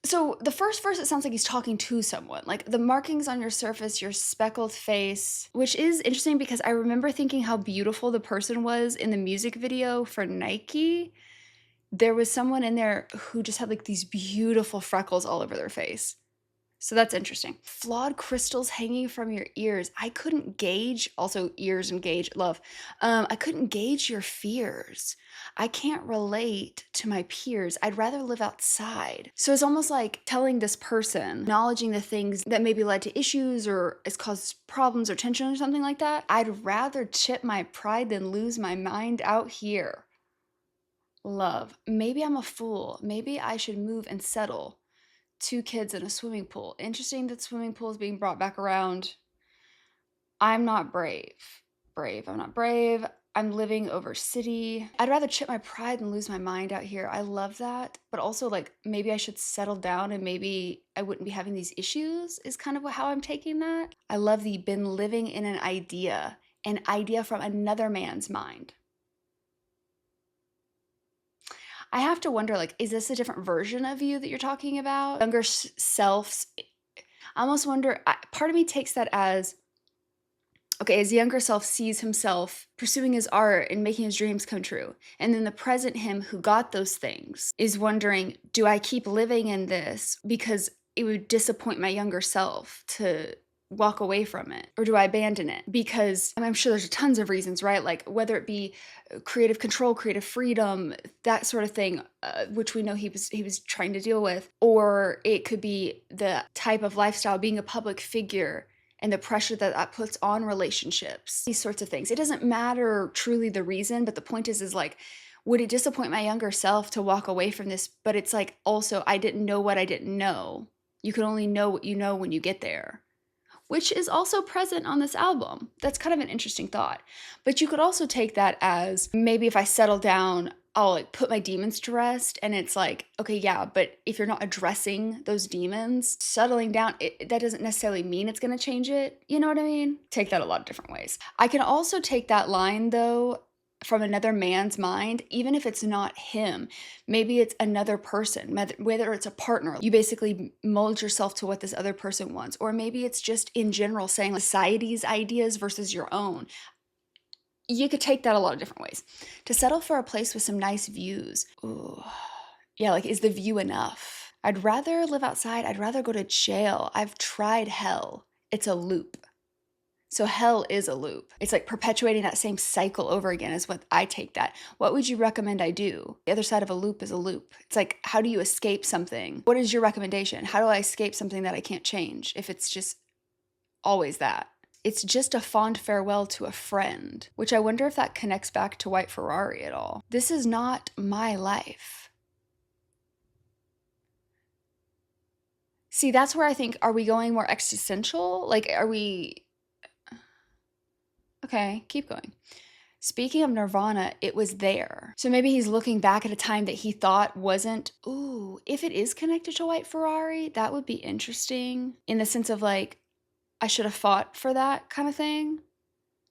So the first verse, it sounds like he's talking to someone. Like, the markings on your surface, your speckled face, which is interesting because I remember thinking how beautiful the person was in the music video for Nike. There was someone in there who just had like these beautiful freckles all over their face. So that's interesting. Flawed crystals hanging from your ears. I couldn't gauge, also ears and gauge, love. I couldn't gauge your fears. I can't relate to my peers. I'd rather live outside. So it's almost like telling this person, acknowledging the things that maybe led to issues or has caused problems or tension or something like that. I'd rather chip my pride than lose my mind out here. Love. Maybe I'm a fool. Maybe I should move and settle. 2 kids in a swimming pool. Interesting that swimming pool is being brought back around. I'm not brave. I'm not brave. I'm living over city. I'd rather chip my pride than lose my mind out here. I love that. But also, like, maybe I should settle down and maybe I wouldn't be having these issues is kind of how I'm taking that. I love the been living in an idea from another man's mind. I have to wonder, like, is this a different version of you that you're talking about? Younger selves. I almost wonder, part of me takes that as, okay, his younger self sees himself pursuing his art and making his dreams come true. And then the present him who got those things is wondering, do I keep living in this? Because it would disappoint my younger self to walk away from it, or do I abandon it? Because I'm sure there's tons of reasons, right? Like whether it be creative control, creative freedom, that sort of thing, which we know he was trying to deal with, or it could be the type of lifestyle, being a public figure and the pressure that that puts on relationships, these sorts of things. It doesn't matter truly the reason, but the point is like, would it disappoint my younger self to walk away from this? But it's like, also, I didn't know what I didn't know. You can only know what you know when you get there, which is also present on this album. That's kind of an interesting thought. But you could also take that as, maybe if I settle down, I'll like put my demons to rest. And it's like, okay, yeah, but if you're not addressing those demons, settling down, that doesn't necessarily mean it's going to change it. You know what I mean? Take that a lot of different ways. I can also take that line though from another man's mind, even if it's not him. Maybe it's another person, whether it's a partner. You basically mold yourself to what this other person wants. Or maybe it's just in general saying society's ideas versus your own. You could take that a lot of different ways. To settle for a place with some nice views. Ooh. Yeah, like, is the view enough? I'd rather live outside. I'd rather go to jail. I've tried hell. It's a loop. So hell is a loop. It's like perpetuating that same cycle over again is what I take that. What would you recommend I do? The other side of a loop is a loop. It's like, how do you escape something? What is your recommendation? How do I escape something that I can't change if it's just always that? It's just a fond farewell to a friend, which I wonder if that connects back to White Ferrari at all. This is not my life. See, that's where I think, are we going more existential? Like, are we... Okay, keep going. Speaking of nirvana, it was there. So maybe he's looking back at a time that he thought wasn't. Ooh, if it is connected to White Ferrari, that would be interesting in the sense of like, I should have fought for that kind of thing.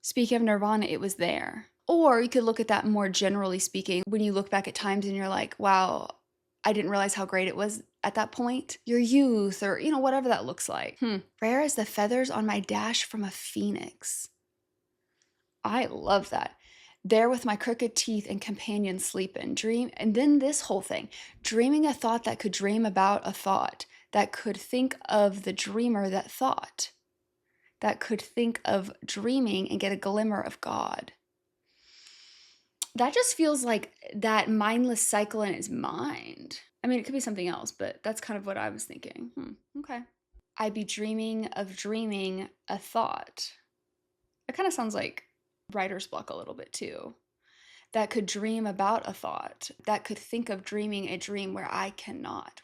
Speaking of nirvana, it was there. Or you could look at that more generally speaking, when you look back at times and you're like, wow, I didn't realize how great it was at that point. Your youth, or, you know, whatever that looks like. Rare as the feathers on my dash from a phoenix. I love that. There with my crooked teeth and companion sleeping, dream, and then this whole thing, dreaming a thought that could dream about a thought, that could think of the dreamer that thought, that could think of dreaming and get a glimmer of God. That just feels like that mindless cycle in his mind. I mean, it could be something else, but that's kind of what I was thinking. Okay. I'd be dreaming of dreaming a thought. It kind of sounds like writer's block a little bit too. That could dream about a thought, that could think of dreaming a dream where I cannot.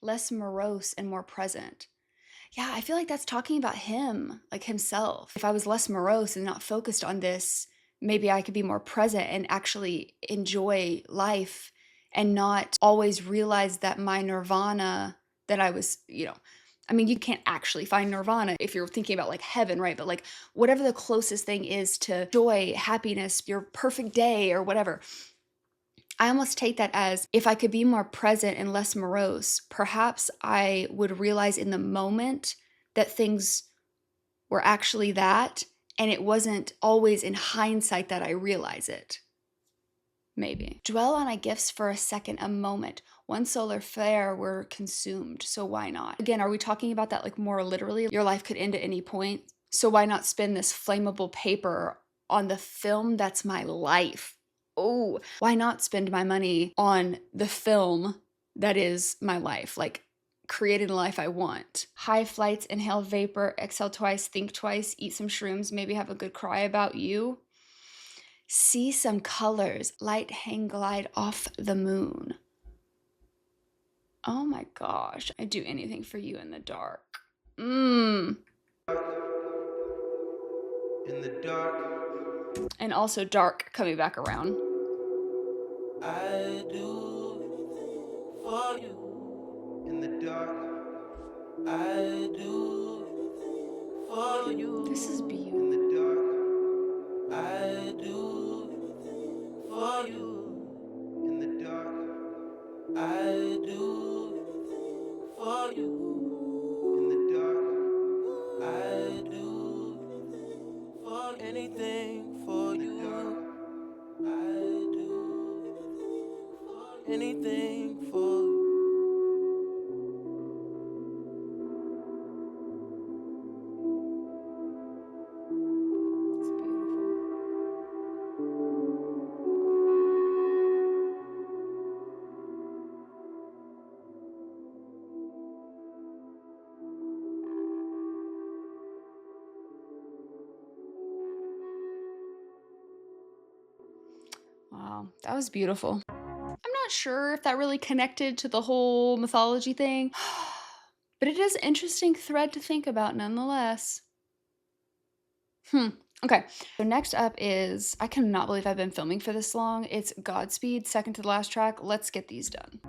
Less morose and more present. Yeah, I feel like that's talking about him, like himself. If I was less morose and not focused on this, maybe I could be more present and actually enjoy life and not always realize that my nirvana that I was, I mean, you can't actually find nirvana if you're thinking about like heaven, right? But like whatever the closest thing is to joy, happiness, your perfect day or whatever. I almost take that as if I could be more present and less morose, perhaps I would realize in the moment that things were actually that, and it wasn't always in hindsight that I realize it. Maybe. Dwell on my gifts for a second, a moment. One solar flare were consumed, so why not? Again, are we talking about that like more literally? Your life could end at any point, so why not spend this flammable paper on the film that's my life? Oh, why not spend my money on the film that is my life? Like creating the life I want. High flights, inhale vapor, exhale twice, think twice, eat some shrooms, maybe have a good cry about you. See some colors, light hang glide off the moon. Oh my gosh, I'd do anything for you in the dark. In the dark. And also dark coming back around. I do for you in the dark. I do for you. This is beautiful. In the dark. I do for you in the dark. I do for you in the dark. I do for anything for you. I do for anything for you. Wow, that was beautiful. I'm not sure if that really connected to the whole mythology thing, but it is an interesting thread to think about nonetheless. Okay, so next up is, I cannot believe I've been filming for this long. It's Godspeed, second to the last track. Let's get these done.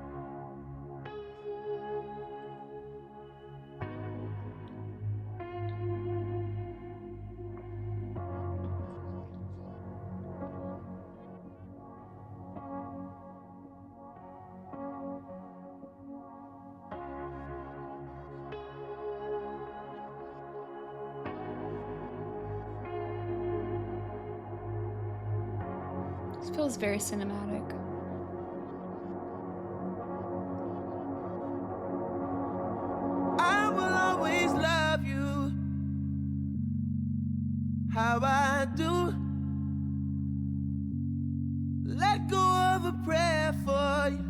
This feels very cinematic. I will always love you how I do. Let go of a prayer for you,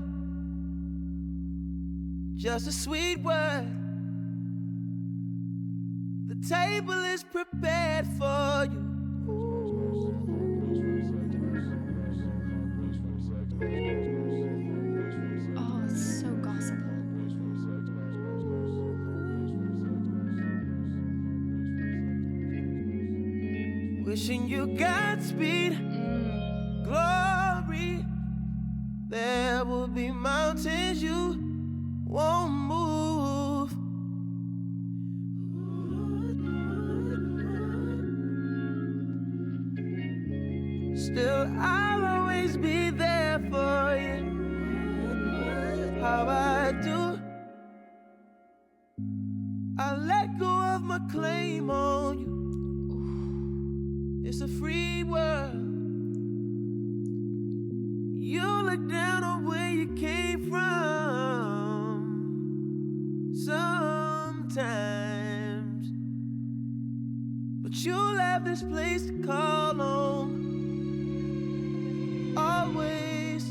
just a sweet word. The table is prepared for you. Oh, it's so gospel. Wishing you Godspeed, glory. There will be mountains you won't move. Still, I'll always be there for you. How I do. I let go of my claim on you. It's a free world. You look down on where you came from sometimes, but you'll have this place to call home always.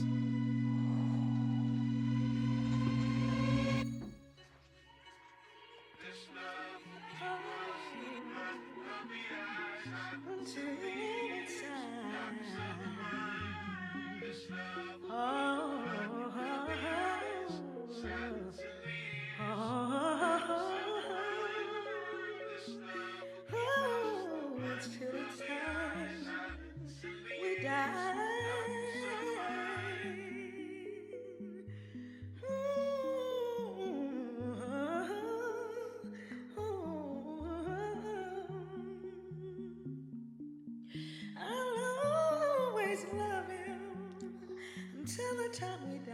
Till the time we die.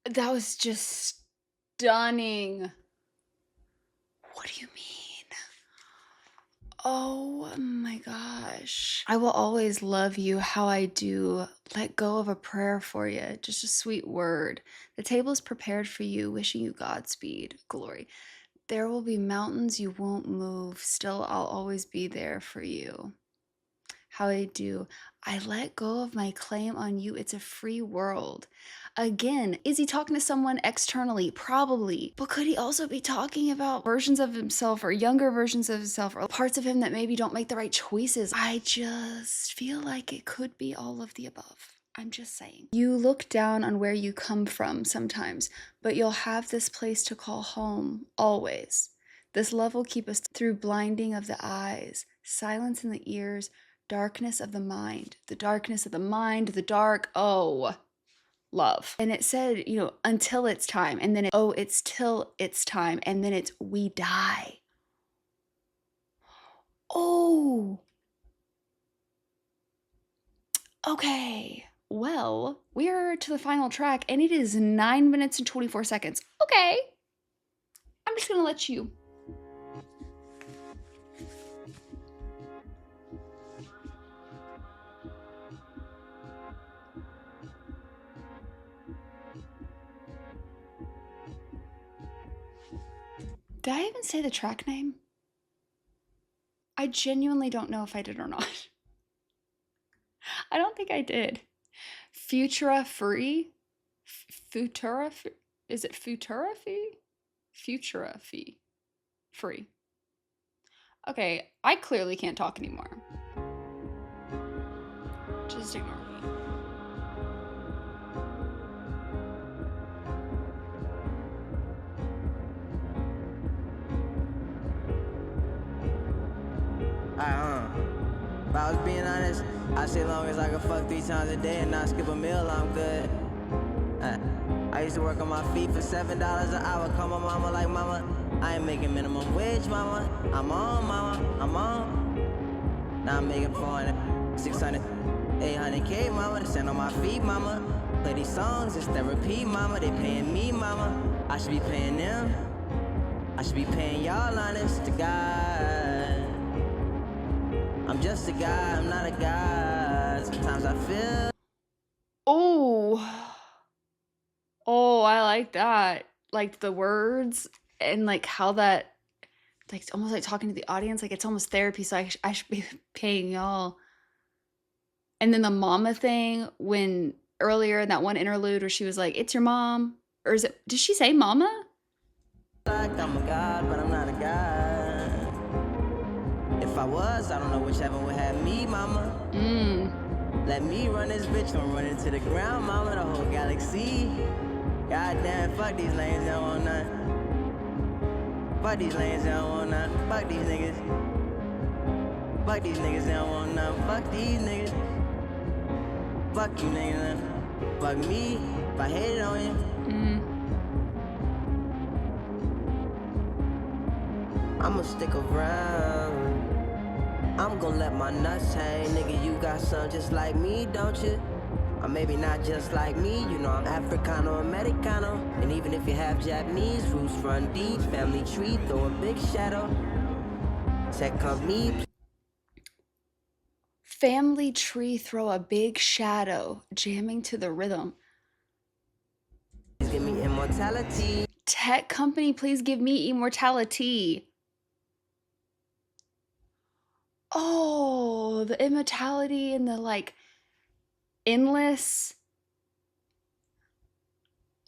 That was just stunning. What do you mean? Oh my gosh. I will always love you how I do. Let go of a prayer for you. Just a sweet word. The table is prepared for you, wishing you Godspeed, glory. There will be mountains you won't move. Still, I'll always be there for you. How I do. I let go of my claim on you. It's a free world. Again, is he talking to someone externally? Probably. But could he also be talking about versions of himself or younger versions of himself or parts of him that maybe don't make the right choices? I just feel like it could be all of the above. I'm just saying. You look down on where you come from sometimes, but you'll have this place to call home always. This love will keep us through blinding of the eyes, silence in the ears, darkness of the mind, the darkness of the mind, the dark, oh, love. And it said, you know, until it's time, and then it's till it's time, and then it's we die. Oh. Okay. Well, we're to the final track, and it is 9 minutes and 24 seconds. Okay. I'm just gonna let you. Did I even say the track name? I genuinely don't know if I did or not. I don't think I did. Futura free? futura, is it futura fee? Futura fee. Free. Okay, I clearly can't talk anymore. Just ignore me. If I was being honest, I say long as I can fuck 3 times a day and not skip a meal, I'm good. I used to work on my feet for $7 an hour. Call my mama like, mama, I ain't making minimum wage, mama. I'm on, mama, I'm on. Now I'm making 400, 600, 800K, mama. To stand on my feet, mama. Play these songs, it's therapy, mama. They paying me, mama. I should be paying them. I should be paying y'all, honest to God. I'm just a guy, I'm not a god. Sometimes I feel. Oh, I like that. Like the words and like how that, like it's almost like talking to the audience. Like it's almost therapy. So I should be paying y'all. And then the mama thing, when earlier in that one interlude where she was like, "It's your mom," or is it? Did she say mama? Like I'm a god, but I'm not a god. If I was, I don't know which heaven would have me, mama. Let me run this bitch, don't run into the ground, mama. The whole galaxy. Goddamn, fuck these lanes, they don't want none. Fuck these lanes, they don't want none. Fuck these niggas. Fuck these niggas, they don't want none. Fuck these niggas. Fuck you niggas. Fuck me, if I hated on you. I'ma stick around. I'm gonna let my nuts hang. Nigga, you got some just like me, don't you? Or maybe not just like me, you know I'm Africano, Americano. And even if you have Japanese roots, run deep, family tree, throw a big shadow. Tech company. Family tree, throw a big shadow, jamming to the rhythm. Please give me immortality. Tech company, please give me immortality. Oh, the immortality and the like endless.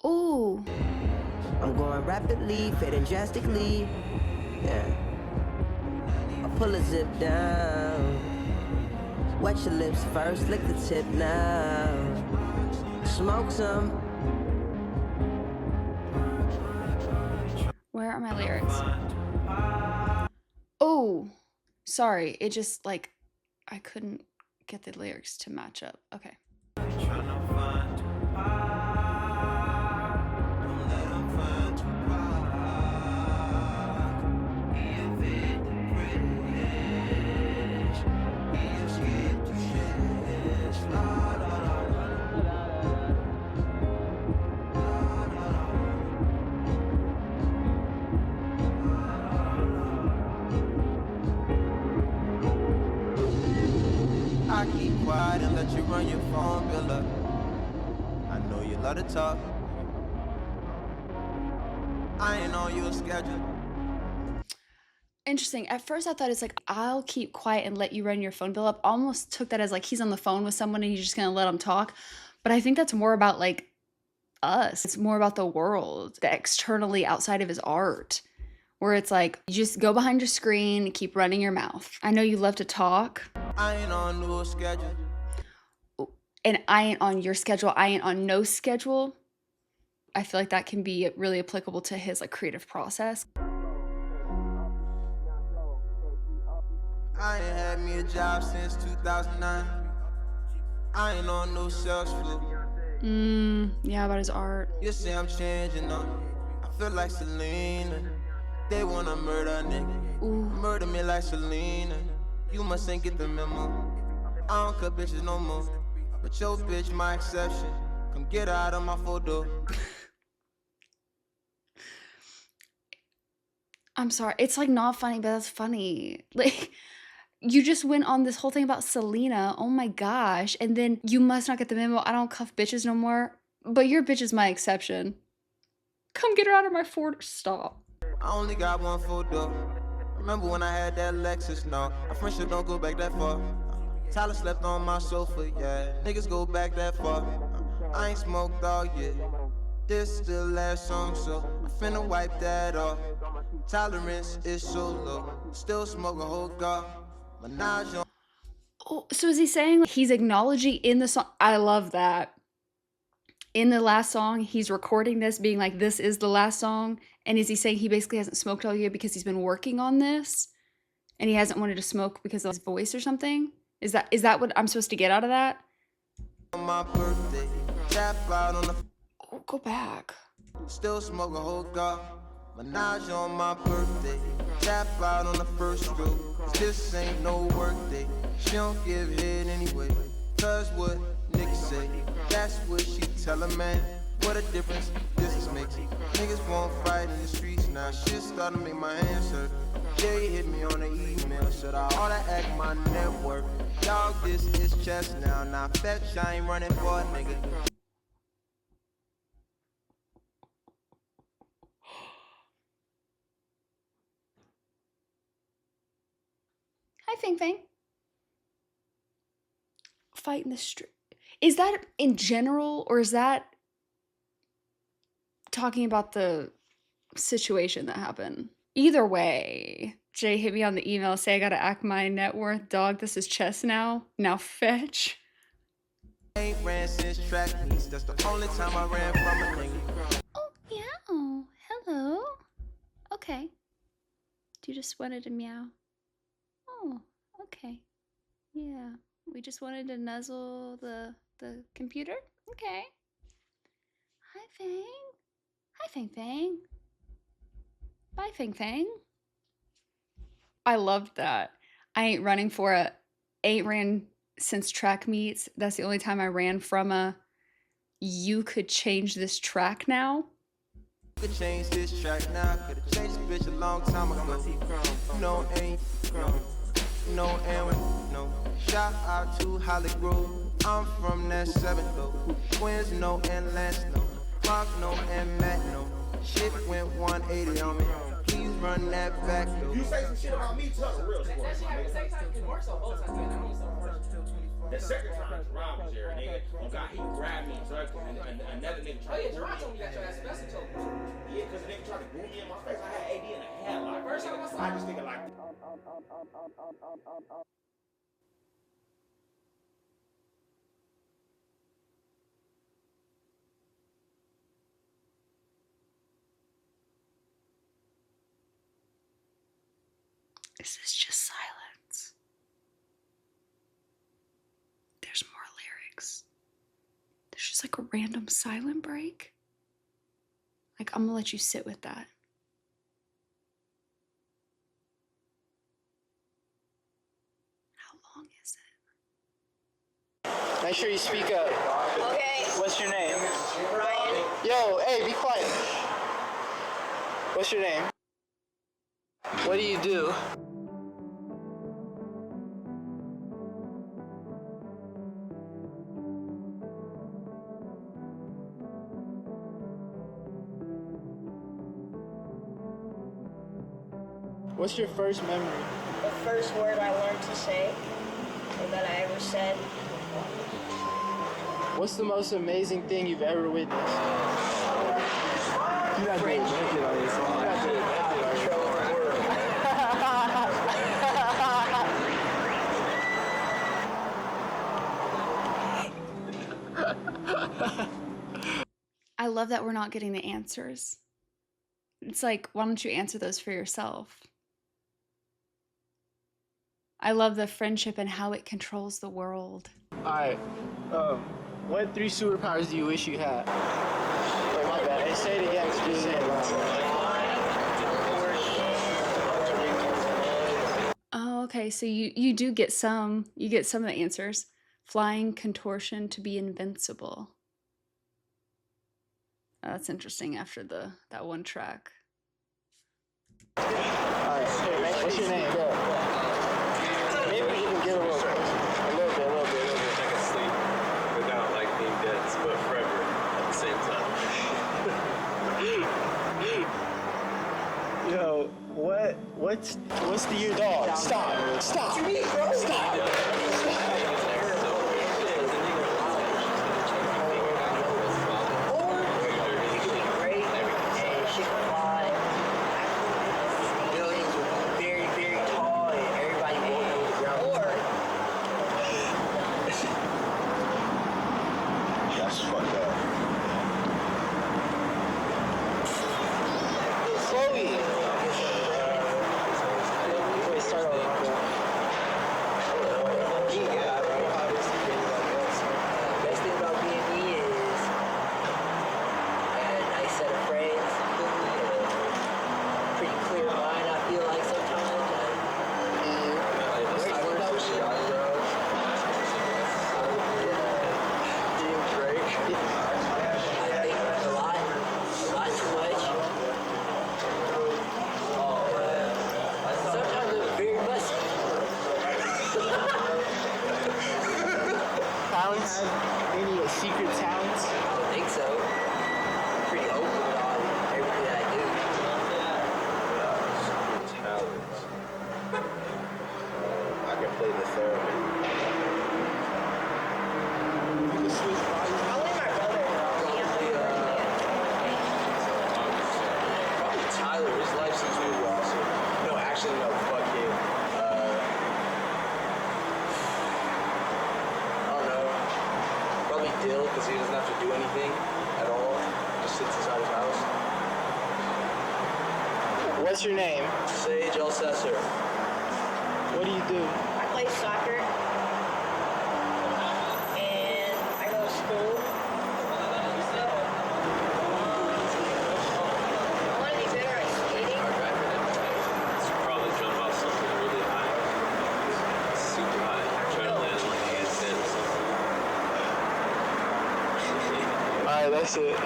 Ooh. I'm going rapidly, fading drastically. Yeah. I pull a zip down. Wet your lips first, lick the tip now. Smoke some. Where are my lyrics? Oh, sorry. It just like I couldn't get the lyrics to match up. Okay. I keep quiet and let you run your phone bill up. I know you love to talk. I ain't on your schedule. Interesting. At first I thought it's like, I'll keep quiet and let you run your phone bill up. Almost took that as like he's on the phone with someone and he's just gonna let him talk. But I think that's more about like us. It's more about the world, the externally outside of his art. Where it's like, you just go behind your screen and keep running your mouth. I know you love to talk. I ain't on no schedule. And I ain't on your schedule. I ain't on no schedule. I feel like that can be really applicable to his like creative process. I ain't had me a job since 2009. I ain't on no sales floor. Yeah, about his art. You say I'm changing up. I feel like Selena. They wanna murder a nigga. Murder me like Selena. You must ain't get the memo. I don't cut bitches no more. But your bitch my exception. Come get her out of my photo. I'm sorry. It's like not funny, but that's funny. Like, you just went on this whole thing about Selena. Oh my gosh. And then you must not get the memo. I don't cuff bitches no more. But your bitch is my exception. Come get her out of my photo. Stop. I only got one photo. Remember when I had that Lexus? No, our friendship don't go back that far. Tyler slept on my sofa, yeah. Niggas go back that far. I ain't smoked all yet. This the last song, so I'm finna wipe that off. Tolerance is so low, still smoke a whole gar. Menage on. Oh, so is he saying he's acknowledging in the song? I love that. In the last song, he's recording this, being like, this is the last song. And is he saying he basically hasn't smoked all year because he's been working on this? And he hasn't wanted to smoke because of his voice or something? Is that what I'm supposed to get out of that? On my birthday, tap out on the. Oh, go back. Still smoke a whole gar. Menage on my birthday, tap out on the first stroke. 'Cause this ain't no work day. She don't give head anyway. Cause what niggas say, that's what she tell a man. What a difference this makes. Niggas won't fight in the streets now. Shit starting to make my hands hurt. Jay hit me on the email, said I oughta act my network. Dog, this is chess now. Now fetch, I ain't running for a nigga. Hi, Fang Fang. Fight in the street. Is that in general, or is that talking about the situation that happened? Either way, Jay hit me on the email, say I gotta act my net worth. Dog, this is chess now. Now fetch. Ain't ran since track meets. That's the only time I ran from a nigga. Oh, meow. Hello. Okay. You just wanted to meow. Oh, okay. Yeah. We just wanted to nuzzle the computer? Okay. Hi, Fang. Hi, Fang Fang. Bye, Fang Fang. I loved that. I ain't running for a. Ain't ran since track meets. That's the only time I ran from a. You could change this track now. Could change this track now. Could've changed this bitch a long time ago. No, ain't. No, and no. Shout out to Holly Grove. I'm from that 7 though. Twins, no, and Lance, no. Clark, no, and Matt, no. Shit went 180 on me. Please run that back though. You say some shit about me, tell the real story. The second time Jerron was there, nigga, oh God, he grabbed me and drugged me, and another nigga tried to groom me. Jerron told me you got your ass arrested, told me. Yeah, because the nigga tried to groom me in my face. I had AD in a headlock. First time I saw I just thinking like. This is just silence. There's more lyrics. There's just like a random silent break. Like, I'm gonna let you sit with that. How long is it? Make sure you speak up. Okay. What's your name? Ryan. Yo, hey, be quiet. What's your name? What do you do? What's your first memory? The first word I learned to say, or that I ever said. What's the most amazing thing you've ever witnessed? You got to make it on this one. I love that we're not getting the answers. It's like, why don't you answer those for yourself? I love the friendship and how it controls the world. Alright, what 3 superpowers do you wish you had? Wait, my bad. Hey, say it again. Just say it loud. Oh, okay. So you do get some. You get some of the answers. Flying, contortion, to be invincible. Oh, that's interesting. After that one track. Alright, what's your name? Maybe we can get a little bit. I can sleep without like being dead, but forever at the same time. Yo, what's the year dog? Stop. What you mean, bro? can play the theremin. You can switch bodies. Only my brother. Probably Tyler. His life seems really awesome. No, actually, no. Fuck him. I don't know. Probably Dill, because he doesn't have to do anything at all. Just sits inside his house. What's your name? Sage Alcessor. What do you do? I play soccer. And I go to school. I want to be better at skating. Probably jump off something really high. Super high. Try to land on like a handstand or something. Alright, that's it.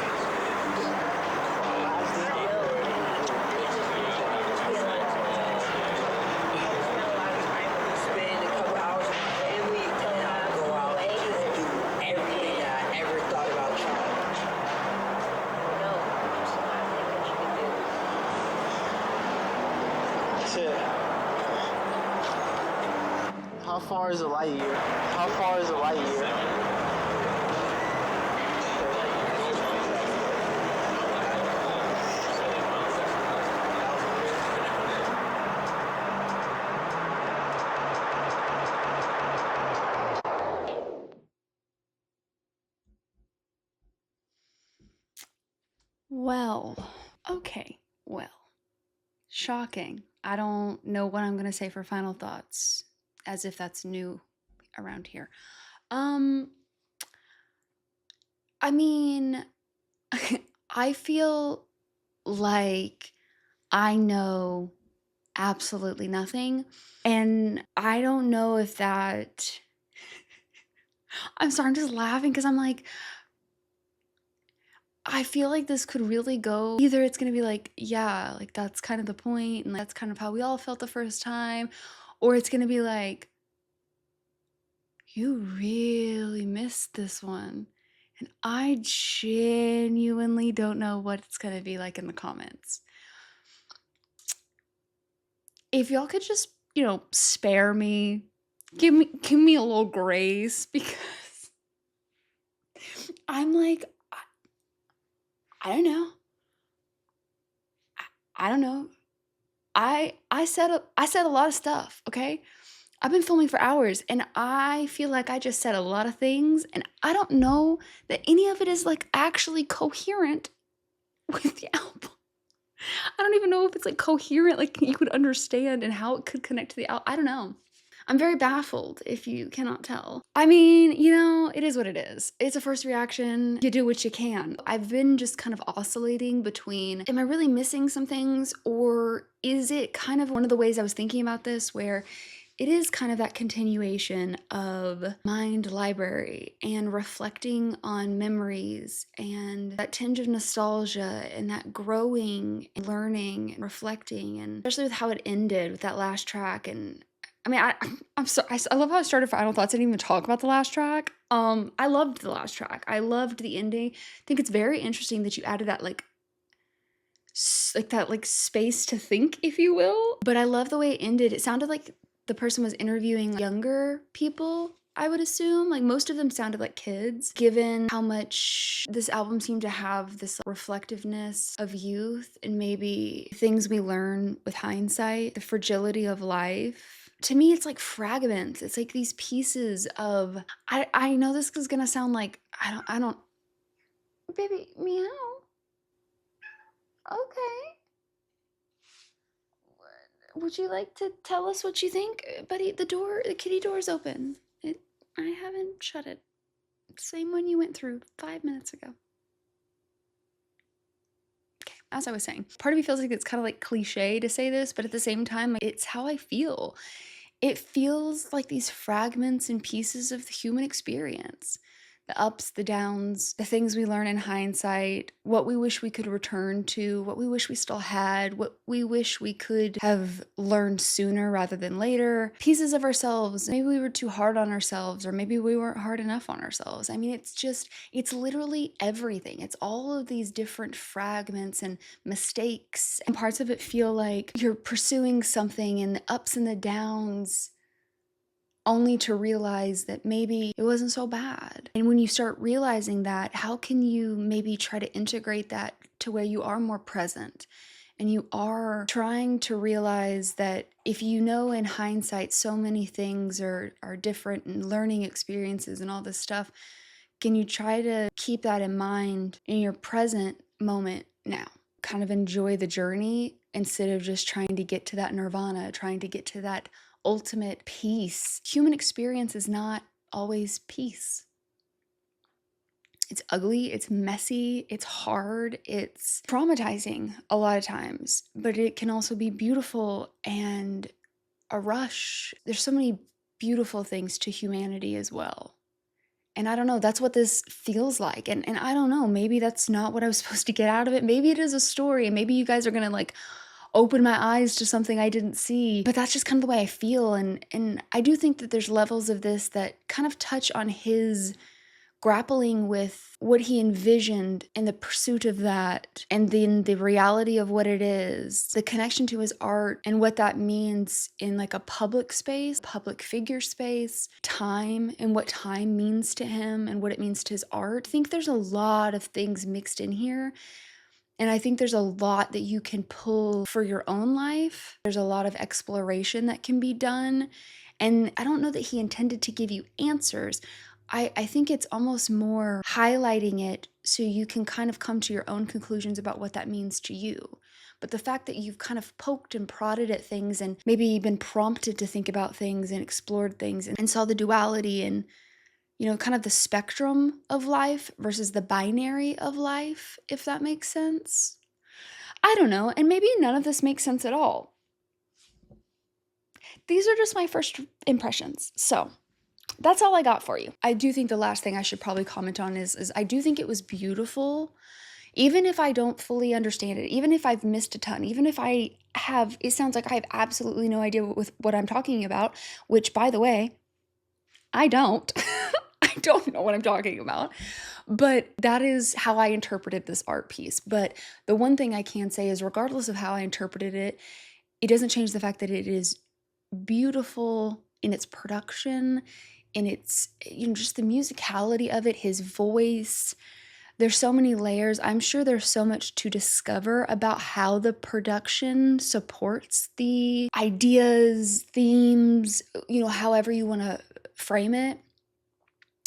Spend a couple hours with my family, go out and just do everything that I ever thought about trying. No, just a lot of things that you can do. That's it. How far is a light year? How far is a light year? Well, okay, well, shocking. I don't know what I'm gonna say for final thoughts, as if that's new around here. I mean, I feel like I know absolutely nothing, and I don't know if that. I'm sorry, I'm just laughing because I'm like, I feel like this could really go either it's gonna be like, yeah, like that's kind of the point, and that's kind of how we all felt the first time, or it's gonna be like, you really missed this one. And I genuinely don't know what it's gonna be like in the comments. If y'all could just, spare me, give me a little grace, because I'm like, I don't know. I don't know. I said a lot of stuff, okay? I've been filming for hours and I feel like I just said a lot of things, and I don't know that any of it is like actually coherent with the album. I don't even know if it's like coherent, like you could understand, and how it could connect to the album. I don't know. I'm very baffled, if you cannot tell. I mean, it is what it is. It's a first reaction. You do what you can. I've been just kind of oscillating between, am I really missing some things? Or is it kind of one of the ways I was thinking about this, where it is kind of that continuation of mind library and reflecting on memories and that tinge of nostalgia and that growing and learning and reflecting, and especially with how it ended with that last track. And I mean, I'm so I love how I started Final Thoughts. I didn't even talk about the last track. I loved the last track. I loved the ending. I think it's very interesting that you added that like that space to think, if you will. But I love the way it ended. It sounded like the person was interviewing younger people, I would assume. Like most of them sounded like kids, given how much this album seemed to have this reflectiveness of youth and maybe things we learn with hindsight, the fragility of life. To me, it's like fragments. It's like these pieces of, I know this is gonna sound like, I don't, baby, meow. Okay. Would you like to tell us what you think, buddy? The kitty door's open. I haven't shut it. Same one you went through 5 minutes ago. Okay, as I was saying, part of me feels like it's kind of like cliche to say this, but at the same time, it's how I feel. It feels like these fragments and pieces of the human experience. The ups, the downs, the things we learn in hindsight, what we wish we could return to, what we wish we still had, what we wish we could have learned sooner rather than later, pieces of ourselves. Maybe we were too hard on ourselves, or maybe we weren't hard enough on ourselves. I mean, it's literally everything. It's all of these different fragments and mistakes, and parts of it feel like you're pursuing something, and the ups and the downs only to realize that maybe it wasn't so bad. And when you start realizing that, how can you maybe try to integrate that to where you are more present and you are trying to realize that if you know in hindsight so many things are different and learning experiences and all this stuff, can you try to keep that in mind in your present moment now? Kind of enjoy the journey instead of just trying to get to that nirvana, trying to get to that ultimate peace. Human experience is not always peace. It's ugly, it's messy, it's hard, it's traumatizing a lot of times, but it can also be beautiful and a rush. There's so many beautiful things to humanity as well. And I don't know, that's what this feels like. And I don't know, maybe that's not what I was supposed to get out of it. Maybe it is a story, and maybe you guys are gonna like open my eyes to something I didn't see. But that's just kind of the way I feel. And I do think that there's levels of this that kind of touch on his grappling with what he envisioned and the pursuit of that, and then the reality of what it is, the connection to his art and what that means in like a public space, public figure space, time, and what time means to him and what it means to his art. I think there's a lot of things mixed in here. And I think there's a lot that you can pull for your own life. There's a lot of exploration that can be done. And I don't know that he intended to give you answers. I think it's almost more highlighting it so you can kind of come to your own conclusions about what that means to you. But the fact that you've kind of poked and prodded at things and maybe been prompted to think about things and explored things and saw the duality and, you know, kind of the spectrum of life versus the binary of life, if that makes sense. I don't know, and maybe none of this makes sense at all. These are just my first impressions, so that's all I got for you. I do think the last thing I should probably comment on is I do think it was beautiful, even if I don't fully understand it, even if I've missed a ton, even if it sounds like I have absolutely no idea with what I'm talking about, which, by the way, I don't. I don't know what I'm talking about, but that is how I interpreted this art piece. But the one thing I can say is, regardless of how I interpreted it, it doesn't change the fact that it is beautiful in its production, in its, you know, just the musicality of it, his voice. There's so many layers. I'm sure there's so much to discover about how the production supports the ideas, themes, you know, however you want to frame it.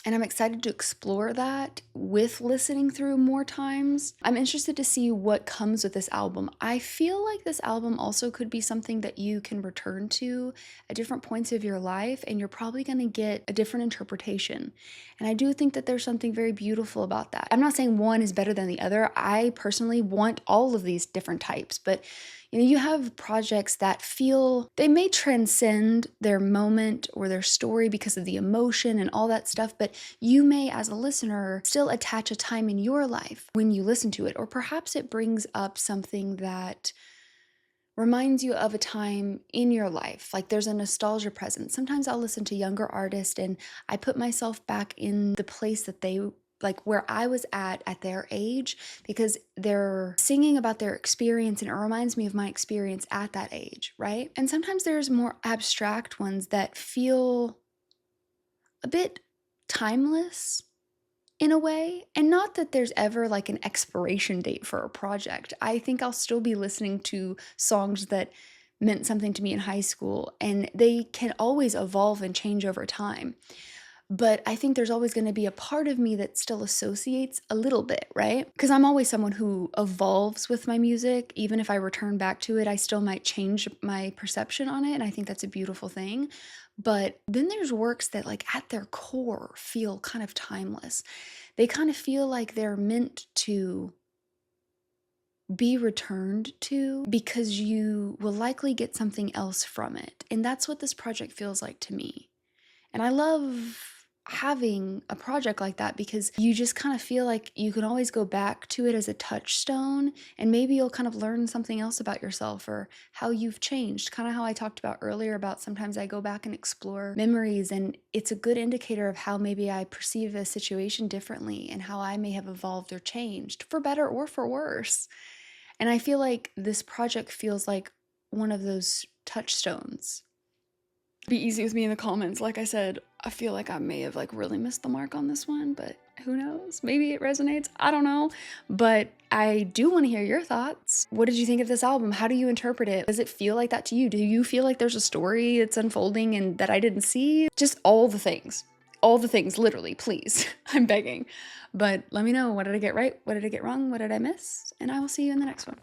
And I'm excited to explore that with listening through more times. I'm interested to see what comes with this album. I feel like this album also could be something that you can return to at different points of your life, and you're probably going to get a different interpretation. And I do think that there's something very beautiful about that. I'm not saying one is better than the other. I personally want all of these different types, but you know, you have projects that feel, they may transcend their moment or their story because of the emotion and all that stuff, but you may, as a listener, still attach a time in your life when you listen to it, or perhaps it brings up something that reminds you of a time in your life. Like there's a nostalgia present. Sometimes I'll listen to younger artists and I put myself back in the place that they, like where I was at their age, because they're singing about their experience and it reminds me of my experience at that age, right? And sometimes there's more abstract ones that feel a bit timeless in a way. And not that there's ever like an expiration date for a project. I think I'll still be listening to songs that meant something to me in high school, and they can always evolve and change over time. But I think there's always going to be a part of me that still associates a little bit, right? Because I'm always someone who evolves with my music. Even if I return back to it, I still might change my perception on it. And I think that's a beautiful thing. But then there's works that like at their core feel kind of timeless. They kind of feel like they're meant to be returned to because you will likely get something else from it. And that's what this project feels like to me. And I love having a project like that because you just kind of feel like you can always go back to it as a touchstone, and maybe you'll kind of learn something else about yourself or how you've changed. Kind of how I talked about earlier about sometimes I go back and explore memories, and it's a good indicator of how maybe I perceive a situation differently and how I may have evolved or changed for better or for worse. And I feel like this project feels like one of those touchstones. Be easy with me in the comments. Like I said, I feel like I may have like really missed the mark on this one, but who knows? Maybe it resonates. I don't know. But I do want to hear your thoughts. What did you think of this album? How do you interpret it? Does it feel like that to you? Do you feel like there's a story that's unfolding and that I didn't see? Just all the things. All the things, literally, please. I'm begging. But let me know, what did I get right? What did I get wrong? What did I miss? And I will see you in the next one.